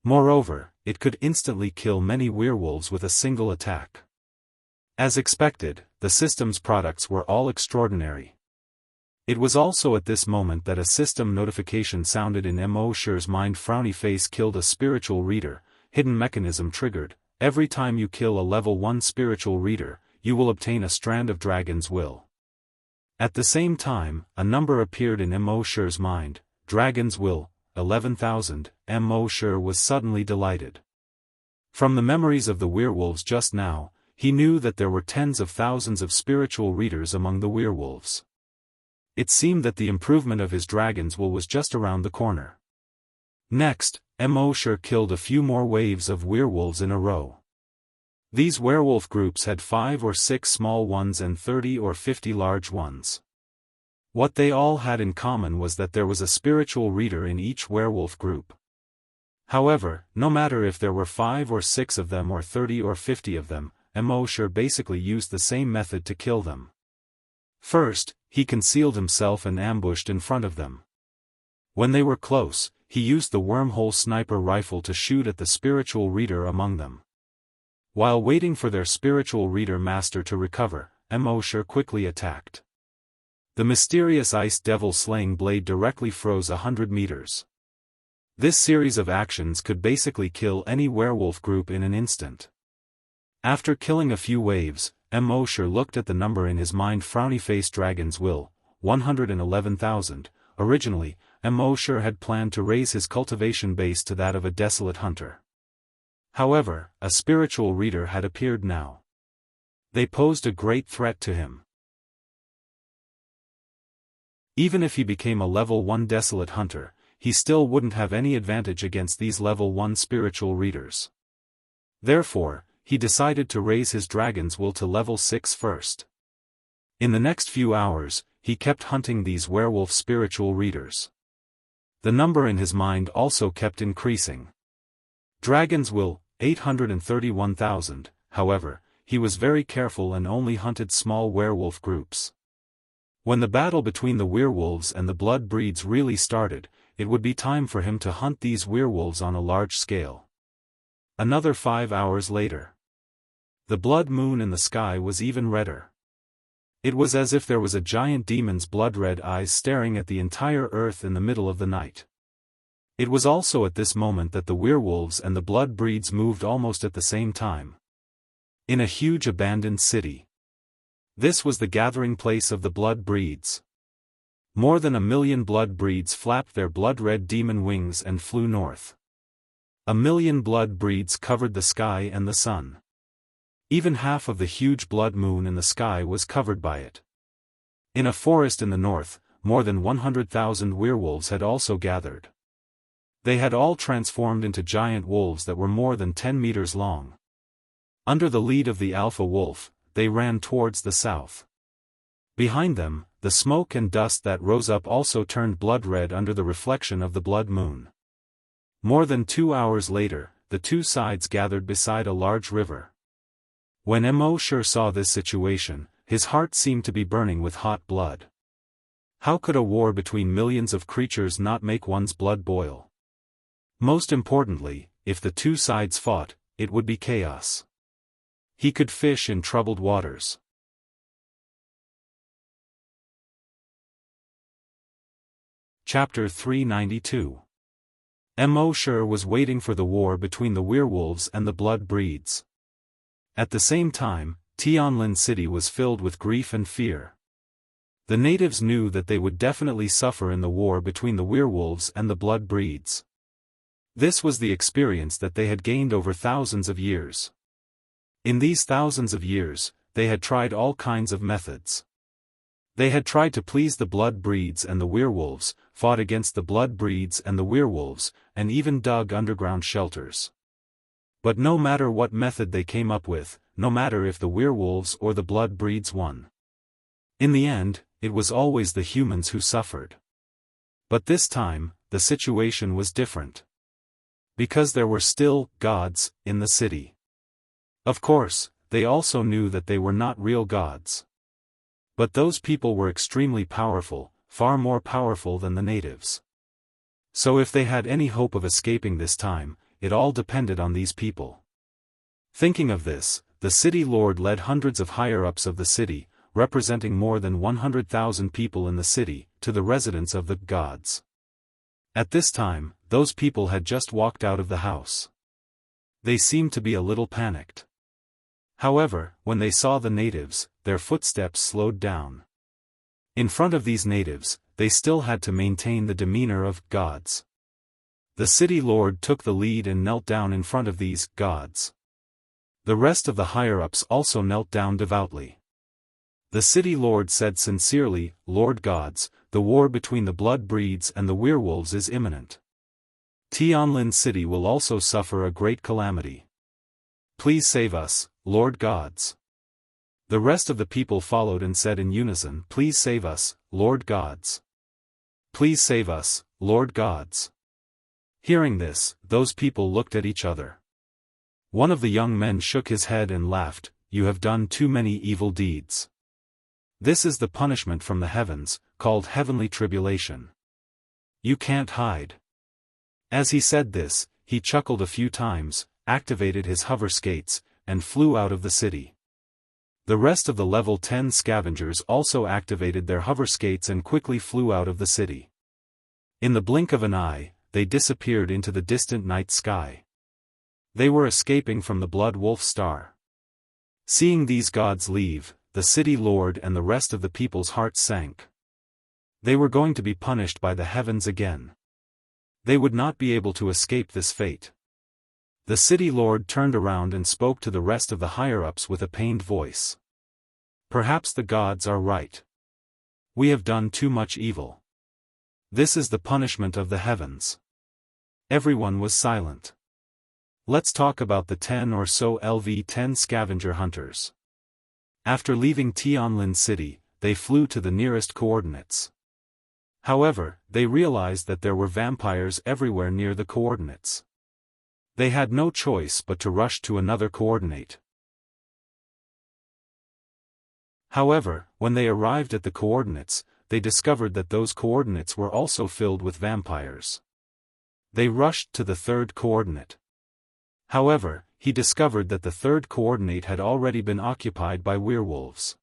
Moreover, it could instantly kill many werewolves with a single attack. As expected, the system's products were all extraordinary. It was also at this moment that a system notification sounded in Mo Sure's mind. Frowny face killed a spiritual reader, hidden mechanism triggered. Every time you kill a level 1 spiritual reader, you will obtain a strand of Dragon's Will. At the same time, a number appeared in Mo Sure's mind, Dragon's Will, 11,000. Mo Sure was suddenly delighted. From the memories of the werewolves just now, he knew that there were tens of thousands of spiritual readers among the werewolves. It seemed that the improvement of his Dragon's Will was just around the corner. Next, Mo Sure killed a few more waves of werewolves in a row. These werewolf groups had 5 or 6 small ones and 30 or 50 large ones. What they all had in common was that there was a spiritual reader in each werewolf group. However, no matter if there were 5 or 6 of them or 30 or 50 of them, Mo Sure basically used the same method to kill them. First, he concealed himself and ambushed in front of them. When they were close, he used the wormhole sniper rifle to shoot at the spiritual reader among them. While waiting for their spiritual reader master to recover, Mo Sure quickly attacked. The mysterious ice devil slaying blade directly froze 100 meters. This series of actions could basically kill any werewolf group in an instant. After killing a few waves, Mo Sure looked at the number in his mind. Frowny face Dragon's Will, 111,000. Originally, Mo Sure had planned to raise his cultivation base to that of a desolate hunter. However, a spiritual reader had appeared now. They posed a great threat to him. Even if he became a level 1 desolate hunter, he still wouldn't have any advantage against these level 1 spiritual readers. Therefore, he decided to raise his Dragon's Will to level 6 first. In the next few hours, he kept hunting these werewolf spiritual readers. The number in his mind also kept increasing. Dragon's Will, 831,000, however, he was very careful and only hunted small werewolf groups. When the battle between the werewolves and the blood breeds really started, it would be time for him to hunt these werewolves on a large scale. Another 5 hours later. The blood moon in the sky was even redder. It was as if there was a giant demon's blood-red eyes staring at the entire earth in the middle of the night. It was also at this moment that the werewolves and the blood breeds moved almost at the same time. In a huge abandoned city. This was the gathering place of the blood breeds. More than 1 million blood breeds flapped their blood-red demon wings and flew north. 1 million blood breeds covered the sky and the sun. Even half of the huge blood moon in the sky was covered by it. In a forest in the north, more than 100,000 werewolves had also gathered. They had all transformed into giant wolves that were more than 10 meters long. Under the lead of the alpha wolf, they ran towards the south. Behind them, the smoke and dust that rose up also turned blood-red under the reflection of the blood moon. More than 2 hours later, the two sides gathered beside a large river. When Mo Sure saw this situation, his heart seemed to be burning with hot blood. How could a war between millions of creatures not make one's blood boil? Most importantly, if the two sides fought, it would be chaos. He could fish in troubled waters. Chapter 392. Mo Sure was waiting for the war between the werewolves and the blood breeds. At the same time, Tianlin City was filled with grief and fear. The natives knew that they would definitely suffer in the war between the werewolves and the blood breeds. This was the experience that they had gained over thousands of years. In these thousands of years, they had tried all kinds of methods. They had tried to please the blood breeds and the werewolves, fought against the blood breeds and the werewolves, and even dug underground shelters. But no matter what method they came up with, no matter if the werewolves or the blood breeds won, In the end, it was always the humans who suffered. But this time, the situation was different. Because there were still gods in the city. Of course, they also knew that they were not real gods. But those people were extremely powerful, far more powerful than the natives. So if they had any hope of escaping this time, it all depended on these people. Thinking of this, the city lord led hundreds of higher-ups of the city, representing more than 100,000 people in the city, to the residence of the gods. At this time, those people had just walked out of the house. They seemed to be a little panicked. However, when they saw the natives, their footsteps slowed down. In front of these natives, they still had to maintain the demeanor of gods. The city lord took the lead and knelt down in front of these gods. The rest of the higher-ups also knelt down devoutly. The city lord said sincerely, "Lord gods, the war between the blood breeds and the werewolves is imminent. Tianlin city will also suffer a great calamity. Please save us, Lord gods." The rest of the people followed and said in unison, "Please save us, Lord gods. Please save us, Lord gods." Hearing this, those people looked at each other. One of the young men shook his head and laughed, "You have done too many evil deeds. This is the punishment from the heavens, called heavenly tribulation. You can't hide." As he said this, he chuckled a few times, activated his hover skates, and flew out of the city. The rest of the level 10 scavengers also activated their hover skates and quickly flew out of the city. In the blink of an eye, they disappeared into the distant night sky. They were escaping from the Blood Wolf Star. Seeing these gods leave, the city lord and the rest of the people's hearts sank. They were going to be punished by the heavens again. They would not be able to escape this fate. The city lord turned around and spoke to the rest of the higher-ups with a pained voice. "Perhaps the gods are right. We have done too much evil. This is the punishment of the heavens." Everyone was silent. Let's talk about the 10 or so LV-10 scavenger hunters. After leaving Tianlin City, they flew to the nearest coordinates. However, they realized that there were vampires everywhere near the coordinates. They had no choice but to rush to another coordinate. However, when they arrived at the coordinates, they discovered that those coordinates were also filled with vampires. They rushed to the third coordinate. However, he discovered that the third coordinate had already been occupied by werewolves.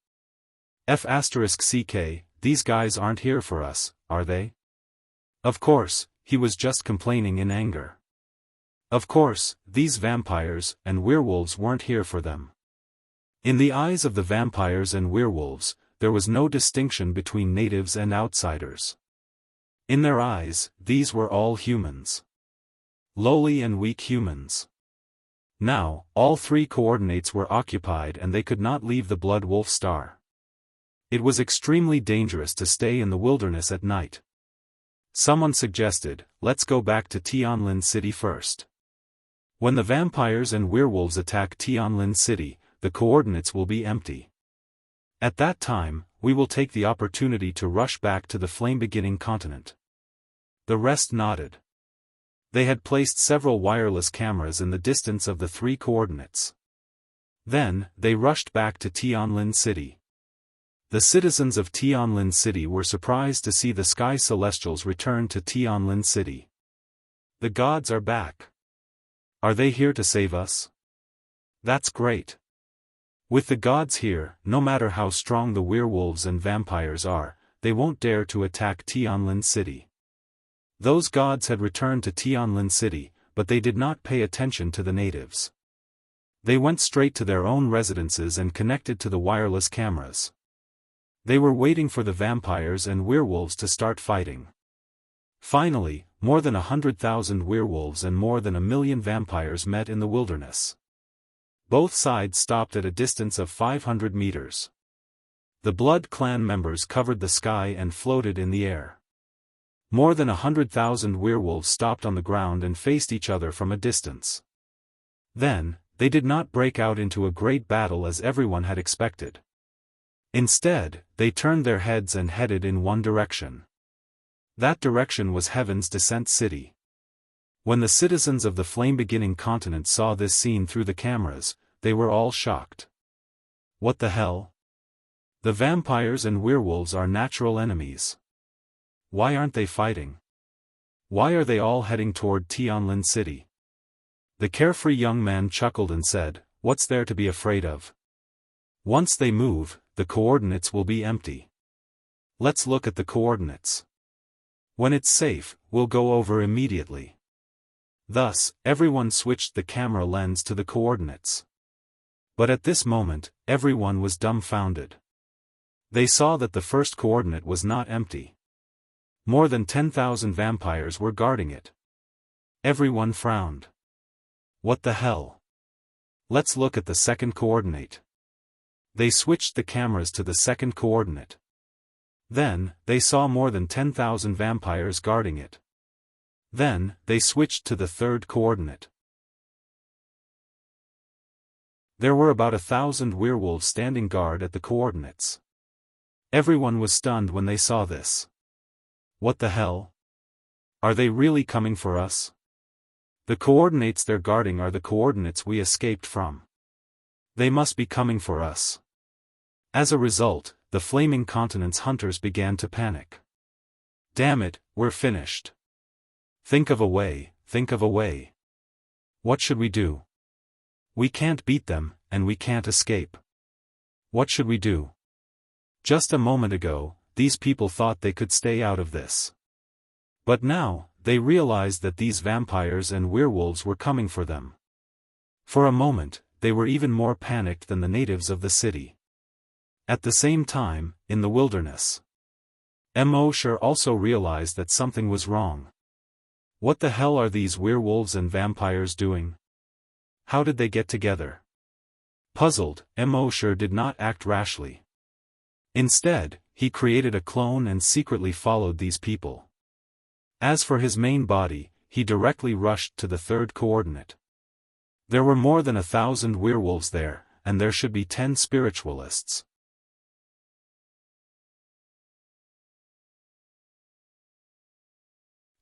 F***CK, these guys aren't here for us, are they? Of course, he was just complaining in anger. Of course, these vampires and werewolves weren't here for them. In the eyes of the vampires and werewolves, there was no distinction between natives and outsiders. In their eyes, these were all humans. Lowly and weak humans. Now, all three coordinates were occupied and they could not leave the Blood Wolf Star. It was extremely dangerous to stay in the wilderness at night. Someone suggested, "Let's go back to Tianlin City first. When the vampires and werewolves attack Tianlin City, the coordinates will be empty. At that time, we will take the opportunity to rush back to the flame-beginning continent." The rest nodded. They had placed several wireless cameras in the distance of the three coordinates. Then, they rushed back to Tianlin City. The citizens of Tianlin City were surprised to see the Sky Celestials return to Tianlin City. "The gods are back. Are they here to save us? That's great. With the gods here, no matter how strong the werewolves and vampires are, they won't dare to attack Tianlin City." Those gods had returned to Tianlin City, but they did not pay attention to the natives. They went straight to their own residences and connected to the wireless cameras. They were waiting for the vampires and werewolves to start fighting. Finally, more than 100,000 werewolves and more than 1,000,000 vampires met in the wilderness. Both sides stopped at a distance of 500 meters. The Blood Clan members covered the sky and floated in the air. More than 100,000 werewolves stopped on the ground and faced each other from a distance. Then, they did not break out into a great battle as everyone had expected. Instead, they turned their heads and headed in one direction. That direction was Heaven's Descent City. When the citizens of the flame-beginning continent saw this scene through the cameras, they were all shocked. What the hell? The vampires and werewolves are natural enemies. Why aren't they fighting? Why are they all heading toward Tianlin City? The carefree young man chuckled and said, "What's there to be afraid of? Once they move, the coordinates will be empty. Let's look at the coordinates. When it's safe, we'll go over immediately." Thus, everyone switched the camera lens to the coordinates. But at this moment, everyone was dumbfounded. They saw that the first coordinate was not empty. More than 10,000 vampires were guarding it. Everyone frowned. What the hell? Let's look at the second coordinate. They switched the cameras to the second coordinate. Then, they saw more than 10,000 vampires guarding it. Then, they switched to the third coordinate. There were about 1,000 werewolves standing guard at the coordinates. Everyone was stunned when they saw this. What the hell? Are they really coming for us? The coordinates they're guarding are the coordinates we escaped from. They must be coming for us. As a result, the Flaming Continent's hunters began to panic. Damn it, we're finished. Think of a way, think of a way. What should we do? We can't beat them, and we can't escape. What should we do? Just a moment ago, these people thought they could stay out of this. But now, they realized that these vampires and werewolves were coming for them. For a moment, they were even more panicked than the natives of the city. At the same time, in the wilderness, Mosher also realized that something was wrong. What the hell are these werewolves and vampires doing? How did they get together? Puzzled, Mosher did not act rashly. Instead, he created a clone and secretly followed these people. As for his main body, he directly rushed to the third coordinate. There were more than 1,000 werewolves there, and there should be 10 spiritualists.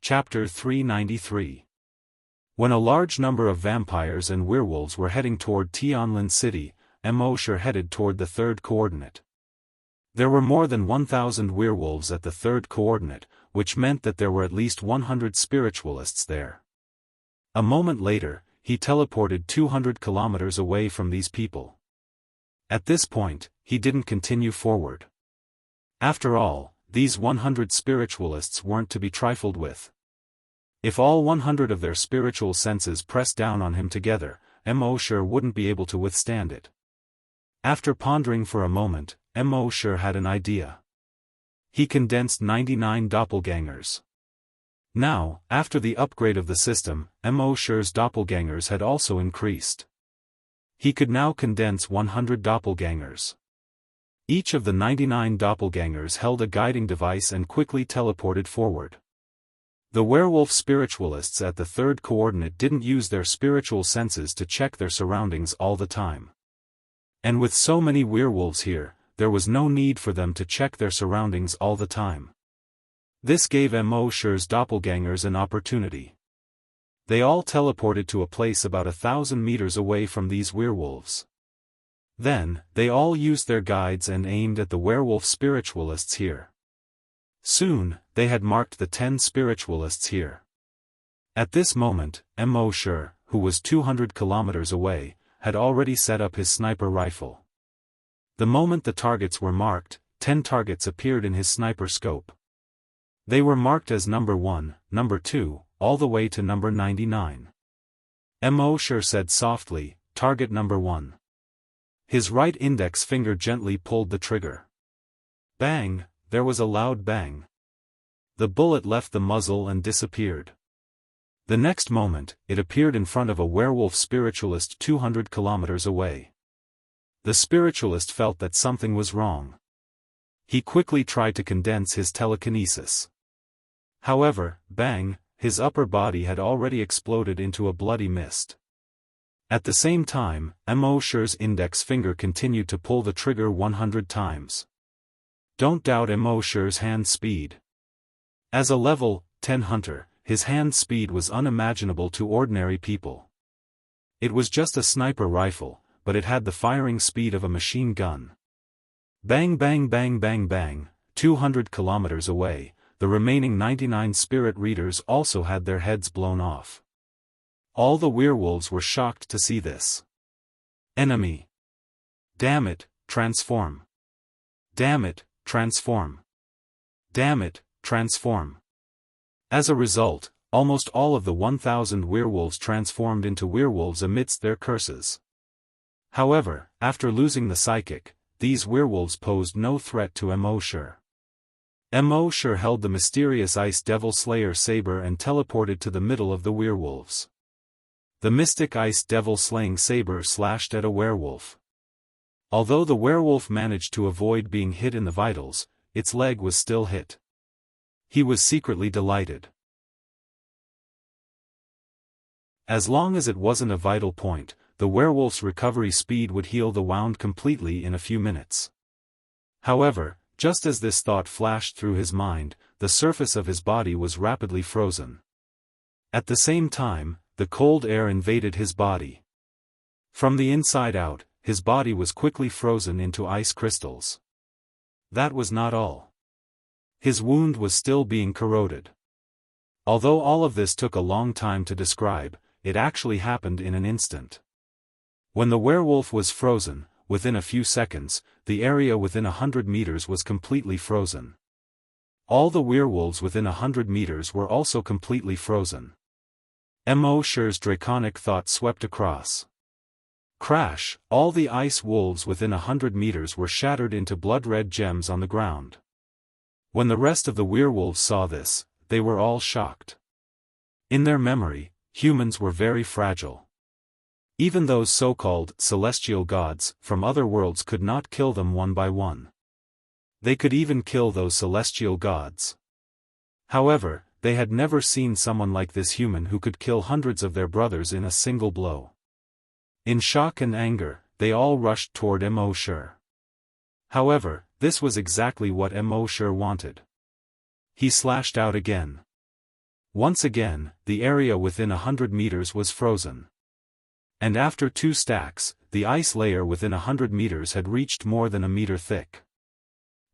Chapter 393. When a large number of vampires and werewolves were heading toward Tianlin City, Mosher headed toward the third coordinate. There were more than 1,000 werewolves at the third coordinate, which meant that there were at least 100 spiritualists there. A moment later, he teleported 200 kilometers away from these people. At this point, he didn't continue forward. After all, these 100 spiritualists weren't to be trifled with. If all 100 of their spiritual senses pressed down on him together, Mosher wouldn't be able to withstand it. After pondering for a moment, Mosher had an idea. He condensed 99 doppelgangers. Now, after the upgrade of the system, Mosher's doppelgangers had also increased. He could now condense 100 doppelgangers. Each of the 99 doppelgangers held a guiding device and quickly teleported forward. The werewolf spiritualists at the third coordinate didn't use their spiritual senses to check their surroundings all the time. And with so many werewolves here, there was no need for them to check their surroundings all the time. This gave Mosher's doppelgangers an opportunity. They all teleported to a place about 1,000 meters away from these werewolves. Then, they all used their guides and aimed at the werewolf spiritualists here. Soon, they had marked the 10 spiritualists here. At this moment, Mosher, who was 200 kilometers away, had already set up his sniper rifle. The moment the targets were marked, 10 targets appeared in his sniper scope. They were marked as number 1, number 2, all the way to number 99. Mosher said softly, "Target number 1." His right index finger gently pulled the trigger. Bang! There was a loud bang. The bullet left the muzzle and disappeared. The next moment, it appeared in front of a werewolf spiritualist 200 kilometers away. The spiritualist felt that something was wrong. He quickly tried to condense his telekinesis. However, bang, his upper body had already exploded into a bloody mist. At the same time, Mo Shi's index finger continued to pull the trigger 100 times. Don't doubt Mo Shi's hand speed. As a level 10 hunter, his hand speed was unimaginable to ordinary people. It was just a sniper rifle, but it had the firing speed of a machine gun. Bang bang bang bang bang, 200 kilometers away, the remaining 99 spirit readers also had their heads blown off. All the werewolves were shocked to see this. Enemy. Damn it, transform. Damn it, transform. Damn it, transform. As a result, almost all of the 1,000 werewolves transformed into werewolves amidst their curses. However, after losing the psychic, these werewolves posed no threat to Mo Shi. Mo Shi held the mysterious Ice Devil Slayer saber and teleported to the middle of the werewolves. The mystic Ice Devil slaying saber slashed at a werewolf. Although the werewolf managed to avoid being hit in the vitals, its leg was still hit. He was secretly delighted. As long as it wasn't a vital point, the werewolf's recovery speed would heal the wound completely in a few minutes. However, just as this thought flashed through his mind, the surface of his body was rapidly frozen. At the same time, the cold air invaded his body. From the inside out, his body was quickly frozen into ice crystals. That was not all. His wound was still being corroded. Although all of this took a long time to describe, it actually happened in an instant. When the werewolf was frozen, within a few seconds, the area within 100 meters was completely frozen. All the werewolves within 100 meters were also completely frozen. Mo Shi's draconic thought swept across. Crash! All the ice wolves within 100 meters were shattered into blood-red gems on the ground. When the rest of the werewolves saw this, they were all shocked. In their memory, humans were very fragile. Even those so-called celestial gods from other worlds could not kill them one by one. They could even kill those celestial gods. However, they had never seen someone like this human who could kill hundreds of their brothers in a single blow. In shock and anger, they all rushed toward Mo Shi. However, this was exactly what Mo Shi wanted. He slashed out again. Once again, the area within 100 meters was frozen. And after 2 stacks, the ice layer within 100 meters had reached more than a meter thick.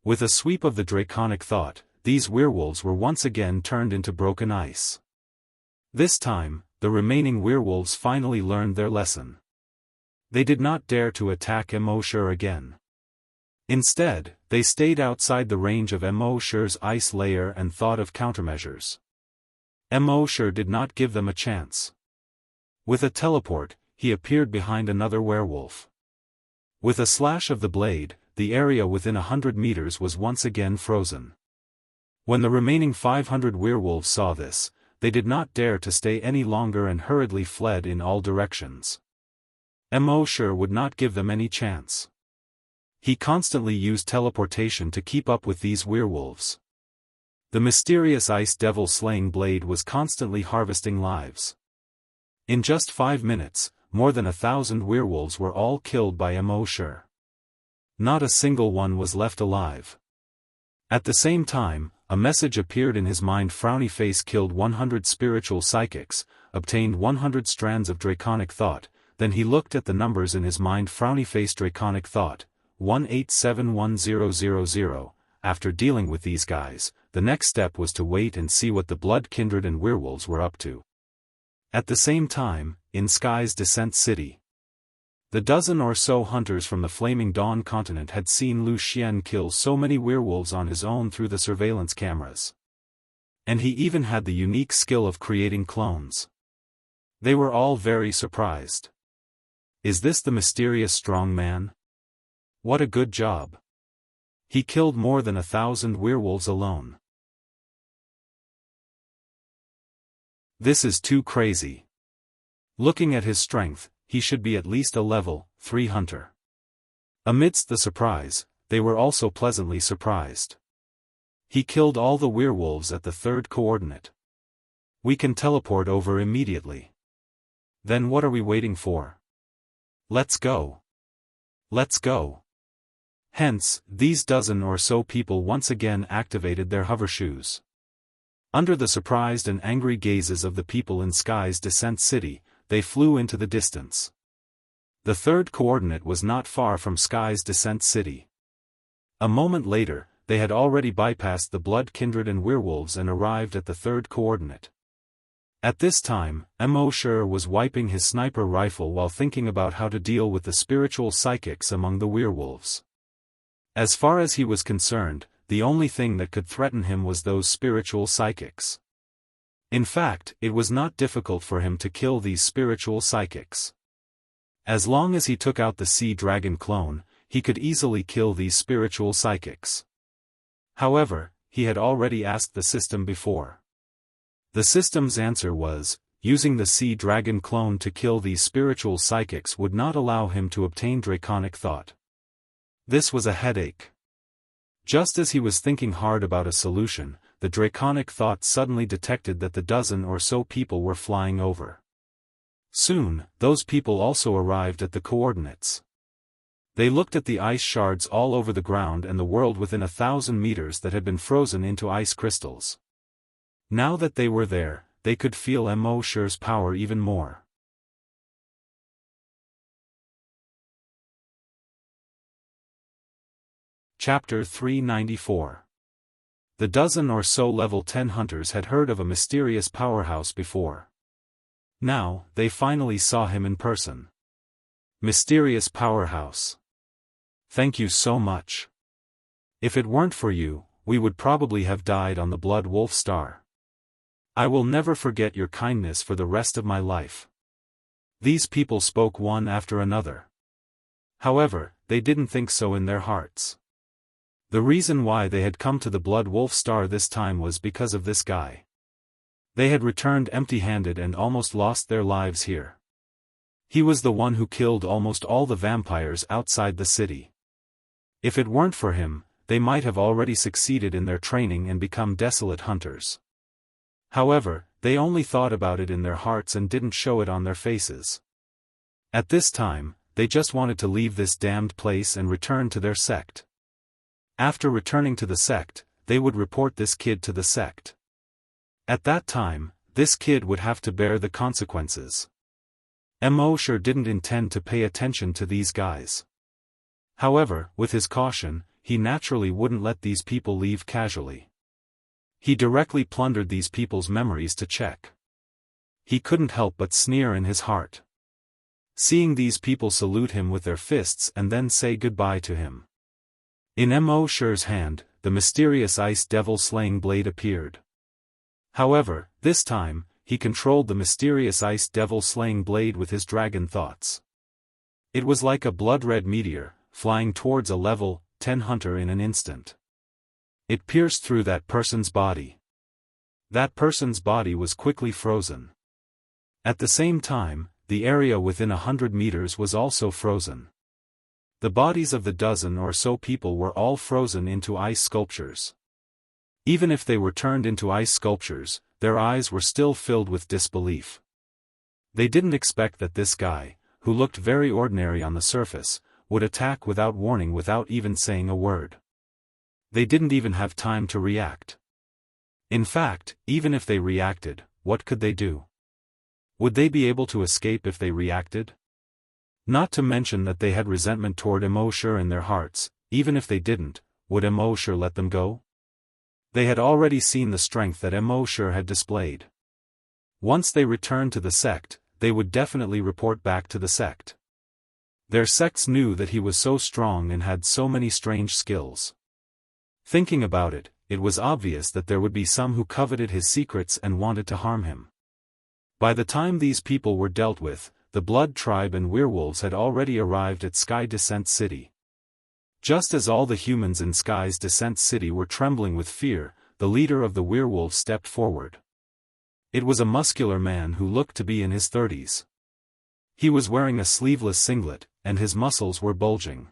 With a sweep of the draconic thought, these werewolves were once again turned into broken ice. This time, the remaining werewolves finally learned their lesson. They did not dare to attack Mo Shi again. Instead, they stayed outside the range of Mo Shi's ice layer and thought of countermeasures. Mo Shi did not give them a chance. With a teleport, he appeared behind another werewolf. With a slash of the blade, the area within 100 meters was once again frozen. When the remaining 500 werewolves saw this, they did not dare to stay any longer and hurriedly fled in all directions. Mo Shi would not give them any chance. He constantly used teleportation to keep up with these werewolves. The mysterious Ice Devil slaying blade was constantly harvesting lives. In just 5 minutes, more than 1,000 werewolves were all killed by Mo Shi. Not a single one was left alive. At the same time, a message appeared in his mind. Frowny face killed 100 spiritual psychics, obtained 100 strands of draconic thought. Then he looked at the numbers in his mind. Frowny face draconic thought, 1871000. After dealing with these guys, the next step was to wait and see what the blood kindred and werewolves were up to. At the same time, in Sky's Descent City, the dozen or so hunters from the Flaming Dawn continent had seen Lu Xian kill so many werewolves on his own through the surveillance cameras. And he even had the unique skill of creating clones. They were all very surprised. Is this the mysterious strong man? What a good job. He killed more than 1,000 werewolves alone. This is too crazy. Looking at his strength, he should be at least a level 3 hunter. Amidst the surprise, they were also pleasantly surprised. He killed all the werewolves at the 3rd coordinate. We can teleport over immediately. Then what are we waiting for? Let's go. Let's go. Hence, these dozen or so people once again activated their hovershoes. Under the surprised and angry gazes of the people in Sky's Descent City, they flew into the distance. The third coordinate was not far from Sky's Descent City. A moment later, they had already bypassed the Blood Kindred and Werewolves and arrived at the third coordinate. At this time, Mo Shi was wiping his sniper rifle while thinking about how to deal with the spiritual psychics among the werewolves. As far as he was concerned, the only thing that could threaten him was those spiritual psychics. In fact, it was not difficult for him to kill these spiritual psychics. As long as he took out the Sea Dragon clone, he could easily kill these spiritual psychics. However, he had already asked the system before. The system's answer was, using the Sea Dragon clone to kill these spiritual psychics would not allow him to obtain draconic thought. This was a headache. Just as he was thinking hard about a solution, the draconic thought suddenly detected that the dozen or so people were flying over. Soon, those people also arrived at the coordinates. They looked at the ice shards all over the ground and the world within 1,000 meters that had been frozen into ice crystals. Now that they were there, they could feel Mo Shi's power even more. Chapter 394. The dozen or so level 10 hunters had heard of a mysterious powerhouse before. Now, they finally saw him in person. Mysterious powerhouse. Thank you so much. If it weren't for you, we would probably have died on the Blood Wolf Star. I will never forget your kindness for the rest of my life. These people spoke one after another. However, they didn't think so in their hearts. The reason why they had come to the Blood Wolf Star this time was because of this guy. They had returned empty-handed and almost lost their lives here. He was the one who killed almost all the vampires outside the city. If it weren't for him, they might have already succeeded in their training and become desolate hunters. However, they only thought about it in their hearts and didn't show it on their faces. At this time, they just wanted to leave this damned place and return to their sect. After returning to the sect, they would report this kid to the sect. At that time, this kid would have to bear the consequences. Mo Shi didn't intend to pay attention to these guys. However, with his caution, he naturally wouldn't let these people leave casually. He directly plundered these people's memories to check. He couldn't help but sneer in his heart. Seeing these people salute him with their fists and then say goodbye to him. In Mo Shi's hand, the mysterious ice devil-slaying blade appeared. However, this time, he controlled the mysterious ice devil-slaying blade with his dragon thoughts. It was like a blood-red meteor, flying towards a level 10 hunter in an instant. It pierced through that person's body. That person's body was quickly frozen. At the same time, the area within 100 meters was also frozen. The bodies of the dozen or so people were all frozen into ice sculptures. Even if they were turned into ice sculptures, their eyes were still filled with disbelief. They didn't expect that this guy, who looked very ordinary on the surface, would attack without warning without even saying a word. They didn't even have time to react. In fact, even if they reacted, what could they do? Would they be able to escape if they reacted? Not to mention that they had resentment toward Mo Shi in their hearts. Even if they didn't, would Mo Shi let them go? They had already seen the strength that Mo Shi had displayed. Once they returned to the sect, they would definitely report back to the sect. Their sects knew that he was so strong and had so many strange skills. Thinking about it, it was obvious that there would be some who coveted his secrets and wanted to harm him. By the time these people were dealt with, the Blood Tribe and werewolves had already arrived at Sky Descent City. Just as all the humans in Sky's Descent City were trembling with fear, the leader of the werewolves stepped forward. It was a muscular man who looked to be in his 30s. He was wearing a sleeveless singlet, and his muscles were bulging.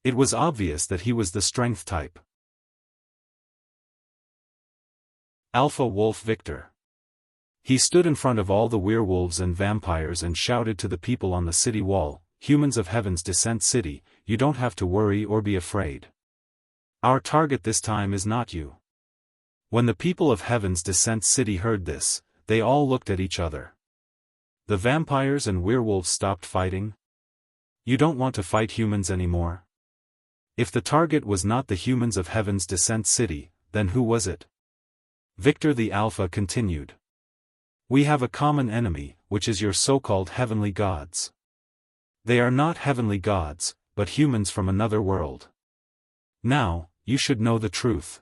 It was obvious that he was the strength type. Alpha Wolf Victor. He stood in front of all the werewolves and vampires and shouted to the people on the city wall, humans of Heaven's Descent City, you don't have to worry or be afraid. Our target this time is not you." When the people of Heaven's Descent City heard this, they all looked at each other. The vampires and werewolves stopped fighting. "You don't want to fight humans anymore?" If the target was not the humans of Heaven's Descent City, then who was it? Victor the Alpha continued. "We have a common enemy, which is your so-called heavenly gods. They are not heavenly gods, but humans from another world. Now, you should know the truth."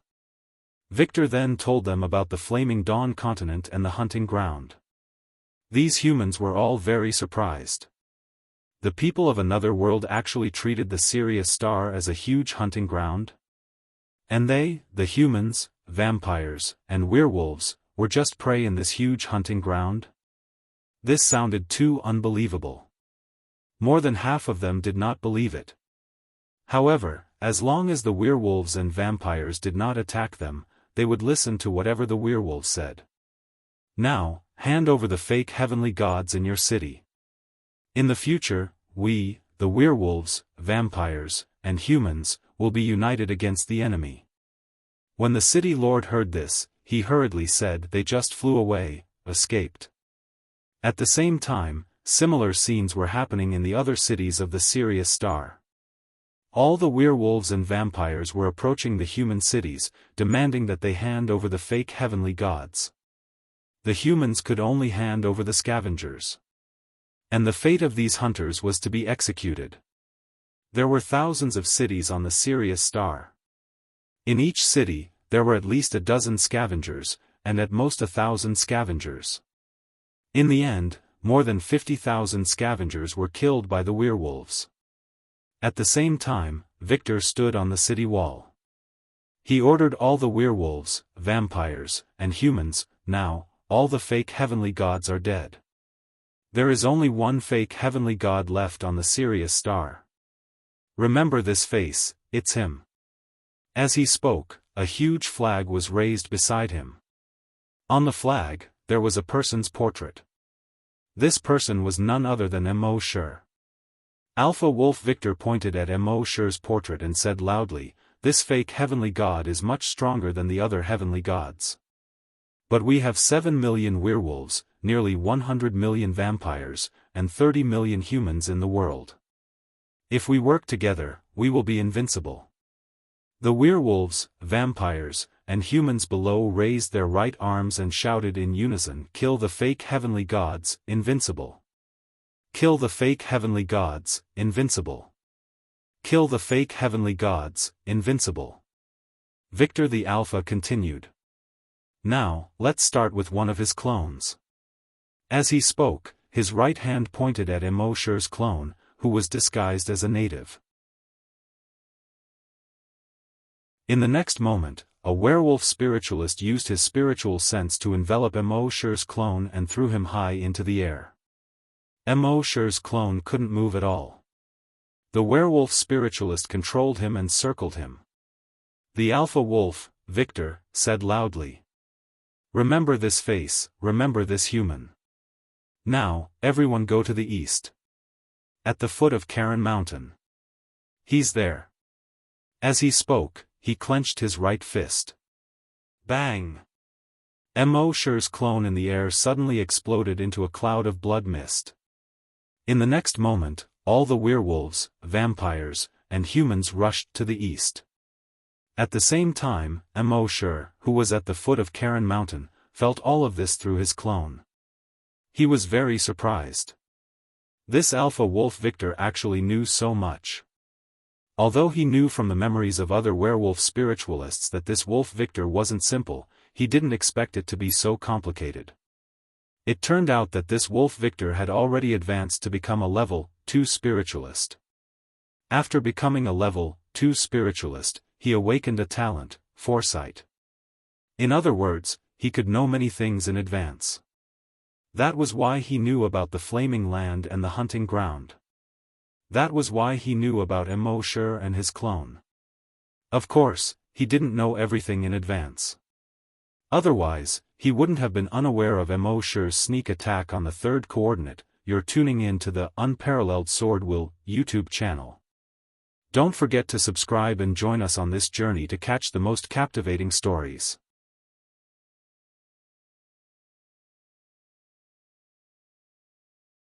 Victor then told them about the Flaming Dawn continent and the hunting ground. These humans were all very surprised. The people of another world actually treated the Sirius Star as a huge hunting ground? And they, the humans, vampires, and werewolves, were just prey in this huge hunting ground? This sounded too unbelievable. More than half of them did not believe it. However, as long as the werewolves and vampires did not attack them, they would listen to whatever the werewolves said. "Now, hand over the fake heavenly gods in your city. In the future, we, the werewolves, vampires, and humans, will be united against the enemy." When the city lord heard this, he hurriedly said they just flew away, escaped. At the same time, similar scenes were happening in the other cities of the Sirius Star. All the werewolves and vampires were approaching the human cities, demanding that they hand over the fake heavenly gods. The humans could only hand over the scavengers. And the fate of these hunters was to be executed. There were thousands of cities on the Sirius Star. In each city, there were at least a dozen scavengers, and at most 1,000 scavengers. In the end, more than 50,000 scavengers were killed by the werewolves. At the same time, Victor stood on the city wall. He ordered all the werewolves, vampires, and humans, "Now, all the fake heavenly gods are dead. There is only one fake heavenly god left on the Sirius Star. Remember this face, it's him." As he spoke, a huge flag was raised beside him. On the flag, there was a person's portrait. This person was none other than Immortal. Alpha Wolf Victor pointed at Immortal's portrait and said loudly, "This fake heavenly god is much stronger than the other heavenly gods. But we have 7 million werewolves, nearly 100 million vampires, and 30 million humans in the world. If we work together, we will be invincible." The werewolves, vampires, and humans below raised their right arms and shouted in unison, "Kill the fake heavenly gods, invincible! Kill the fake heavenly gods, invincible! Kill the fake heavenly gods, invincible!" Victor the Alpha continued. "Now, let's start with one of his clones." As he spoke, his right hand pointed at Immortal's clone, who was disguised as a native. In the next moment, a werewolf spiritualist used his spiritual sense to envelop Immortal's clone and threw him high into the air. Immortal's clone couldn't move at all. The werewolf spiritualist controlled him and circled him. The Alpha Wolf, Victor, said loudly, "Remember this face, remember this human. Now, everyone go to the east. At the foot of Karen Mountain. He's there." As he spoke, he clenched his right fist. Bang! Immortal's clone in the air suddenly exploded into a cloud of blood mist. In the next moment, all the werewolves, vampires, and humans rushed to the east. At the same time, Immortal, who was at the foot of Karen Mountain, felt all of this through his clone. He was very surprised. This Alpha Wolf Victor actually knew so much. Although he knew from the memories of other werewolf spiritualists that this Wolf Victor wasn't simple, he didn't expect it to be so complicated. It turned out that this Wolf Victor had already advanced to become a level 2 spiritualist. After becoming a level 2 spiritualist, he awakened a talent, foresight. In other words, he could know many things in advance. That was why he knew about the flaming land and the hunting ground. That was why he knew about Immortal and his clone. Of course, he didn't know everything in advance. Otherwise, he wouldn't have been unaware of Immortal's sneak attack on the third coordinate, you're tuning in to the Unparalleled SwordWill YouTube channel. Don't forget to subscribe and join us on this journey to catch the most captivating stories.